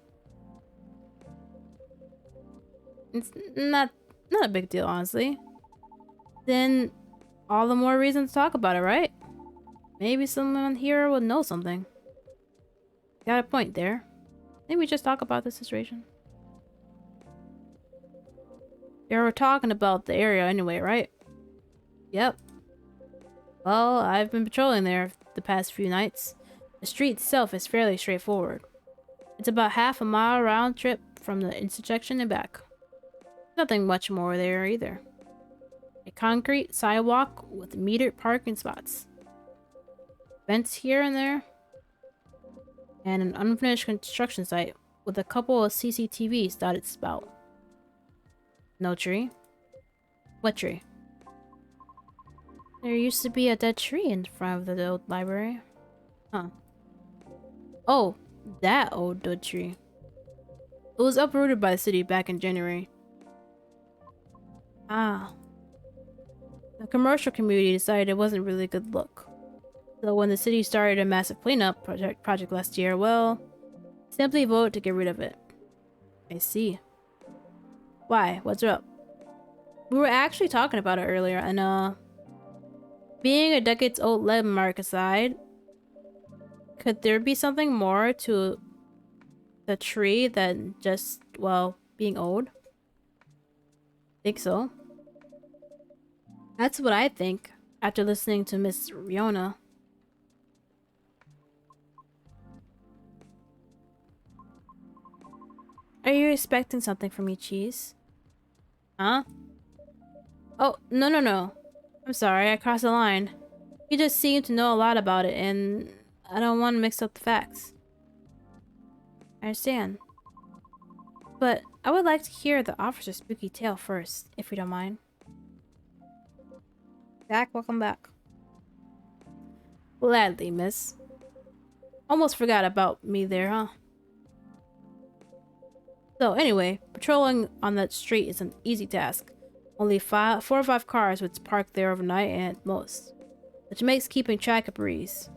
It's not a big deal, honestly. Then all the more reason to talk about it, right? Maybe someone here will know something. Got a point there. Maybe we just talk about the situation. You were talking about the area anyway, right? Yep. Well, I've been patrolling there the past few nights. The street itself is fairly straightforward. It's about half a mile round trip from the intersection and back. Nothing much more there either. A concrete sidewalk with metered parking spots. Vents here and there. And an unfinished construction site with a couple of CCTVs dotted about. No tree. What tree? There used to be a dead tree in front of the old library. Huh. Oh, that old dead tree. It was uprooted by the city back in January. Ah. The commercial community decided it wasn't really a good look. So when the city started a massive cleanup project last year, well, simply voted to get rid of it. I see. Why? What's up? We were actually talking about it earlier, and being a decades-old landmark aside, could there be something more to the tree than just, well, being old? Think so. That's what I think after listening to Miss Riona. Are you expecting something from me, Cheeze? Huh? Oh, no. I'm sorry, I crossed the line. You just seem to know a lot about it, and I don't want to mix up the facts. I understand. But I would like to hear the officer's spooky tale first, if you don't mind. Back, welcome back. Gladly, miss. Almost forgot about me there, huh? So anyway, patrolling on that street is an easy task. Only 4 or 5 cars would park there overnight at most, which makes keeping track a breeze.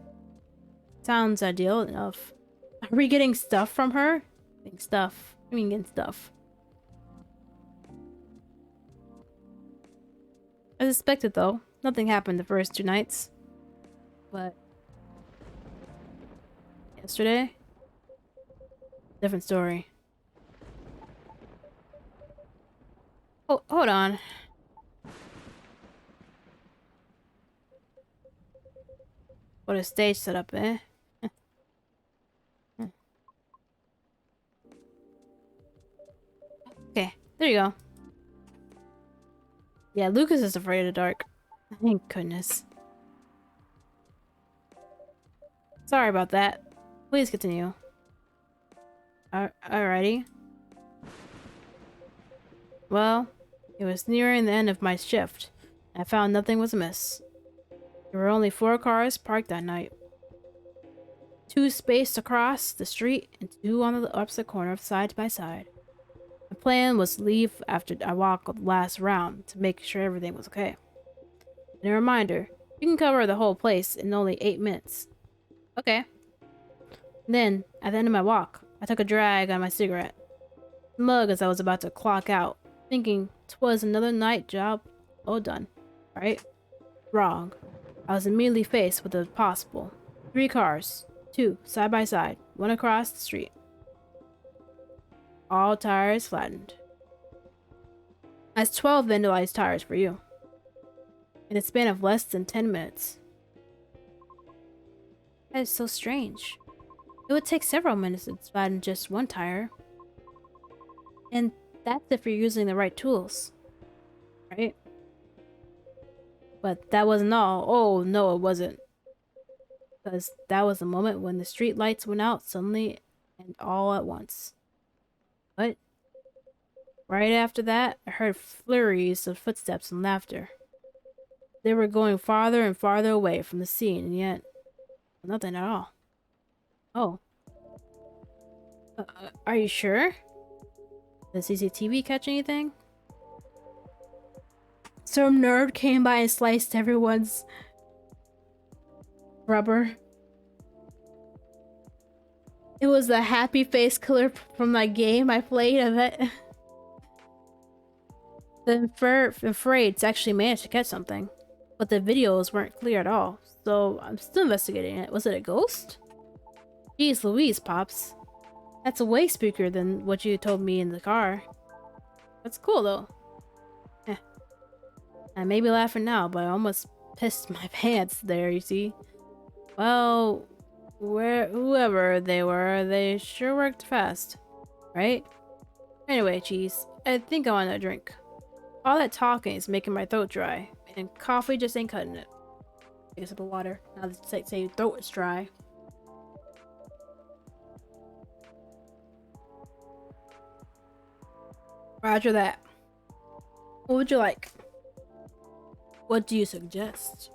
Sounds ideal enough. Are we getting stuff from her? Getting stuff. I mean, getting stuff. As expected, though, nothing happened the first 2 nights. But yesterday, different story. Oh, hold on. What a stage setup, eh? Okay, there you go. Yeah, Lucas is afraid of the dark. Thank goodness. Sorry about that. Please continue. Alrighty. Well, it was nearing the end of my shift. I found nothing was amiss. There were only 4 cars parked that night. 2 spaced across the street and 2 on the opposite corner side by side. My plan was to leave after I walked the last round to make sure everything was okay. And a reminder, you can cover the whole place in only 8 minutes. Okay. Then, at the end of my walk, I took a drag on my cigarette. Smug as I was about to clock out, thinking 'twas another night job all done. Right? Wrong. I was immediately faced with the possible. 3 cars, 2 side by side, 1 across the street. All tires flattened. That's 12 vandalized tires for you. In a span of less than 10 minutes. That is so strange. It would take several minutes to flatten just 1 tire. And that's if you're using the right tools. Right? But that wasn't all. Oh, no, it wasn't. Because that was the moment when the street lights went out suddenly and all at once. What? Right after that, I heard flurries of footsteps and laughter. They were going farther and farther away from the scene, and yet nothing at all. Oh. Are you sure? Did CCTV catch anything? Some nerd came by and sliced everyone's rubber. It was the happy face killer from that game I played of it. The Fraids actually managed to catch something, but the videos weren't clear at all, so I'm still investigating it. Was it a ghost? Jeez Louise, Pops. That's way spookier than what you told me in the car. That's cool, though. Eh. I may be laughing now, but I almost pissed my pants there, you see. Well, whoever they were, they sure worked fast. Right? Anyway, Cheese, I think I want a drink. All that talking is making my throat dry, and coffee just ain't cutting it. Take a sip of water. Now let's say your throat is dry. Roger that. What would you like? What do you suggest?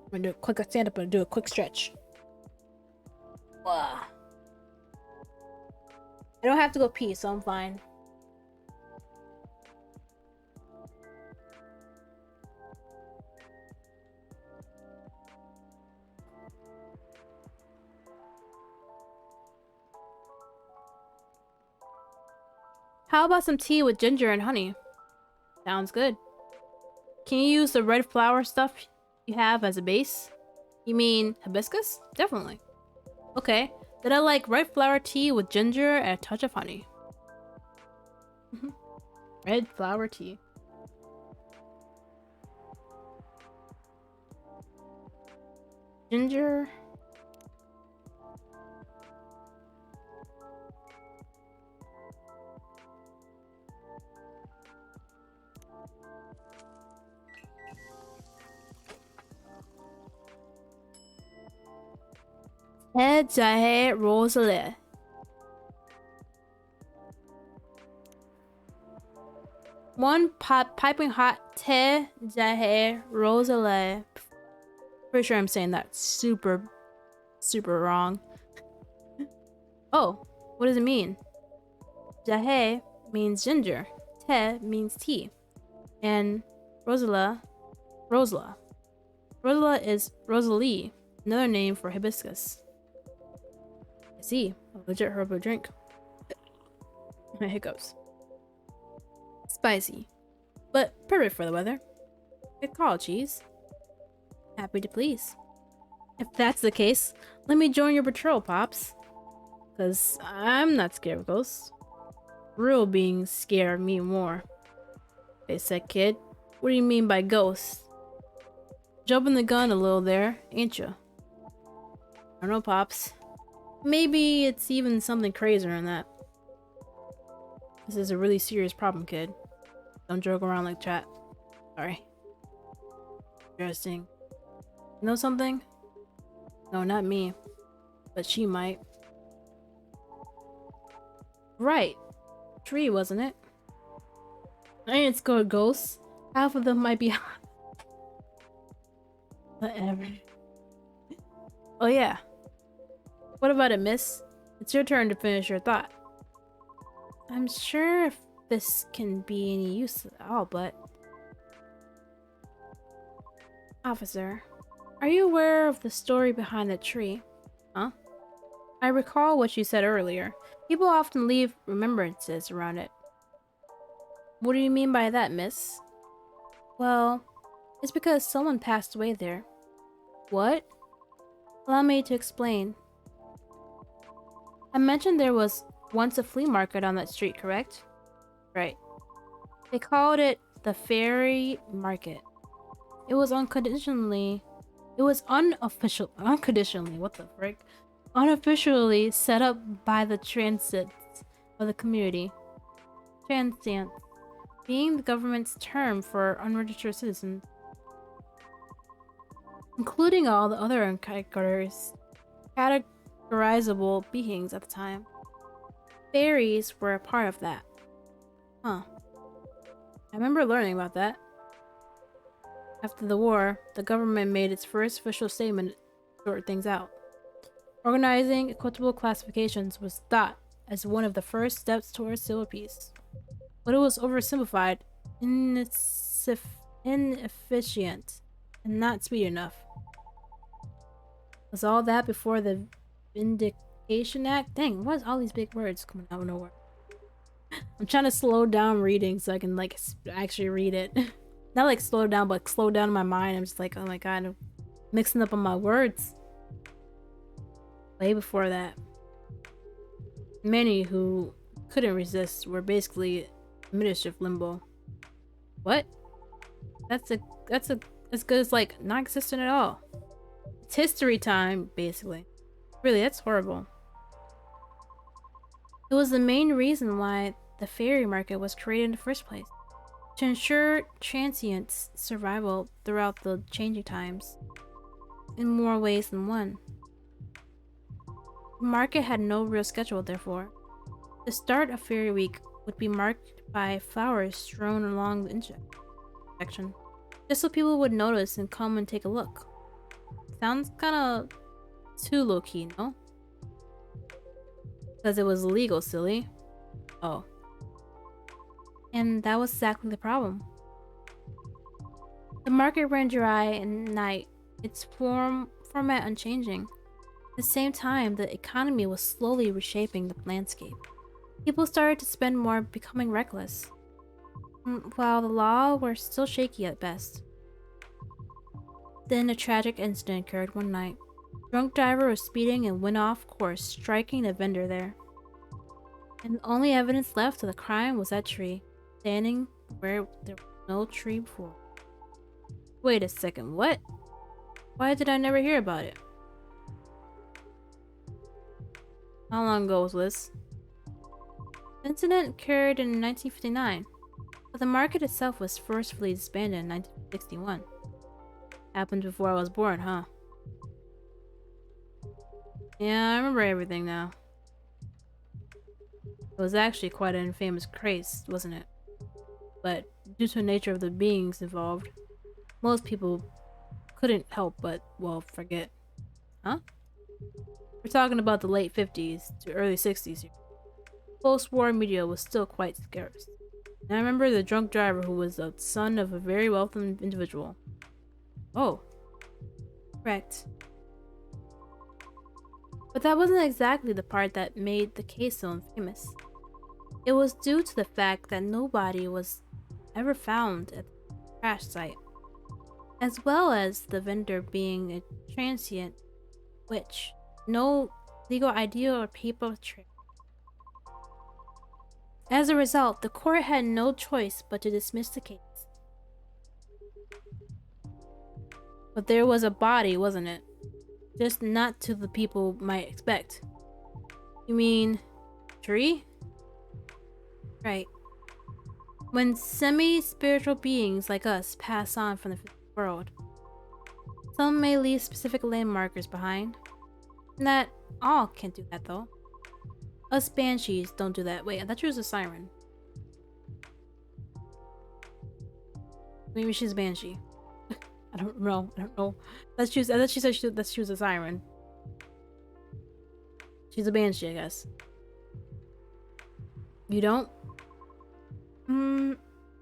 I'm gonna do a quick stand up and do a quick stretch. I don't have to go pee, so I'm fine. How about some tea with ginger and honey? Sounds good. Can you use the red flower stuff you have as a base? You mean hibiscus? Definitely. Okay, then I like red flower tea with ginger and a touch of honey. Red flower tea. Ginger. Heads ahead, Rosalie. One piping hot te jahe rosale. Pretty sure I'm saying that super wrong. Oh, what does it mean? Jahe means ginger. Te means tea. And Rosala is Rosalie, another name for hibiscus. I see. A legit herbal drink. My hiccups. Spicy, but perfect for the weather. Good call, Cheeze. Happy to please. If that's the case, let me join your patrol, Pops. Cause I'm not scared of ghosts. Real beings scare me more. They said, kid. What do you mean by ghosts? Jumping the gun a little there, ain't ya? I don't know, Pops. Maybe it's even something crazier than that. This is a really serious problem, kid. Don't joke around like chat. Sorry. Interesting. You know something? No, not me. But she might. Right. Tree, wasn't it? I ain't scared of ghosts. Half of them might be whatever. Oh yeah. What about it, miss? It's your turn to finish your thought. I'm sure if this can be any use at all, but... Officer, are you aware of the story behind the tree? Huh? I recall what you said earlier. People often leave remembrances around it. What do you mean by that, miss? Well, it's because someone passed away there. What? Allow me to explain. I mentioned there was once a flea market on that street, correct? Right. They called it the Fairy Market. It was unconditionally, what the frick? Unofficially set up by the transients of the community. Transients being the government's term for unregistered citizens, including all the other categorizable beings at the time. Fairies were a part of that. Huh. I remember learning about that. After the war, the government made its first official statement to sort things out. Organizing equitable classifications was thought as one of the first steps towards civil peace. But it was oversimplified, inefficient, and not speedy enough. Was all that before the Vindication Act? Dang, what is all these big words coming out of nowhere? I'm trying to slow down reading so I can like actually read it. Not like slow down, but slow down in my mind. I'm just like, oh my god, I'm mixing up on my words. Way before that, many who couldn't resist were basically administrative limbo. What? That's as good as like non-existent at all. It's history time, basically. Really, that's horrible. It was the main reason why the fairy market was created in the first place. To ensure transients' survival throughout the changing times. In more ways than one. The market had no real schedule, therefore. The start of Fairy Week would be marked by flowers strewn along the intersection, just so people would notice and come and take a look. Sounds kinda too low-key, no? Because it was illegal, silly. Oh. And that was exactly the problem. The market ran dry at night, its format unchanging. At the same time, the economy was slowly reshaping the landscape. People started to spend more, becoming reckless, while the law were still shaky at best. Then a tragic incident occurred one night. A drunk driver was speeding and went off course, striking a vendor there. And the only evidence left of the crime was that tree, standing where there was no tree before. Wait a second, what? Why did I never hear about it? How long ago was this? The incident occurred in 1959, but the market itself was forcefully disbanded in 1961. Happened before I was born, huh? Yeah, I remember everything now. It was actually quite an infamous craze, wasn't it? but due to the nature of the beings involved, most people couldn't help but, well, forget. Huh? We're talking about the late 50s to early 60s here. Post-war media was still quite scarce. And I remember the drunk driver who was the son of a very wealthy individual. Oh, correct. But that wasn't exactly the part that made the case so infamous. It was due to the fact that nobody was ever found at the crash site, as well as the vendor being a transient witch. No legal idea or paper trail. As a result, the court had no choice but to dismiss the case. But there was a body, wasn't it? Just not to the people might expect. You mean tree? Right. When semi-spiritual beings like us pass on from the world, some may leave specific landmarkers behind. Not all can't do that though. Us banshees don't do that. Wait, I thought she was a siren. Maybe she's a banshee. I don't know. I thought she said that she was a siren. She's a banshee, I guess. You don't?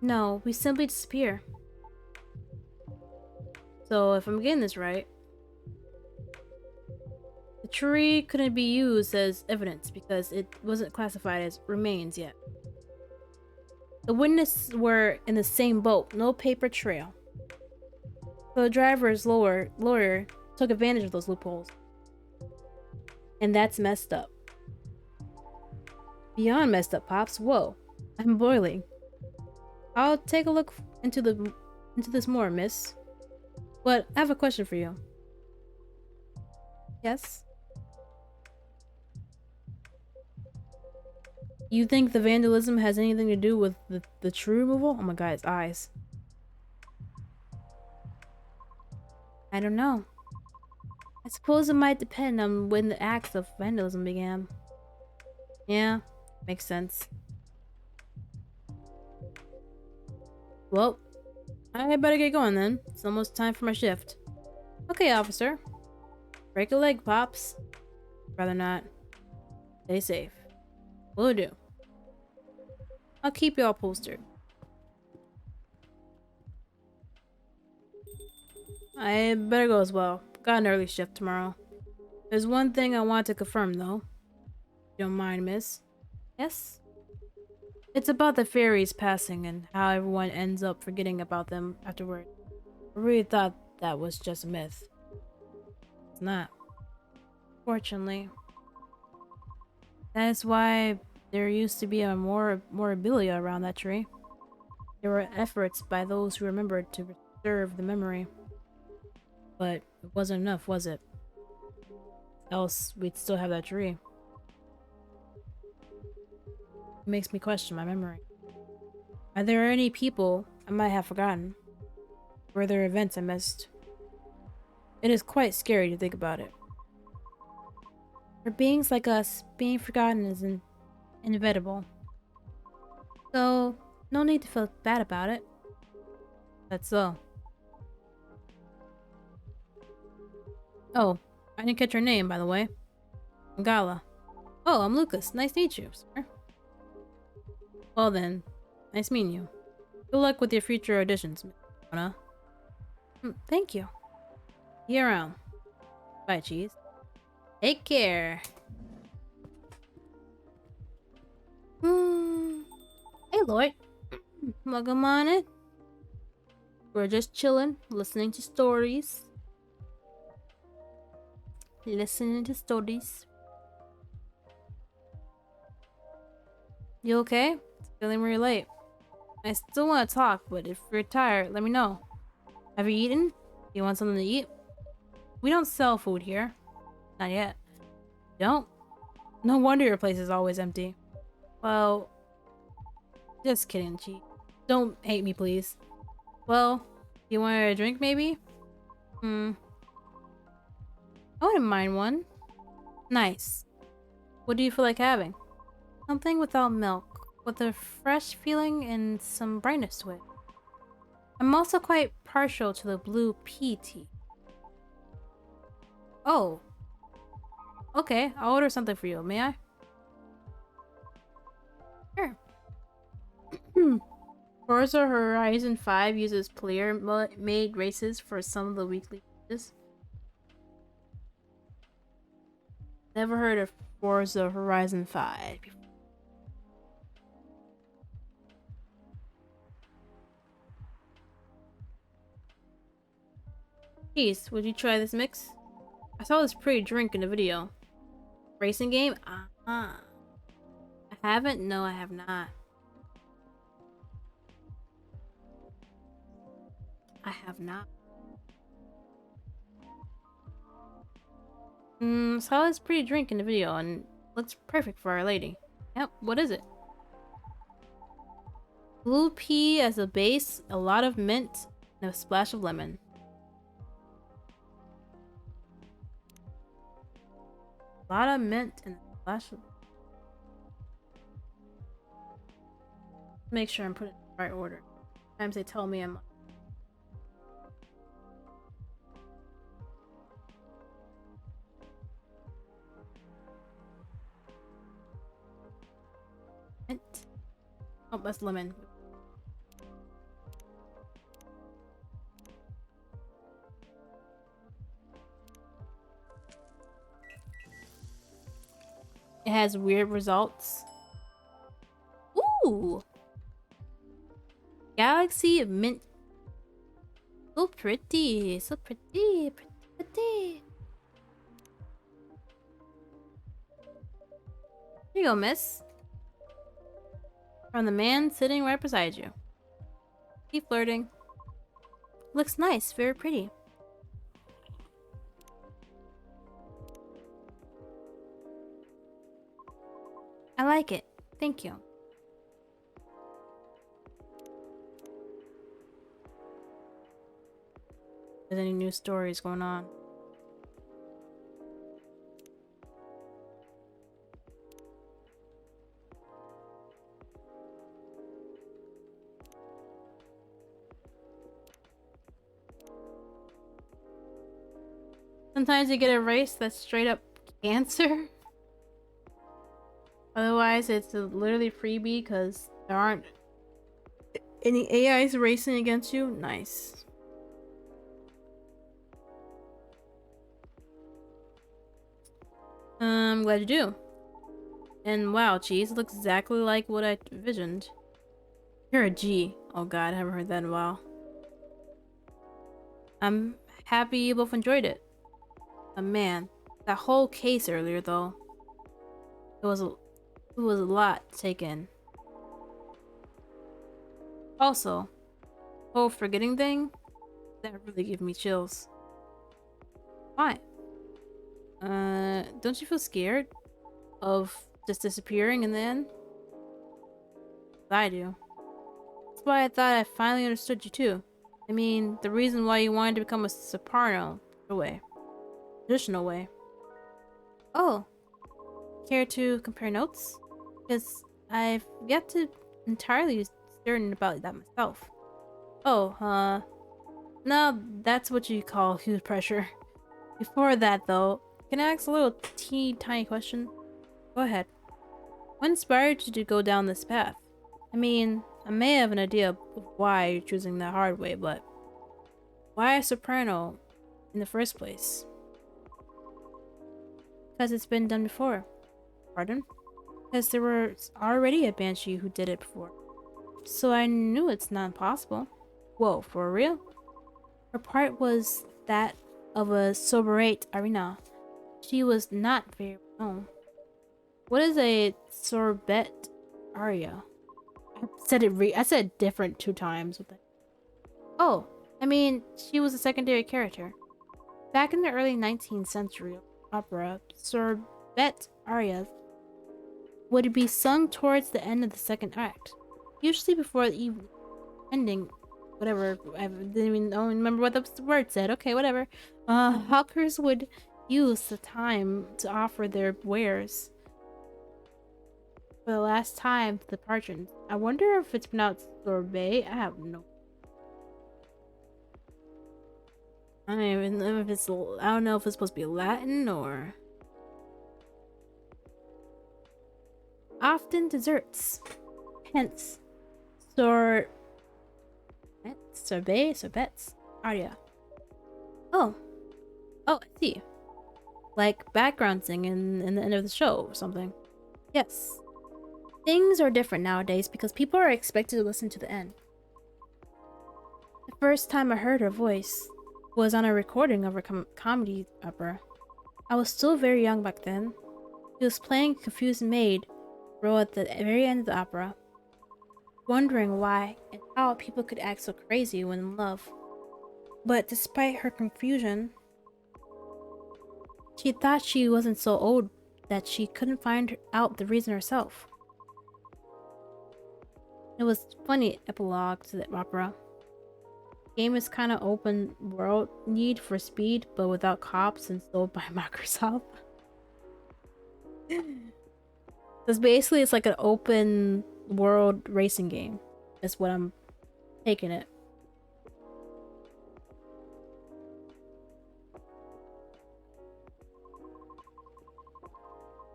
No. We simply disappear. So if I'm getting this right, the tree couldn't be used as evidence because it wasn't classified as remains yet. The witnesses were in the same boat, no paper trail. So the driver's lawyer took advantage of those loopholes. And that's messed up. Beyond messed up, Pops. Whoa, I'm boiling. I'll take a look into this more, miss. But I have a question for you. Yes? You think the vandalism has anything to do with the tree removal? Oh my god, his eyes. I don't know. I suppose it might depend on when the acts of vandalism began. Yeah, makes sense. Well, I better get going then. It's almost time for my shift. Okay, officer. Break a leg, Pops. Rather not. Stay safe. Will do. I'll keep you all posted. I better go as well. Got an early shift tomorrow. There's one thing I want to confirm though. You don't mind, miss? Yes? It's about the fairies passing and how everyone ends up forgetting about them afterward. I really thought that was just a myth. It's not. Fortunately. That is why there used to be a memorabilia around that tree. There were efforts by those who remembered to preserve the memory. But it wasn't enough, was it? Else we'd still have that tree. It makes me question my memory. Are there any people I might have forgotten? Were there events I missed? It is quite scary to think about it. For beings like us, being forgotten is inevitable. So, no need to feel bad about it. That's so. Oh, I didn't catch your name, by the way. I'm Gala. Oh, I'm Lucas. Nice to meet you, sir. Well then, nice meeting you. Good luck with your future auditions, Miss Mona. Thank you. See you around. Bye, Cheeze. Take care. Hey, Lloyd. Welcome on in. We're just chilling, listening to stories. Listening to stories. You okay? It's feeling really late. I still want to talk, but if you're tired, let me know. Have you eaten? Do you want something to eat? We don't sell food here. Not yet. Don't? No wonder your place is always empty. Well, just kidding, Cheeze. Don't hate me, please. Well, you want a drink, maybe? I wouldn't mind one. Nice. What do you feel like having? Something without milk. with a fresh feeling and some brightness to it. I'm also quite partial to the blue pea tea. Oh, okay. I'll order something for you. May I? Sure. Forza Horizon 5 uses player-made races for some of the weekly races. Never heard of Forza Horizon 5 before. Cheeze, would you try this mix? I saw this pretty drink in the video. Racing game? I haven't? No, I have not. I have not. Saw this pretty drink in the video and looks perfect for Our Lady. Yep, what is it? Blue pea as a base, a lot of mint, and a splash of lemon. A lot of mint and a splash of... Make sure I'm putting it in the right order. Sometimes they tell me I'm... Mint. Oh, that's lemon. It has weird results. Ooh! Galaxy mint. So pretty. So pretty. Pretty. Here you go, miss. From the man sitting right beside you. Keep flirting. Looks nice. Very pretty. I like it. Thank you. There's any new stories going on? Sometimes you get a race that's straight up cancer. Otherwise, it's a literally freebie because there aren't any AIs racing against you. Nice. I'm glad you do. And wow, Cheeze looks exactly like what I envisioned. You're a G. Oh god, I haven't heard that in a while. I'm happy you both enjoyed it. Man, that whole case earlier though. It was a lot to take in. Also, whole forgetting thing, that really gave me chills. Why? Don't you feel scared of just disappearing and then? I do. That's why I thought I finally understood you too. I mean, the reason why you wanted to become a soprano, the way. Traditional way. Oh, care to compare notes? Because I've yet to entirely certain about that myself. Oh, no, that's what you call huge pressure. Before that, though, can I ask a little teeny tiny question? Go ahead. What inspired you to go down this path? I mean, I may have an idea of why you're choosing the hard way, but why a soprano in the first place? Because it's been done before. Pardon? Because there was already a banshee who did it before. So I knew it's not possible. Whoa, for real? Her part was that of a sorbet arena. She was not very known. What is a sorbet aria? I said it different 2 times with it. Oh, I mean, she was a secondary character. Back in the early 19th century opera, sorbet arias would be sung towards the end of the second act, usually before the ending. Whatever, I didn't even remember what the word said. Okay, whatever. Hawkers would use the time to offer their wares. for the last time to the patrons. I wonder if it's pronounced sorbet. I have no. I don't even know if it's. I don't know if it's supposed to be Latin or. Often desserts. Hence. Sor. Sorbet? Sorbets? Oh, yeah. Oh. Oh, I see. Like background singing in the end of the show or something. Yes. Things are different nowadays because people are expected to listen to the end. The first time I heard her voice was on a recording of a comedy opera. I was still very young back then. She was playing a confused maid role at the very end of the opera, wondering why and how people could act so crazy when in love. But despite her confusion, she thought she wasn't so old that she couldn't find out the reason herself. It was a funny epilogue to the opera. The game is kind of open world, Need for Speed, but without cops and sold by Microsoft. Because basically it's like an open world racing game. That's what I'm taking it.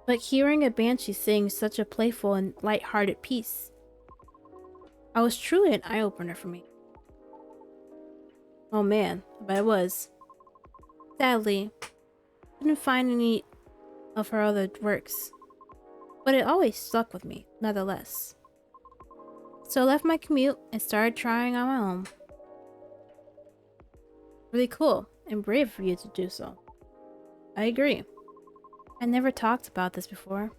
But hearing a banshee sing such a playful and light-hearted piece, I was truly an eye-opener for me. Oh man, I bet it was. Sadly, I couldn't find any of her other works, but it always stuck with me, nonetheless. So I left my commute and started trying on my own. Really cool and brave for you to do so. I agree. I never talked about this before.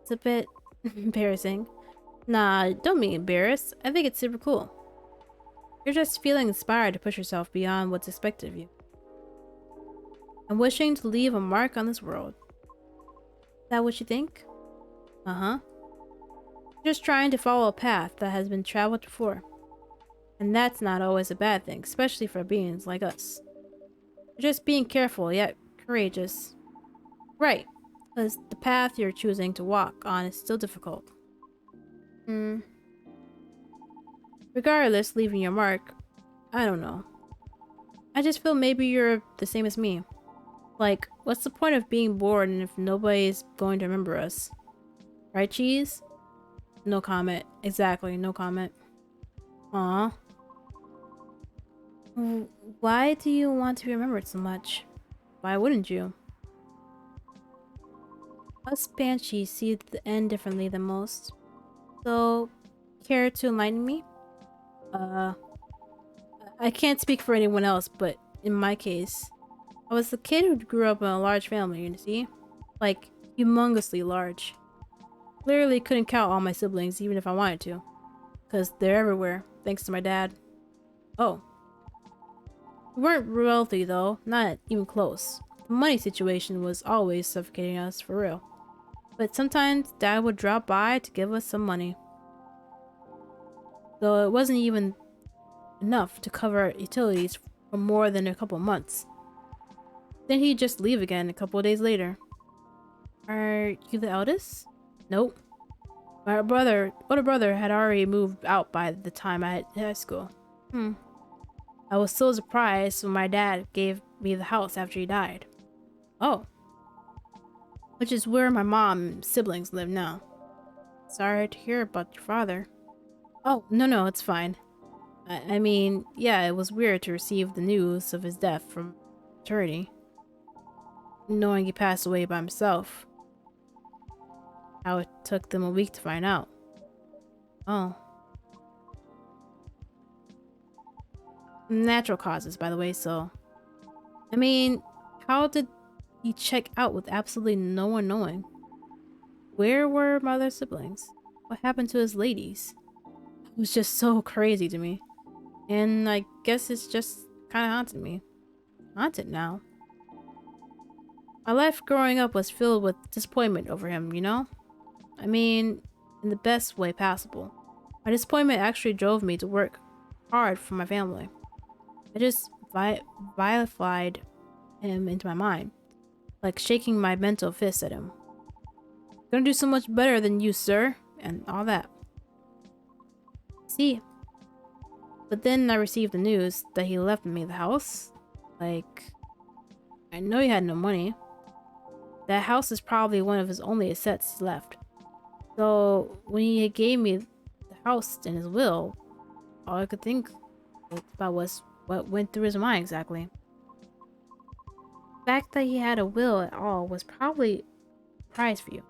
It's a bit embarrassing. Nah, don't be embarrassed. I think it's super cool. You're just feeling inspired to push yourself beyond what's expected of you. And wishing to leave a mark on this world. Is that what you think? Uh-huh. You're just trying to follow a path that has been traveled before. And that's not always a bad thing, especially for beings like us. You're just being careful, yet courageous. Right, because the path you're choosing to walk on is still difficult. Regardless, leaving your mark, I don't know. I just feel maybe you're the same as me. Like, what's the point of being born if nobody's going to remember us? Right, Cheeze? No comment. Exactly, no comment. Aww. Why do you want to be remembered so much? Why wouldn't you? Us banshees see the end differently than most. So, care to enlighten me? I can't speak for anyone else, but in my case, I was the kid who grew up in a large family, you see? Like, humongously large. Literally couldn't count all my siblings even if I wanted to. Because they're everywhere, thanks to my dad. Oh. We weren't wealthy though, not even close. The money situation was always suffocating us, for real. But sometimes dad would drop by to give us some money. Though it wasn't even enough to cover our utilities for more than a couple months. Then he'd just leave again a couple of days later. Are you the eldest? Nope. My older brother had already moved out by the time I hit high school. I was so surprised when my dad gave me the house after he died. Oh. Which is where my mom and siblings live now. Sorry to hear about your father. Oh, no, it's fine. I mean, yeah, it was weird to receive the news of his death from eternity. Knowing he passed away by himself. How it took them a week to find out. Oh. Natural causes, by the way, so... I mean, how did he check out with absolutely no one knowing? Where were my other siblings? What happened to his ladies? It was just so crazy to me. And I guess it's just kind of haunted me. Haunted now. My life growing up was filled with disappointment over him, you know? I mean, in the best way possible. My disappointment actually drove me to work hard for my family. I just vilified him into my mind, like shaking my mental fist at him. Gonna do so much better than you, sir. and all that. See, but then I received the news that he left me the house. Like, I know he had no money. That house is probably one of his only assets left. So when he gave me the house in his will, all I could think about was what went through his mind exactly. The fact that he had a will at all was probably a prize for you.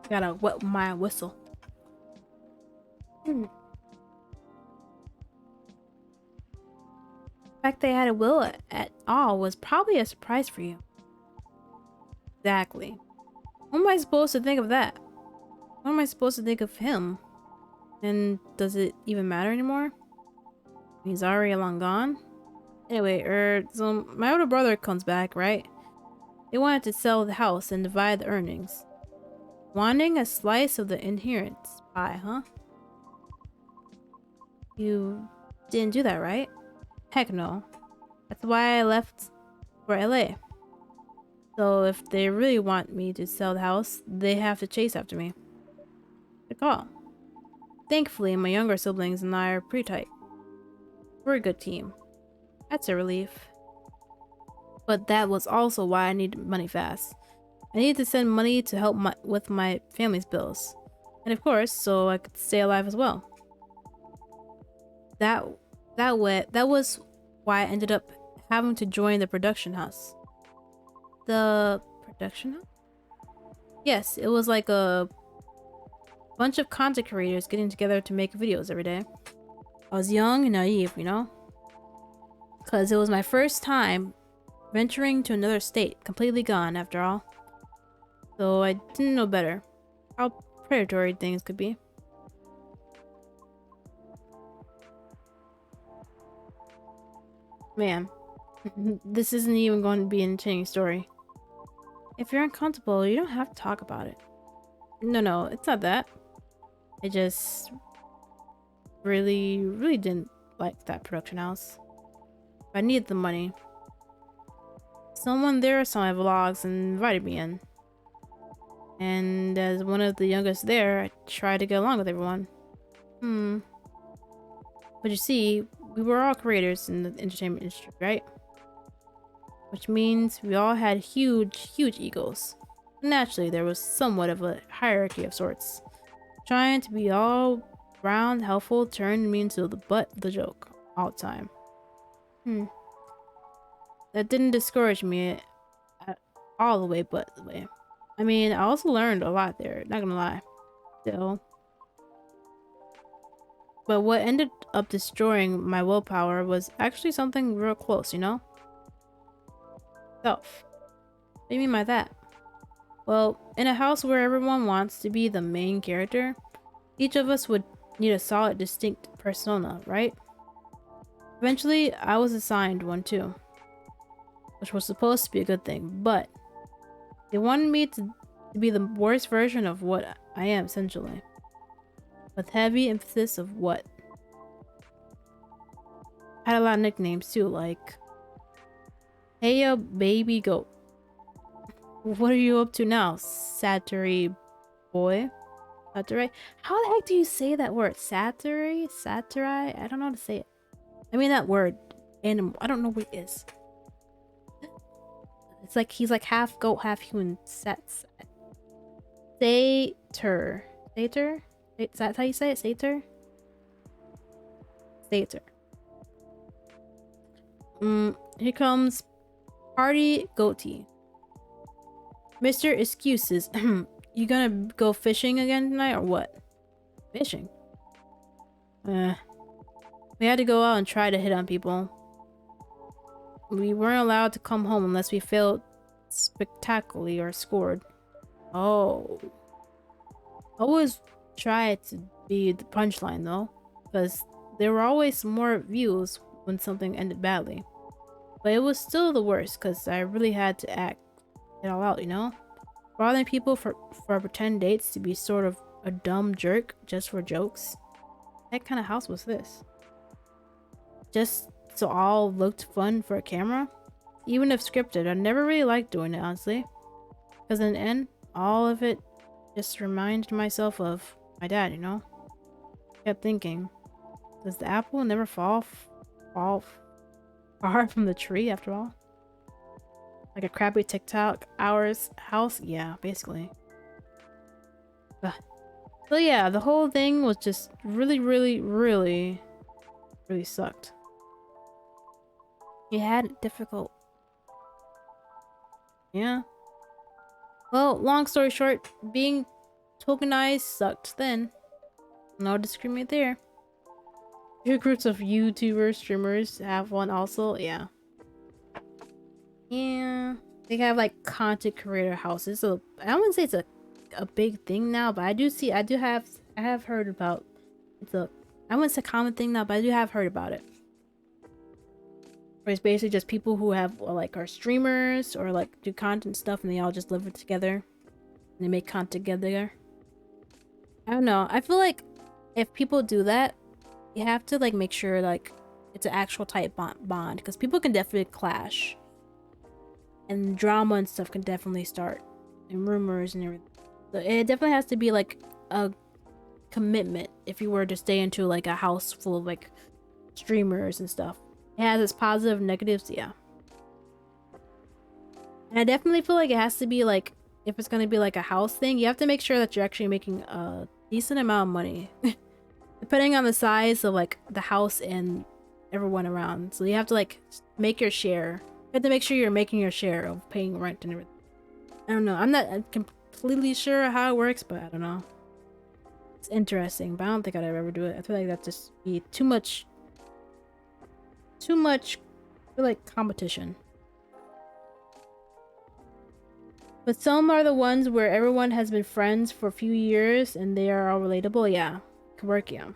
Gotta wet my whistle. The fact they had a will at all was probably a surprise for you. Exactly. What am I supposed to think of that? What am I supposed to think of him? And does it even matter anymore? He's already long gone? Anyway, so my older brother comes back, right? They wanted to sell the house and divide the earnings. Wanting a slice of the inheritance pie, huh? You didn't do that, right? Heck no. That's why I left for LA. So if they really want me to sell the house, they have to chase after me. Good call. Thankfully, my younger siblings and I are pretty tight. We're a good team. That's a relief. But that was also why I needed money fast. I needed to send money to help with my family's bills. And of course, so I could stay alive as well. That was why I ended up having to join the production house. The production house? Yes, it was like a bunch of content creators getting together to make videos every day. I was young and naive, you know? Because it was my first time venturing to another state, completely gone after all. So I didn't know better how predatory things could be. Man, this isn't even going to be an entertaining story. If you're uncomfortable, you don't have to talk about it. No, it's not that. I just really didn't like that production house. I needed the money. Someone there saw my vlogs and invited me in. And as one of the youngest there, I tried to get along with everyone. But you see, we were all creators in the entertainment industry, right? Which means we all had huge egos. Naturally, there was somewhat of a hierarchy of sorts. Trying to be all round helpful turned me into the butt of the joke all the time. That didn't discourage me all the way, but the way. I mean, I also learned a lot there, not gonna lie. Still. But what ended up destroying my willpower was actually something real close, you know? Self. What do you mean by that? Well, in a house where everyone wants to be the main character, each of us would need a solid, distinct persona, right? Eventually, I was assigned one too, which was supposed to be a good thing, but they wanted me to be the worst version of what I am, essentially. With heavy emphasis of what. I had a lot of nicknames too, like Hey ya baby goat. What are you up to now, Saturi boy? Saturi? How the heck do you say that word? Saturi? Saturi? I don't know how to say it. I mean that word. Animal. I don't know what it is. It's like he's like half goat, half human. Satyr. Satyr? Is that how you say it? Satyr? Satyr. Here comes Party Goatee. Mr. Excuses. You gonna go fishing again tonight or what? Fishing? We had to go out and try to hit on people. We weren't allowed to come home unless we failed spectacularly or scored. Oh. Always try to be the punchline though, because there were always more views when something ended badly. But it was still the worst because I really had to act it all out, you know? Bothering people for pretend dates to be sort of a dumb jerk just for jokes. What kind of house was this? Just so all looked fun for a camera? Even if scripted, I never really liked doing it, honestly. Because in the end, all of it just reminded myself of my dad, you know? Kept thinking, does the apple never fall far from the tree after all? Like a crappy TikTok hours house? Yeah, basically. Ugh. So yeah, the whole thing was just really sucked. You had it difficult. Yeah. Well, long story short, being tokenized sucked then. No discriminate there. Your groups of YouTubers, streamers have one also, yeah. Yeah. They have like content creator houses, so I wouldn't say it's a big thing now, but I have heard about I wouldn't say common thing now, but I do have heard about it. Where it's basically just people who have like are streamers or like do content stuff and they all just live it together. And they make content together. I don't know. I feel like if people do that, you have to like make sure like it's an actual type bond because people can definitely clash. And drama and stuff can definitely start. And rumors and everything. So it definitely has to be like a commitment if you were to stay into like a house full of like streamers and stuff. It has its positive and negatives, yeah. And I definitely feel like it has to be like, if it's gonna be like a house thing, you have to make sure that you're actually making a decent amount of money. Depending on the size of like the house and everyone around. So you have to like make your share. You have to make sure you're making your share of paying rent and everything. I don't know. I'm not completely sure how it works, but I don't know. It's interesting, but I don't think I'd ever do it. I feel like that'd just be too much I feel like competition. But some are the ones where everyone has been friends for a few years and they are all relatable. Yeah, could work, yeah.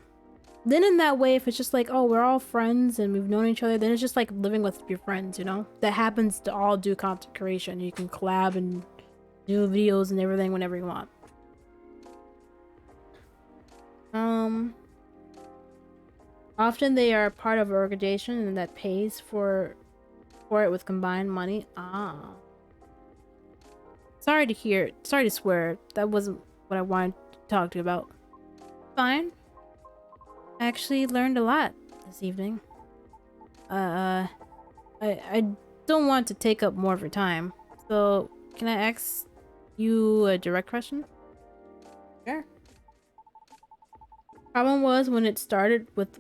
Then in that way, if it's just like, oh, we're all friends and we've known each other, then it's just like living with your friends, you know? That happens to all do content creation. You can collab and do videos and everything whenever you want. Often they are part of an organization and that pays for it with combined money. Ah. Sorry to swear. That wasn't what I wanted to talk to you about. Fine. I actually learned a lot this evening. I don't want to take up more of your time. So, can I ask you a direct question? Sure. Problem was when it started with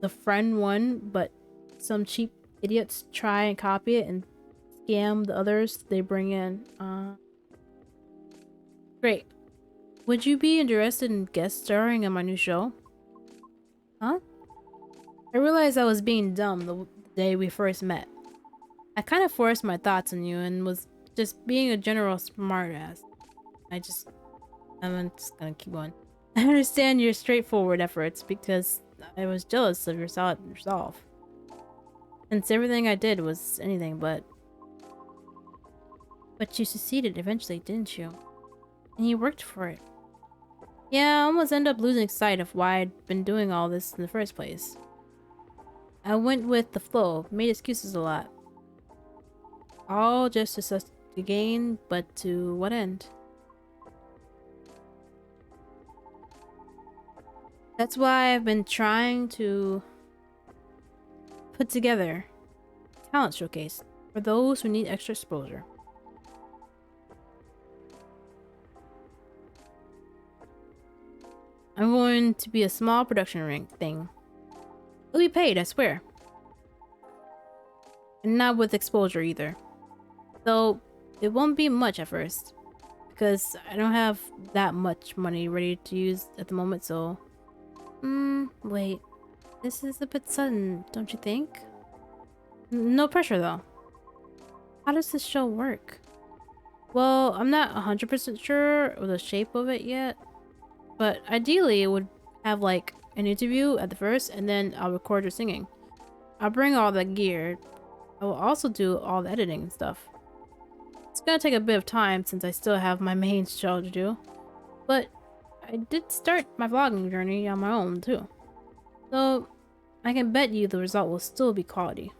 the friend one, but some cheap idiots try and copy it and scam the others they bring in. Great. Would you be interested in guest starring on my new show? Huh? I realized I was being dumb the day we first met. I kind of forced my thoughts on you and was just being a general smartass. I'm just gonna keep going. I understand your straightforward efforts because I was jealous of your solid resolve. Since everything I did was anything but. But you succeeded eventually, didn't you? And you worked for it. Yeah, I almost ended up losing sight of why I'd been doing all this in the first place. I went with the flow, made excuses a lot. All just to gain, but to what end? That's why I've been trying to put together a talent showcase for those who need extra exposure. I'm going to be a small production ring thing. It'll be paid, I swear. And not with exposure either. Though it won't be much at first. Because I don't have that much money ready to use at the moment, so... wait. This is a bit sudden, don't you think? No pressure though. How does this show work? Well, I'm not 100% sure of the shape of it yet. But ideally, it would have like an interview at the first, and then I'll record your singing. I'll bring all the gear, I will also do all the editing and stuff. It's gonna take a bit of time since I still have my main show to do, but I did start my vlogging journey on my own too. So I can bet you the result will still be quality.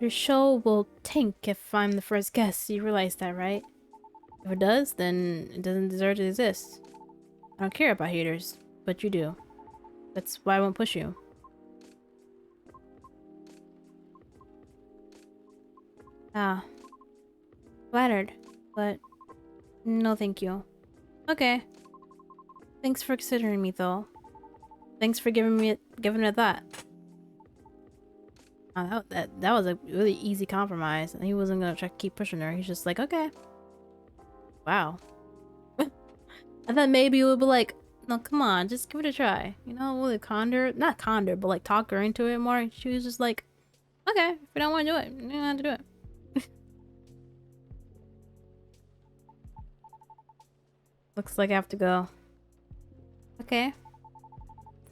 Your show will tank if I'm the first guest. You realize that, right? If it does, then it doesn't deserve to exist. I don't care about haters, but you do. That's why I won't push you. Ah, flattered, but no thank you. Okay. Thanks for considering me, though. Thanks for giving it a thought. That was a really easy compromise. And he wasn't gonna try to keep pushing her. He's just like, okay. Wow. I thought maybe it would be like, no, come on, just give it a try. You know, really not conder, but like talk her into it more. She was just like, okay, if you don't want to do it, you don't have to do it. Looks like I have to go. Okay.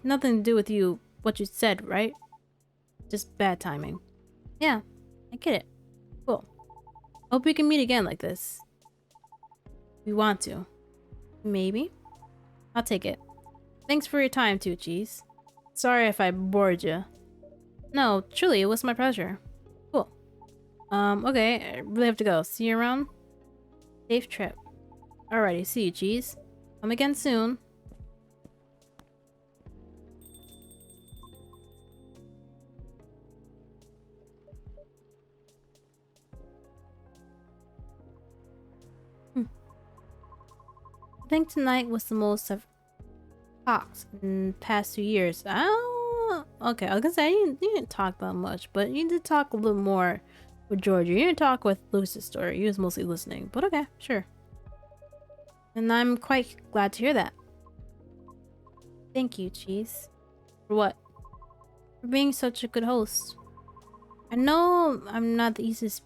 Nothing to do with what you said, right? Just bad timing. Yeah, I get it. Cool. Hope we can meet again like this. We want to. Maybe. I'll take it. Thanks for your time too, Cheeze. Sorry if I bored you. No, truly, it was my pleasure. Cool. Okay, I really have to go. See you around? Safe trip. Alrighty, see you, Cheeze. Come again soon. I think tonight was the most I've talked in the past 2 years. Oh, okay. I was gonna say you didn't talk that much, but you did talk a little more with Georgia. You didn't talk with Lucy's story. You was mostly listening, but okay, sure. And I'm quite glad to hear that. Thank you, Cheeze. For what? For being such a good host. I know I'm not the easiest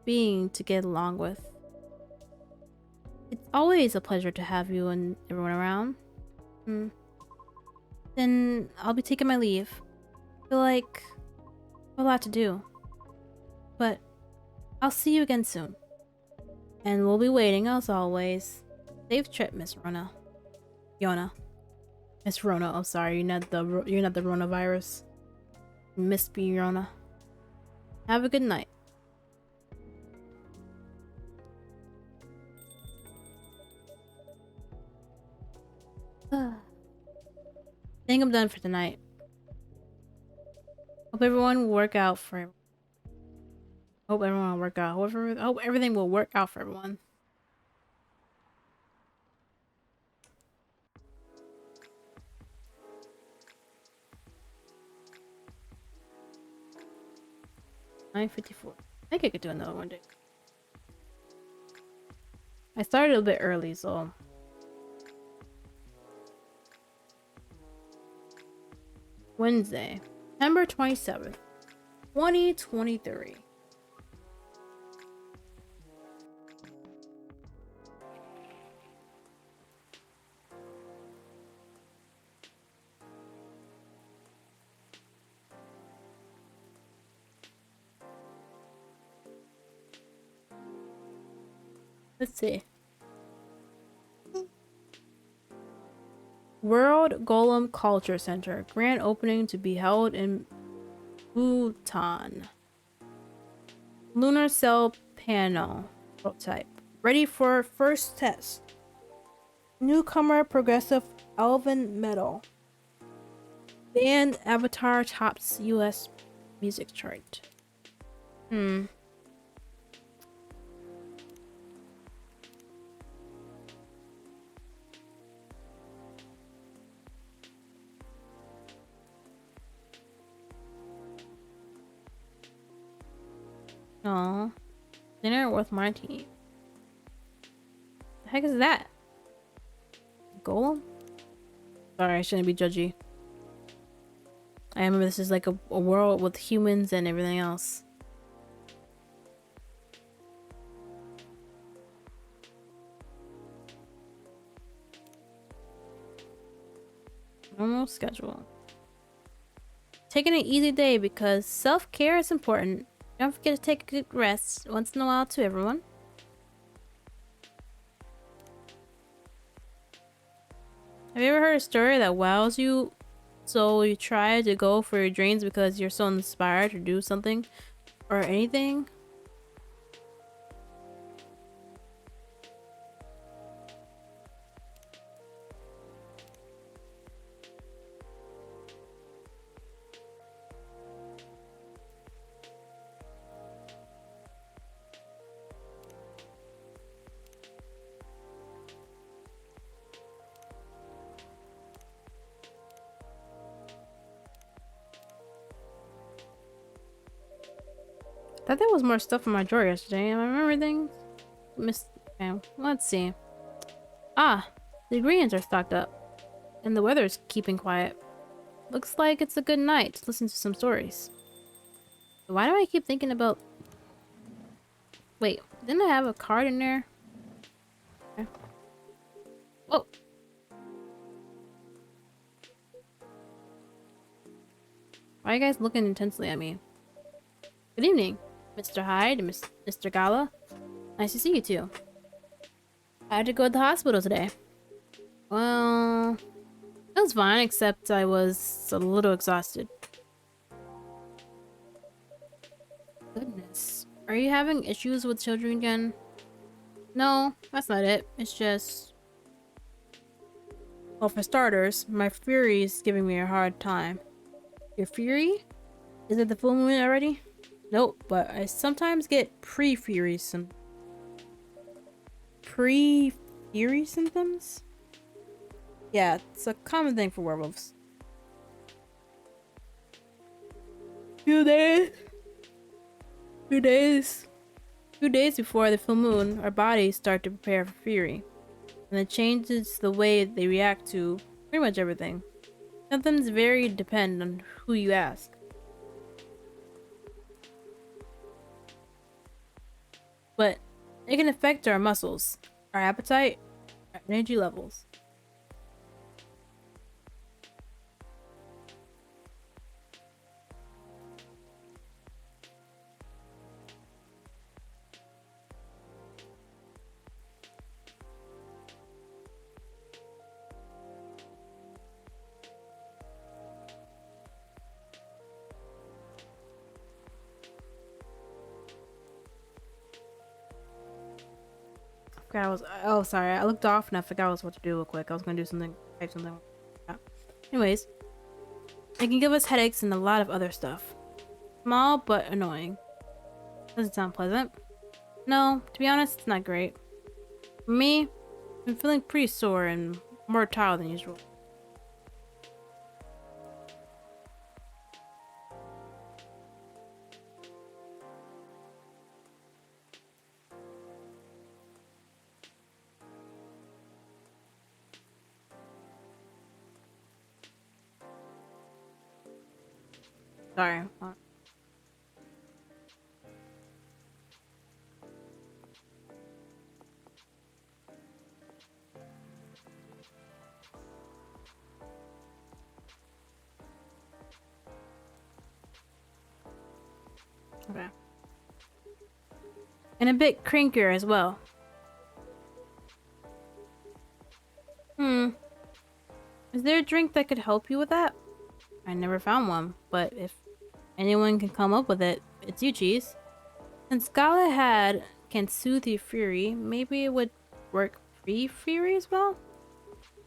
being to get along with. It's always a pleasure to have you and everyone around. Then I'll be taking my leave. I feel like I have a lot to do. But I'll see you again soon. And we'll be waiting as always. Safe trip, Miss Rona. Yona. Miss Rona, I'm sorry, you're not the coronavirus. Miss B Rona. Have a good night. I think I'm done for tonight. Hope everyone will work out for. Hope everyone will work out. Hope everything will work out for everyone. $9:54. I think I could do another one day. I started a bit early, so. Wednesday, September 27th, 2023. Let's see. World Golem Culture Center. Grand opening to be held in Bhutan. Lunar cell panel prototype. Ready for first test. Newcomer progressive elven metal. Band Avatar tops US music chart. Aw. Dinner with my team. The heck is that? Golem? Sorry, I shouldn't be judgy. I remember this is like a world with humans and everything else. Normal schedule. taking an easy day because self-care is important. Don't forget to take a good rest once in a while too, everyone. Have you ever heard a story that wows you so you try to go for your dreams because you're so inspired to do something or anything? I thought there was more stuff in my drawer yesterday. Am I remembering things? Okay, let's see. Ah, the ingredients are stocked up, and the weather's keeping quiet. Looks like it's a good night to listen to some stories. Why do I keep thinking about... Wait, didn't I have a card in there? Okay. Whoa! Why are you guys looking intensely at me? Good evening, Mr. Hyde and Mr. Gala. Nice to see you two. I had to go to the hospital today. Well, it was fine, except I was a little exhausted. Goodness. Are you having issues with children again? No, that's not it. It's just... Well, for starters, my fury is giving me a hard time. Your fury? Is it the full moon already? Nope, but I sometimes get pre-fury symptoms. Pre-fury symptoms? Yeah, it's a common thing for werewolves. Few days before the full moon, our bodies start to prepare for fury. And it changes the way they react to pretty much everything. Symptoms vary depend on who you ask. But it can affect our muscles, our appetite, our energy levels. Oh, sorry, I looked off and I forgot what to do real quick. I was gonna do something, type something. Yeah. Anyways, it can give us headaches and a lot of other stuff. Small but annoying. Doesn't sound pleasant. No, to be honest, it's not great. For me, I'm feeling pretty sore and more tired than usual. Sorry. Okay. And a bit crankier as well. Is there a drink that could help you with that? I never found one, but if anyone can come up with it, it's you, Cheeze. Since Galahad can soothe your fury, maybe it would work pre-fury as well?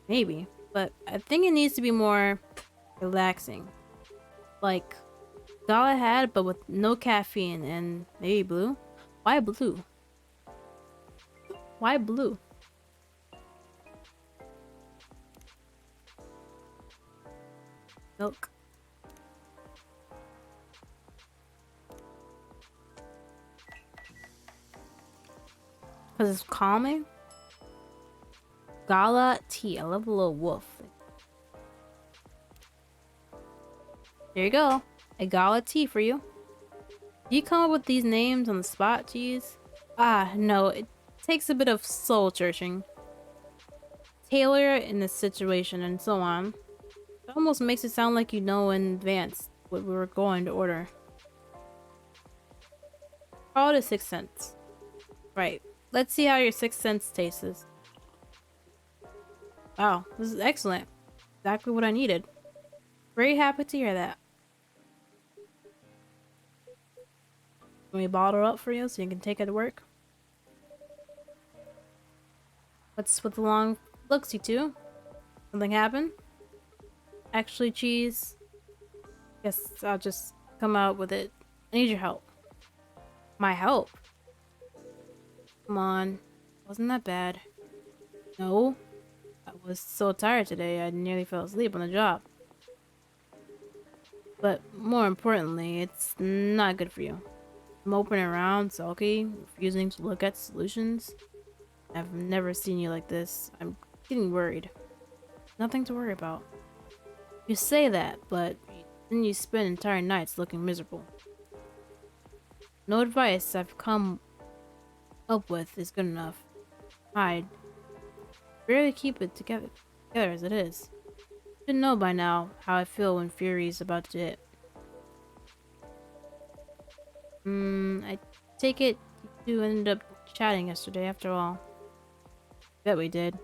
Maybe, but I think it needs to be more relaxing. Like Galahad, but with no caffeine and maybe blue? Why blue? Why blue? Milk. Because it's calming? Gala tea. I love a little wolf. There you go. A gala tea for you. Do you come up with these names on the spot, Cheeze? Ah, no. It takes a bit of soul searching. Tailor in the situation and so on. It almost makes it sound like you know in advance what we were going to order. Call it a 6 cents. Right. Let's see how your 6 cents tastes. Wow, this is excellent. Exactly what I needed. Very happy to hear that. Let me bottle up for you so you can take it to work. What's with the long looks, you two? Something happened? Actually, Cheese. Guess I'll just come out with it. I need your help. My help? Come on. Wasn't that bad. No. I was so tired today I nearly fell asleep on the job. But more importantly, it's not good for you. Moping around, sulky, refusing to look at solutions. I've never seen you like this. I'm getting worried. Nothing to worry about. You say that, but then you spend entire nights looking miserable. No advice I've come up with is good enough. Hide. Barely keep it together as it is. You should know by now how I feel when Fury's about to hit. I take it you two ended up chatting yesterday after all. Bet we did.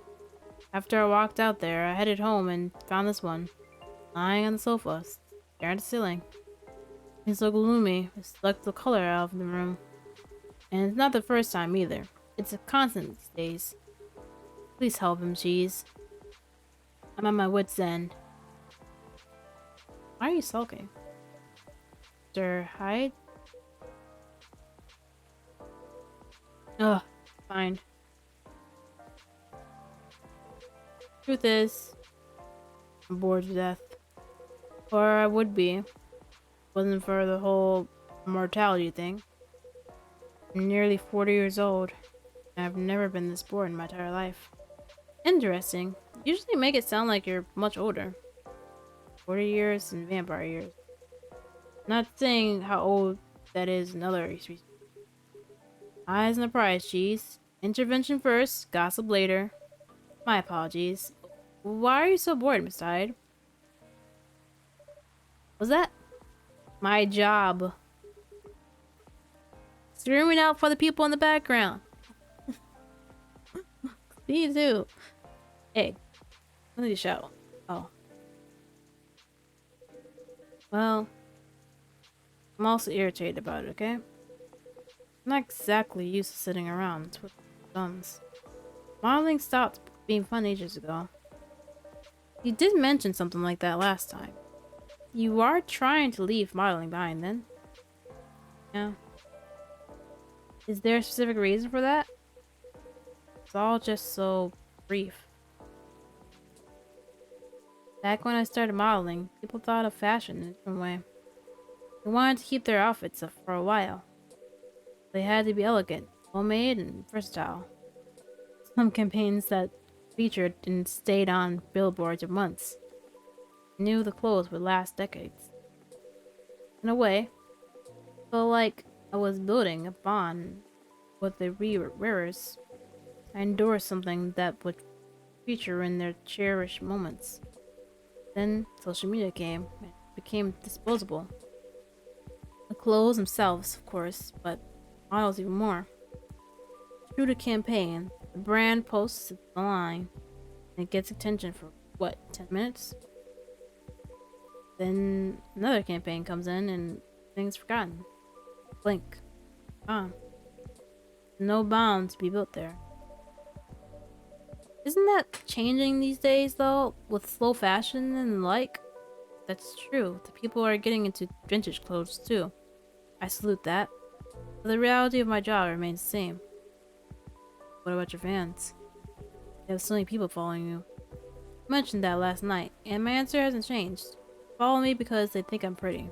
After I walked out there, I headed home and found this one, lying on the sofa, staring at the ceiling. He's so gloomy, it sucked the color out of the room. And it's not the first time either. It's a constant these days. Please help him, Cheeze. I'm at my wit's end. Why are you sulking? Sir, hide? Ugh, fine. Truth is, I'm bored to death. Or I would be, if it wasn't for the whole mortality thing. I'm nearly 40 years old, and I've never been this bored in my entire life. Interesting. Usually make it sound like you're much older. 40 years and vampire years. Not saying how old that is in other reasons. Eyes on the prize, Cheeze. Intervention first, gossip later. My apologies. Why are you so bored, Miss Hyde? Was that my job? Screaming out for the people in the background. Me too. Hey, let me shout. Oh. Well, I'm also irritated about it, okay? I'm not exactly used to sitting around twiddling thumbs. Modeling stopped being fun ages ago. You did mention something like that last time. You are trying to leave modeling behind then? Yeah. Is there a specific reason for that? It's all just so brief. Back when I started modeling, people thought of fashion in a different way. They wanted to keep their outfits up for a while. They had to be elegant, well-made, and versatile. Some campaigns that featured and stayed on billboards for months. I knew the clothes would last decades. In a way, I felt like I was building a bond with the wearers. I endorsed something that would feature in their cherished moments. Then social media came and became disposable. The clothes themselves, of course, but models even more. True to campaign, the brand posts it online and it gets attention for what, 10 minutes? Then another campaign comes in and things forgotten. Blink. Gone. No bound to be built there. Isn't that changing these days though, with slow fashion and the like? That's true. The people are getting into vintage clothes too. I salute that. But the reality of my job remains the same. What about your fans? You have so many people following you. I mentioned that last night, and my answer hasn't changed. Follow me because they think I'm pretty.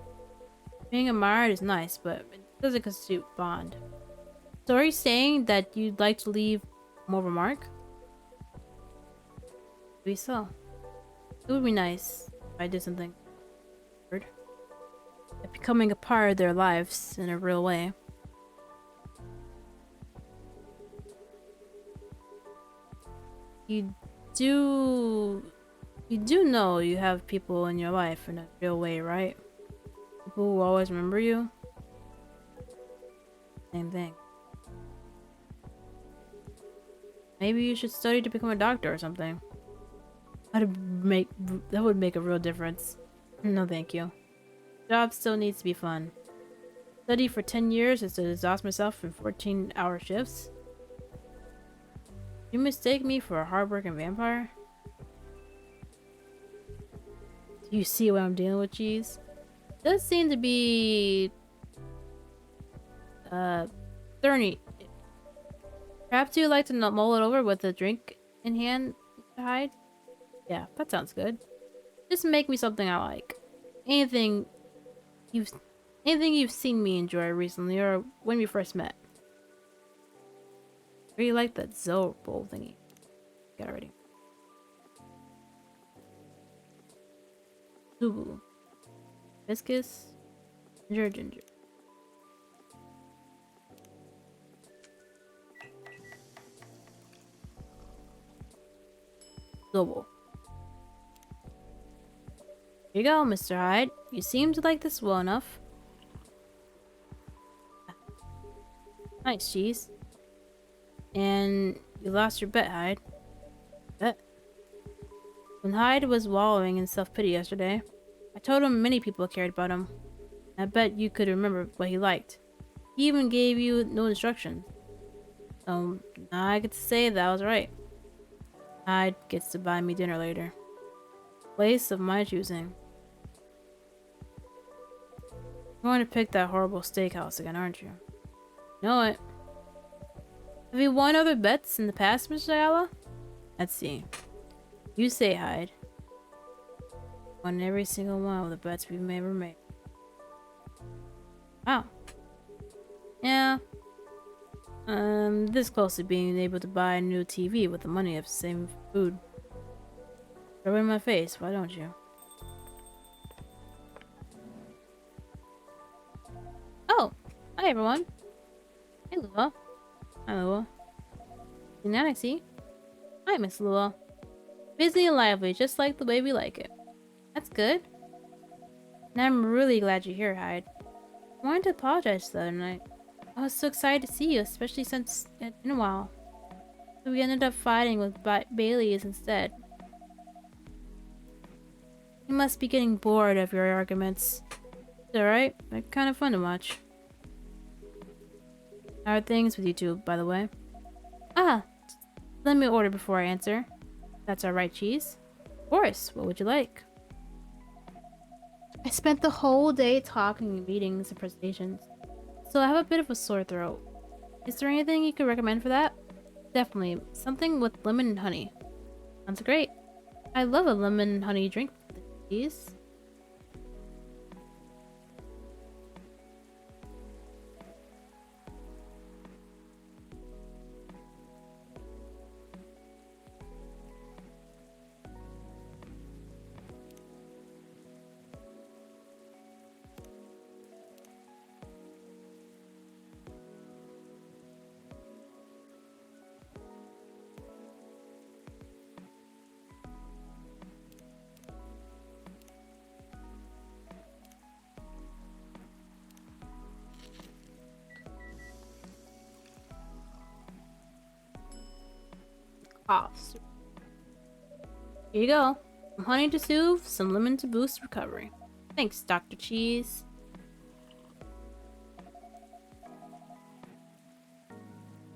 Being admired is nice, but it doesn't constitute bond. So are you saying that you'd like to leave more of a mark? Maybe so. It would be nice if I did something weird. Like becoming a part of their lives in a real way. You do know you have people in your life in a real way, right? people will always remember you. Same thing. Maybe you should study to become a doctor or something. That would make a real difference. No, thank you. Job still needs to be fun. Study for 10 years is to exhaust myself in 14-hour shifts. You mistake me for a hardworking vampire? Do you see what I'm dealing with, Cheeze? Does seem to be thorny. Perhaps you'd like to mull it over with a drink in hand, Mr. Hyde? Yeah, that sounds good. Just make me something I like. Anything you've seen me enjoy recently or when we first met. I really like that Zoe bowl thingy. Got already. Subu. Hibiscus. Ginger. Zobo. Here you go, Mr. Hyde. You seem to like this well enough. Nice, Cheeze. And you lost your bet, Hyde. Bet? When Hyde was wallowing in self-pity yesterday, I told him many people cared about him. I bet you could remember what he liked. He even gave you no instructions. So now I get to say that I was right. Hyde gets to buy me dinner later. Place of my choosing. You're going to pick that horrible steakhouse again, aren't you? Know it. Have you won other bets in the past, Mr. Ayala? Let's see. You say, Hyde. Won every single one of the bets we've ever made. Wow. Yeah. This close to being able to buy a new TV with the money of the same food. Throw it in my face, why don't you? Oh! Hi, everyone. Hey, Lua. Hi, Lua. Unanixy. Hi, Miss Lua. Busy and lively, just like the way we like it. That's good. And I'm really glad you're here, Hyde. I wanted to apologize the other night. I was so excited to see you, especially since it's been a while. So we ended up fighting with Bailey's instead. You must be getting bored of your arguments. It's alright, they're kind of fun to watch. How are things with you two, by the way? Ah, let me order before I answer. That's alright, Cheeze. Of course, what would you like? I spent the whole day talking in meetings and presentations, so I have a bit of a sore throat. Is there anything you could recommend for that? Definitely, something with lemon and honey. Sounds great. I love a lemon and honey drink, please. Ah, here you go. Some honey to soothe, some lemon to boost recovery. Thanks, Dr. Cheeze.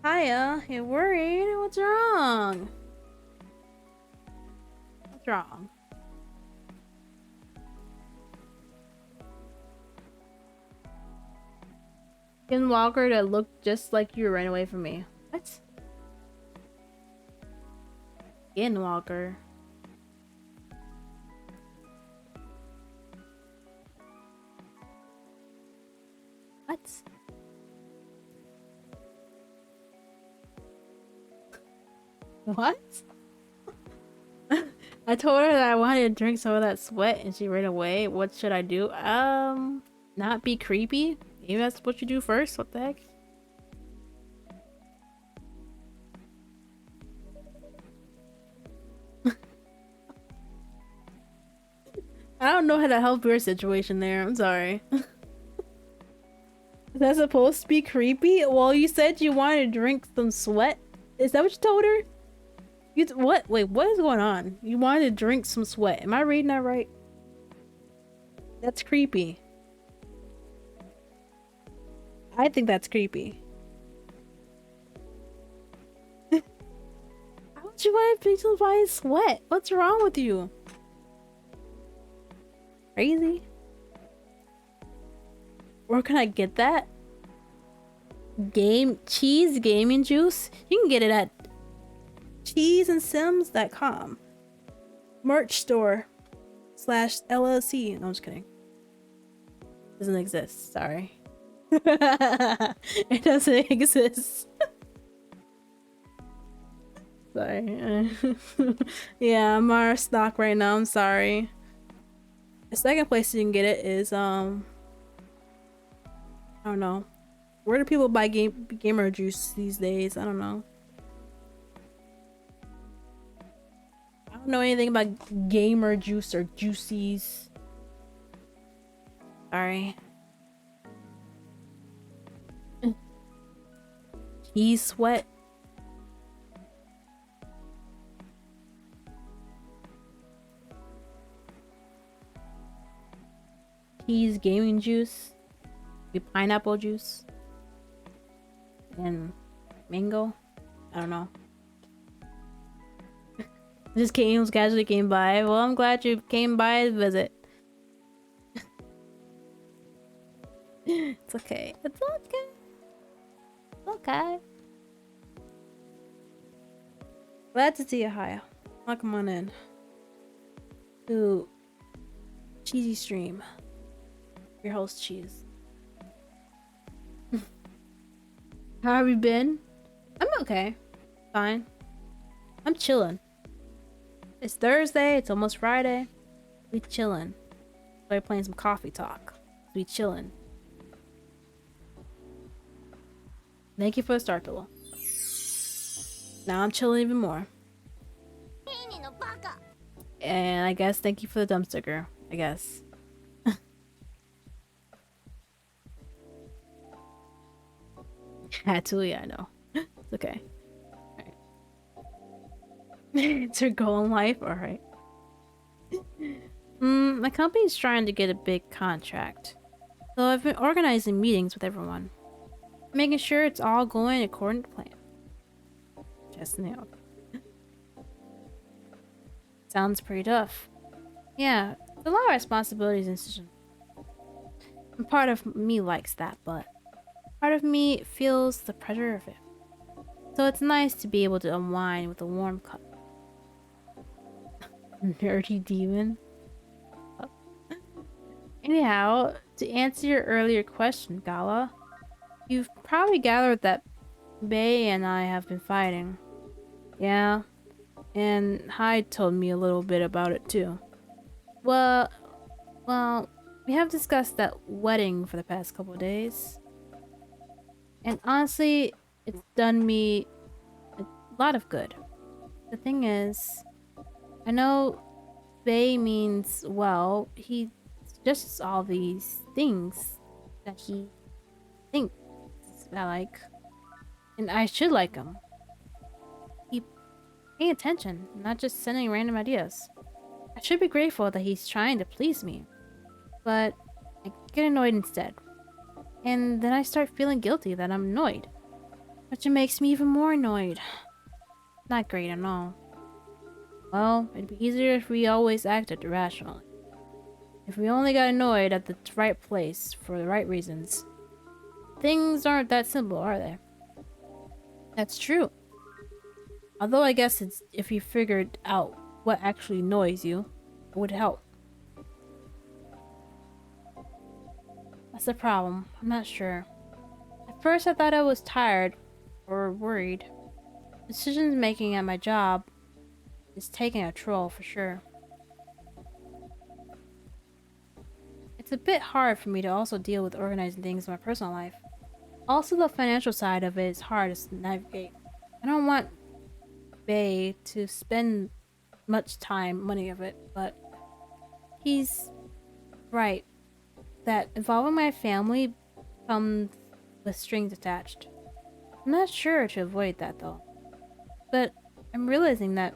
Hiya, you worried? What's wrong? What's wrong? Skinwalker that looked just like you ran away from me. What? Skinwalker. What? What? I told her that I wanted to drink some of that sweat and she ran away. What should I do? Not be creepy? Maybe that's what you do first? What the heck? I don't know how to help your situation there. I'm sorry. Is that supposed to be creepy? Well, you said you wanted to drink some sweat. Is that what you told her? What? Wait, what is going on? You wanted to drink some sweat. Am I reading that right? That's creepy. I think that's creepy. How would you want people to buy sweat? What's wrong with you? Crazy? Where can I get that? Cheeze gaming juice? You can get it at cheeseandsims.com. Merch store /LLC. No, I'm just kidding. Doesn't exist. Sorry. It doesn't exist. Sorry. Yeah, I'm out of stock right now. I'm sorry. The second place you can get it is I don't know. Where do people buy gamer juice these days? I don't know. I don't know anything about gamer juice or juicies. Sorry. Cheese sweat. Cheese gaming juice. Maybe pineapple juice. And mango. I don't know. Just casually came by. Well, I'm glad you came by to visit. It's okay. It's okay. It's okay. Glad to see you, Haya. Welcome on in to Cheesy Stream. Your host, Cheese. How have you been? I'm okay. Fine. I'm chilling. It's Thursday. It's almost Friday. We chilling. We're playing some coffee talk. We chilling. Thank you for the start, Pillow. Now I'm chilling even more. And I guess thank you for the dumpster girl. I guess. Actually, I know. It's okay. Alright. It's your goal in life? Alright. My company's trying to get a big contract. So I've been organizing meetings with everyone. Making sure it's all going according to plan. Just nailed. Sounds pretty tough. Yeah, a lot of responsibilities and decisions. And part of me likes that, but part of me feels the pressure of it. So it's nice to be able to unwind with a warm cup. Nerdy demon. Anyhow, to answer your earlier question, Gala, you've probably gathered that Bay and I have been fighting. Yeah, and Hyde told me a little bit about it too. Well, we have discussed that wedding for the past couple of days. And honestly, it's done me a lot of good. The thing is, I know Bay means well, he suggests all these things that he thinks I like. And I should like him. He paying attention, not just sending random ideas. I should be grateful that he's trying to please me. But I get annoyed instead. And then I start feeling guilty that I'm annoyed. Which makes me even more annoyed. Not great at all. Well, it'd be easier if we always acted irrationally. If we only got annoyed at the right place for the right reasons. Things aren't that simple, are they? That's true. Although I guess it's if you figured out what actually annoys you, it would help. That's the problem. I'm not sure. At first I thought I was tired or worried. Decisions making at my job is taking a toll for sure. It's a bit hard for me to also deal with organizing things in my personal life. Also, the financial side of it is hard to navigate. I don't want Bay to spend much time money of it, but he's Right. That involving my family comes with strings attached. I'm not sure to avoid that though. But I'm realizing that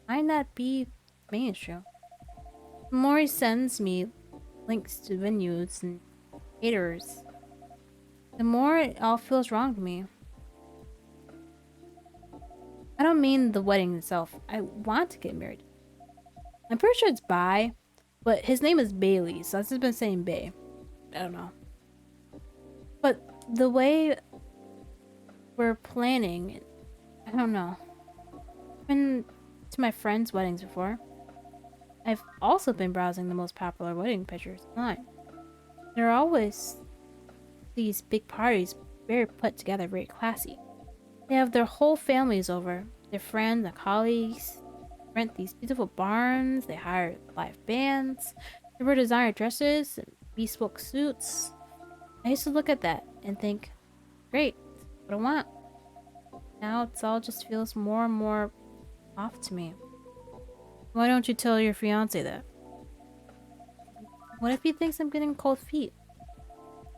might not be the main issue. The more he sends me links to venues and caterers, the more it all feels wrong to me. I don't mean the wedding itself. I want to get married. I'm pretty sure it's Bai, but his name is Bailey, so I've just been saying Bay. I don't know. But the way we're planning, I don't know. I've been to my friends' weddings before. I've also been browsing the most popular wedding pictures online. There are always these big parties, very put together, very classy. They have their whole families over, their friends and colleagues, rent these beautiful barns, they hire live bands, they wear designer dresses and bespoke suits. I used to look at that and think, great, that's what I want. Now it's all just feels more and more off to me. Why don't you tell your fiance that? What if he thinks I'm getting cold feet?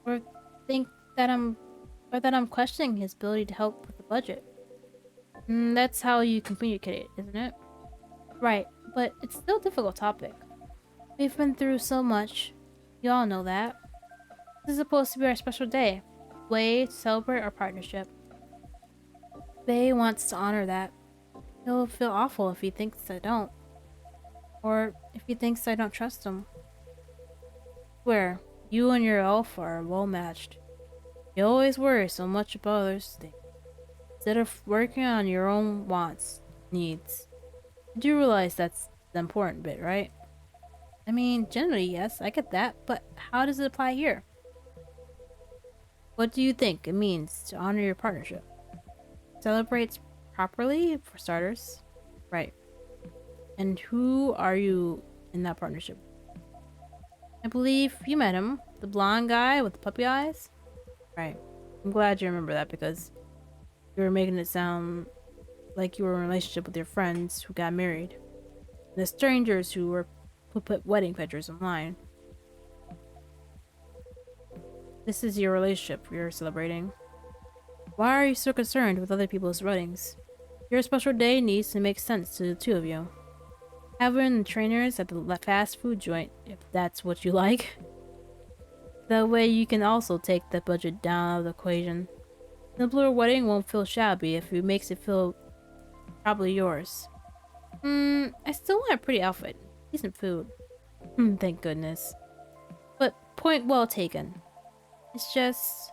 Or think that I'm questioning his ability to help with the budget? That's how you communicate it, isn't it? Right, but it's still a difficult topic. We've been through so much. You all know that. This is supposed to be our special day. Way to celebrate our partnership. Faye wants to honor that. He'll feel awful if he thinks I don't. Or if he thinks I don't trust him. Swear, you and your elf are well matched. You always worry so much about others' things, instead of working on your own wants, needs. You do realize that's the important bit, right? I mean, generally, yes, I get that, but how does it apply here? What do you think it means to honor your partnership? Celebrate properly, for starters. Right. And who are you in that partnership? I believe you met him, the blonde guy with the puppy eyes. Right. I'm glad you remember that because you were making it sound like you were in a relationship with your friends who got married. And the strangers who put wedding pictures online. This is your relationship you're celebrating. Why are you so concerned with other people's weddings? Your special day needs to make sense to the two of you. Having the trainers at the fast food joint, if that's what you like. That way you can also take the budget down out of the equation. The blue wedding won't feel shabby if it makes it feel probably yours. I still want a pretty outfit. Decent food. Thank goodness. But point well taken. It's just,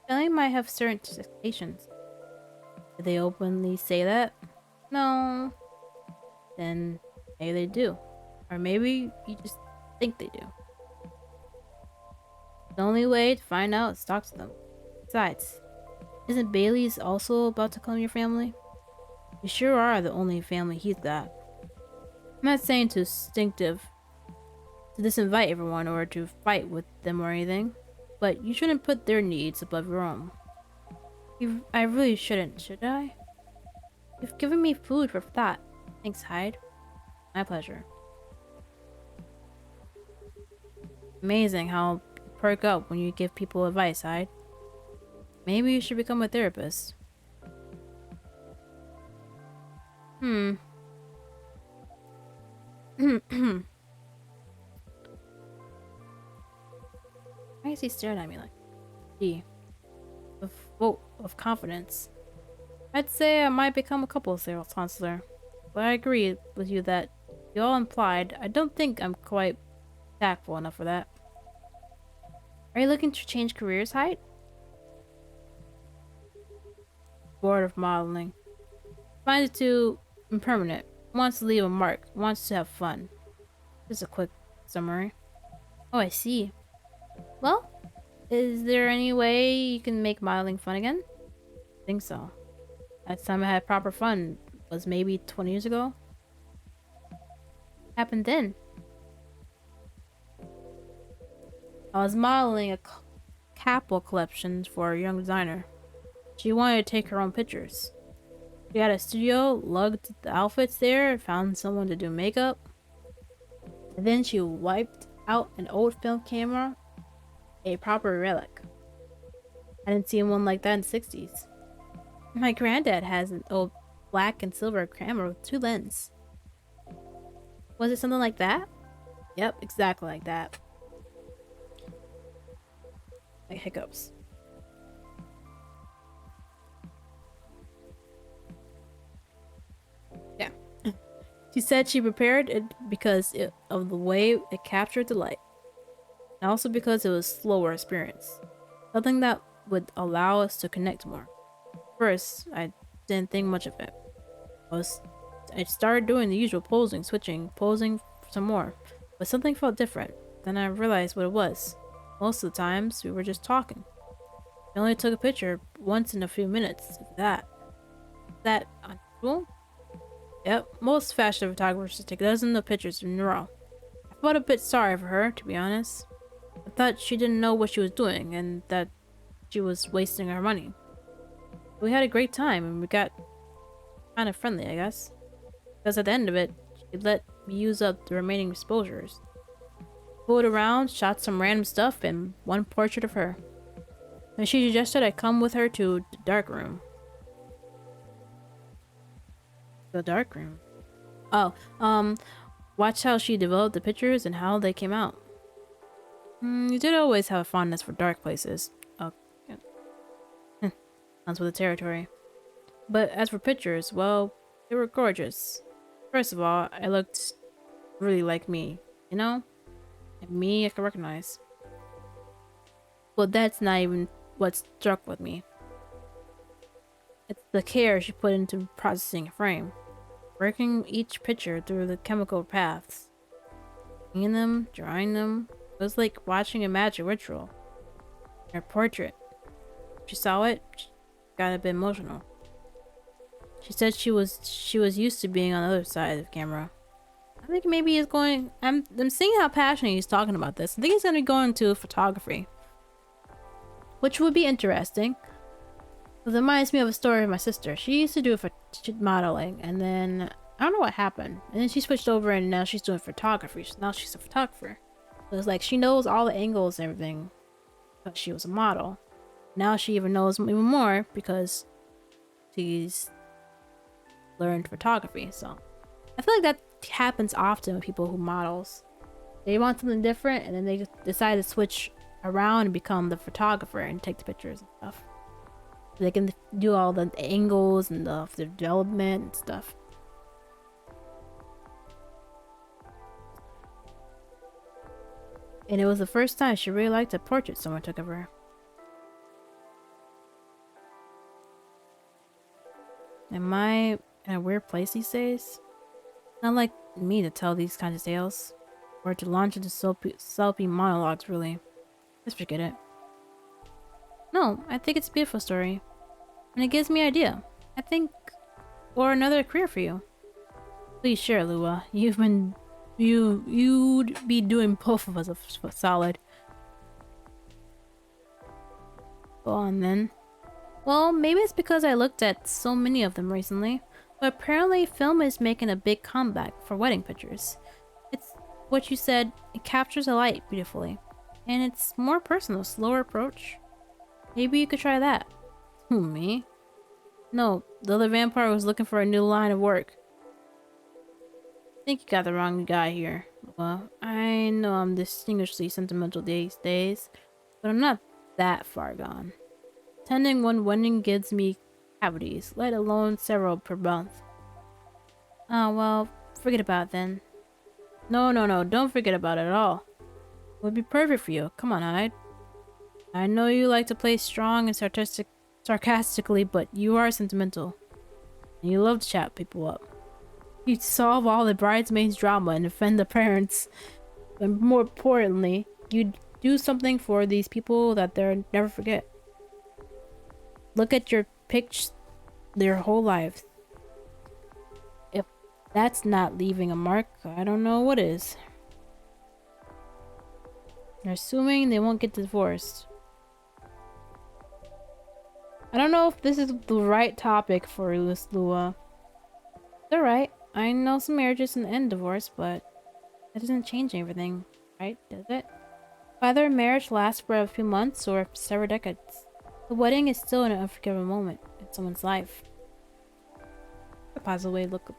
family might have certain expectations. Did they openly say that? No. Then maybe they do. Or maybe you just think they do. The only way to find out is to talk to them. Besides, isn't Bailey's also about to come your family? You sure are the only family he's got. I'm not saying to disinvite everyone or to fight with them or anything, but you shouldn't put their needs above your own. I really shouldn't, should I? You've given me food for thought. Thanks, Hyde. My pleasure. Amazing how you perk up when you give people advice, Hyde. Maybe you should become a therapist. Why is he staring at me like D? Of confidence. I'd say I might become a couples counselor. But I agree with you that you all implied I don't think I'm quite tactful enough for that. Are you looking to change careers, Hyde? Bored of modeling. Finds it too impermanent. Wants to leave a mark. Wants to have fun. Just a quick summary. Oh, I see. Well, is there any way you can make modeling fun again? I think so. Last time I had proper fun was maybe 20 years ago. Happened then. I was modeling a couple collection for a young designer. She wanted to take her own pictures. She had a studio, lugged the outfits there, found someone to do makeup. And then she wiped out an old film camera, a proper relic. I didn't see one like that in the 60s. My granddad has an old black and silver camera with 2 lenses. Was it something like that? Yep, exactly like that. Like hiccups. Yeah. She said she prepared it because of the way it captured the light, and also because it was a slower experience. Something that would allow us to connect more. First, I didn't think much of it. I started doing the usual posing, switching, posing some more, but something felt different. Then I realized what it was. Most of the times, we were just talking. I only took a picture once in a few minutes, if that. Is that unusual? Yep, most fashion photographers take dozens of pictures in a row. I felt a bit sorry for her, to be honest. I thought she didn't know what she was doing, and that she was wasting her money. We had a great time, and we got kind of friendly, I guess. Because at the end of it, she let me use up the remaining exposures. Pulled around, shot some random stuff, and one portrait of her. And she suggested I come with her to the dark room. The dark room? Oh, watch how she developed the pictures and how they came out. You did always have a fondness for dark places. Oh, yeah. Sounds with the territory. But as for pictures, well, they were gorgeous. First of all, I looked really like me, you know? And me I can recognize. Well, that's not even what struck with me. It's the care she put into processing a frame. Working each picture through the chemical paths. Painting them, drawing them. It was like watching a magic ritual. Her portrait. She saw it, she got a bit emotional. She said she was used to being on the other side of the camera. I think maybe he's going. I'm seeing how passionate he's talking about this. I think he's gonna be going to photography, which would be interesting. It reminds me of a story of my sister. She used to do modeling, and then I don't know what happened. And then she switched over, and now she's doing photography. Now she's a photographer. So it's like she knows all the angles and everything, but she was a model. Now she even knows even more because she's learned photography. So I feel like that happens often with people who models. They want something different, and then they just decide to switch around and become the photographer and take the pictures and stuff. They can do all the angles and the development and stuff. And it was the first time she really liked a portrait someone took of her. Am I in a weird place these days? Not like me to tell these kinds of tales. Or to launch into soapy monologues, really. Just forget it. No, I think it's a beautiful story. And it gives me an idea. I think... Or another career for you. Please share, Lua. You'd be doing both of us a solid. Go on then. Well, maybe it's because I looked at so many of them recently. But apparently film is making a big comeback for wedding pictures. It's what you said, it captures the light beautifully. And it's more personal, slower approach. Maybe you could try that. Who, me? No, the other vampire was looking for a new line of work. I think you got the wrong guy here. Well, I know I'm distinguishedly sentimental these days, but I'm not that far gone. Attending one wedding gives me cavities, let alone several per month. Oh, well, forget about it then. No, don't forget about it at all. It would be perfect for you. Come on, Hyde. I know you like to play strong and sarcastically, but you are sentimental. And you love to chat people up. You'd solve all the bridesmaids' drama and defend the parents. And more importantly, you'd do something for these people that they'll never forget. Look at your pictures their whole lives. If that's not leaving a mark, I don't know what is. They're assuming they won't get divorced. I don't know if this is the right topic for Lua. It's alright. I know some marriages end divorce, but that doesn't change everything. right? Does it? Whether marriage lasts for a few months or several decades, the wedding is still an unforgettable moment in someone's life. A positive way to look.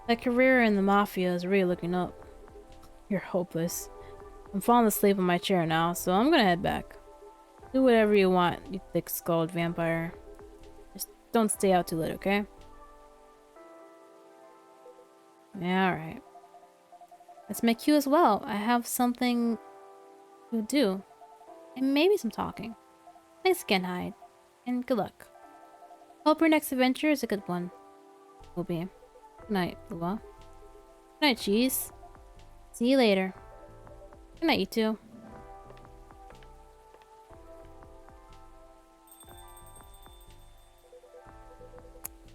That career in the mafia is really looking up. You're hopeless. I'm falling asleep in my chair now, so I'm gonna head back. Do whatever you want, you thick-skulled vampire. Just don't stay out too late, okay? Yeah, alright. That's my cue as well. I have something to do. And maybe some talking. Thanks again, Hyde. And good luck. Hope your next adventure is a good one. Will be. Good night, Lua. Good night, Cheeze. See you later. Good night, you two.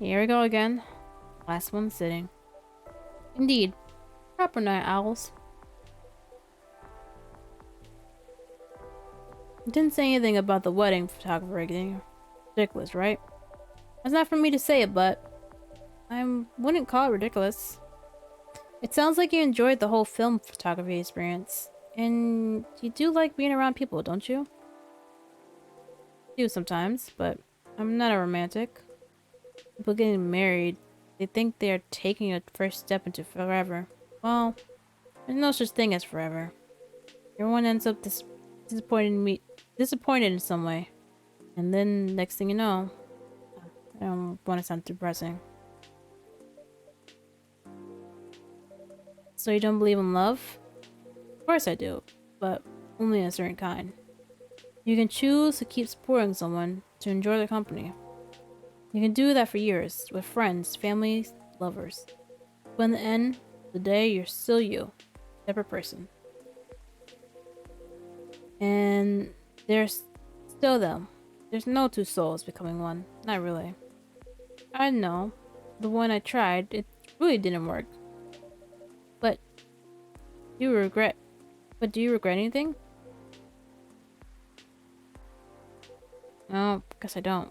Here we go again. Last one sitting. Indeed. Proper night owls. Didn't say anything about the wedding photographer again. Ridiculous, right? That's not for me to say it, but I wouldn't call it ridiculous. It sounds like you enjoyed the whole film photography experience. And you do like being around people, don't you? I do sometimes, but I'm not a romantic. People getting married, they think they're taking a first step into forever. Well, there's no such thing as forever. Everyone ends up disappointed in some way. And then next thing you know, I don't want to sound depressing. So you don't believe in love? Of course I do, but only a certain kind. You can choose to keep supporting someone to enjoy their company. You can do that for years, with friends, family, lovers. But in the end of the day, you're still you, a separate person. And there's still them. There's no two souls becoming one. Not really. I know. The one I tried, it really didn't work. But do you regret anything? No, guess I don't.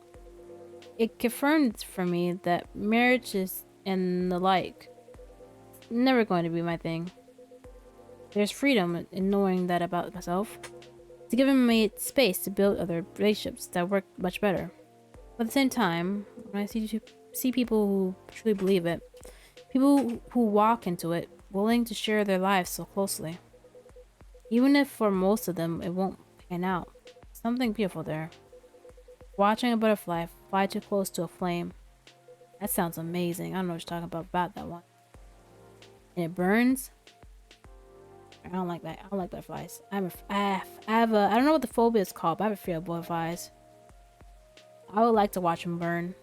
It confirmed for me that marriage is and the like never going to be my thing. There's freedom in knowing that about myself. It's given me space to build other relationships that work much better. But at the same time, when I see people who truly believe it, people who walk into it willing to share their lives so closely, even if for most of them it won't pan out, something beautiful there. Watching a butterfly fly too close to a flame. That sounds amazing. I don't know what you're talking about that one. And it burns. I don't like that. I don't like butterflies. I don't know what the phobia is called, but I have a fear of butterflies. I would like to watch them burn.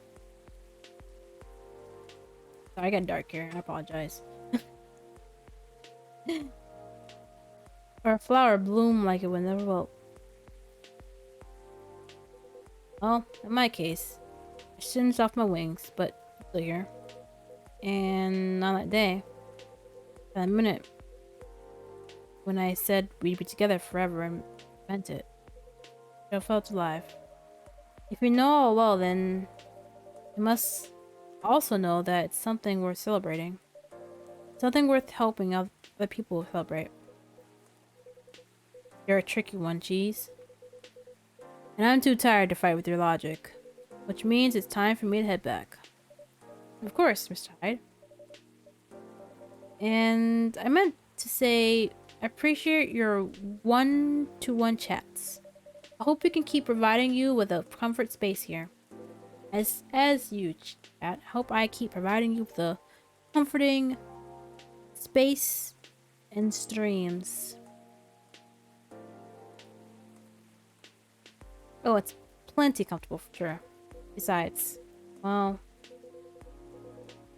Sorry, I got dark here. I apologize. Or a flower bloom like it would never wilt. Well, in my case, I singed off my wings, but I'm still here. And on that day, that minute, when I said we'd be together forever and meant it, I felt alive. If you know all well, then you must also know that it's something worth celebrating. Something worth helping other people celebrate. You're a tricky one, Cheeze. And I'm too tired to fight with your logic. Which means it's time for me to head back. Of course, Mr. Hyde. And I meant to say, I appreciate your one-to-one chats. I hope we can keep providing you with a comfort space here. As you chat, I hope I keep providing you with a comforting space and streams. Oh, it's plenty comfortable for sure. Besides, well,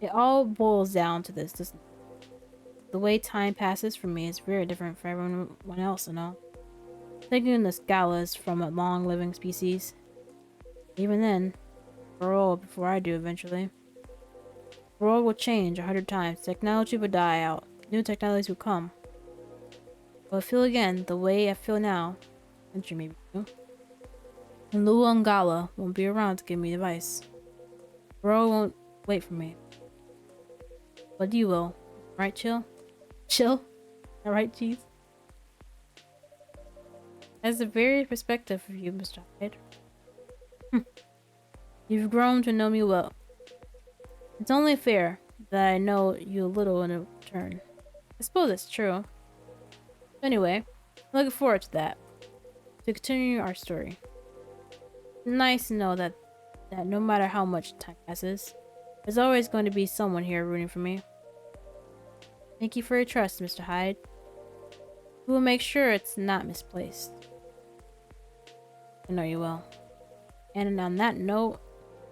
it all boils down to this, doesn't it? The way time passes for me is very different from everyone else, you know? Thinking the Scalas from a long-living species. Even then, grow old before I do eventually. The world will change 100 times. Technology will die out. New technologies will come. But I feel again the way I feel now. Century maybe too. And Luangala won't be around to give me advice. Bro won't wait for me. But you will. Right, Chill? Chill. Alright, Cheeze. That's a very perspective of you, Mr. Hyde. You've grown to know me well. It's only fair that I know you a little in return. I suppose it's true. Anyway, looking forward to that. To continue our story. Nice to know that no matter how much time passes, there's always going to be someone here rooting for me. Thank you for your trust, Mr. Hyde. We will make sure it's not misplaced. I know you will. And on that note,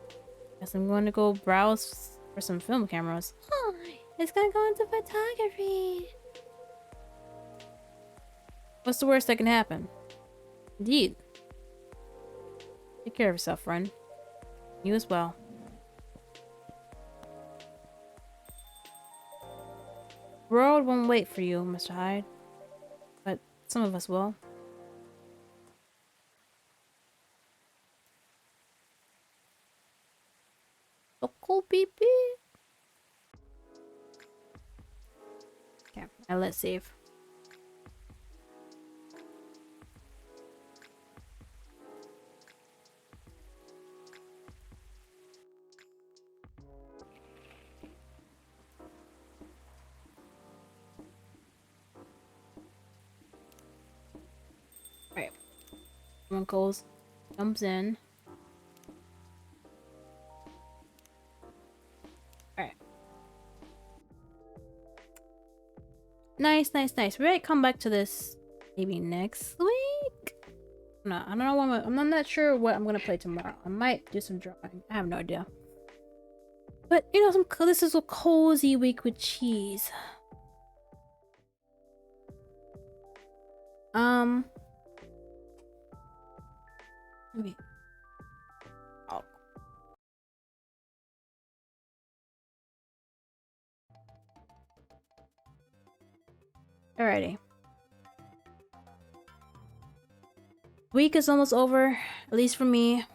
I guess I'm going to go browse for some film cameras. Oh, it's gonna go into photography. What's the worst that can happen? Indeed. Take care of yourself, friend. You as well. The world won't wait for you, Mr. Hyde. But some of us will. So cool, pee. Okay, now let's save. Alright. Someone goes, jumps in. Alright. Nice. We might come back to this maybe next week. No, I don't know what I'm not sure what I'm gonna play tomorrow. I might do some drawing. I have no idea. But you know, this is a cozy week with Cheeze. Let me. Oh. Alrighty. Week is almost over, at least for me.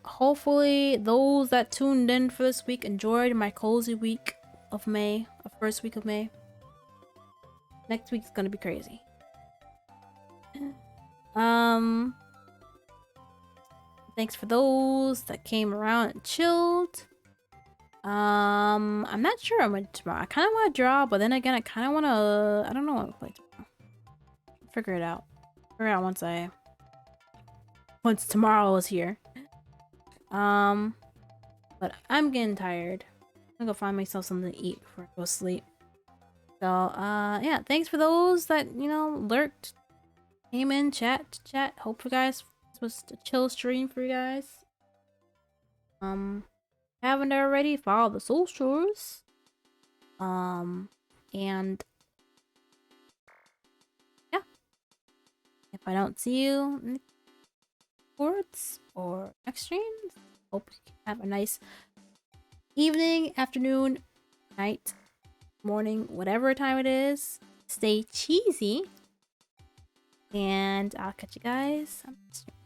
Hopefully those that tuned in for this week enjoyed my cozy week of May, first week of May. Next week's gonna be crazy. Thanks for those that came around and chilled. I'm not sure I'm gonna tomorrow. I kind of want to draw, but then again, I kind of want to. I don't know what I'm gonna play tomorrow. Figure it out. Once tomorrow is here. But I'm getting tired. I'm gonna go find myself something to eat before I go to sleep. So, yeah, thanks for those that, you know, lurked, came in, chat. Hope you guys, this was a chill stream for you guys. Haven't already, follow the socials. And yeah, if I don't see you in the boards or next streams, hope you have a nice evening, afternoon, night, morning, whatever time it is. Stay cheesy, and I'll catch you guys on the next stream.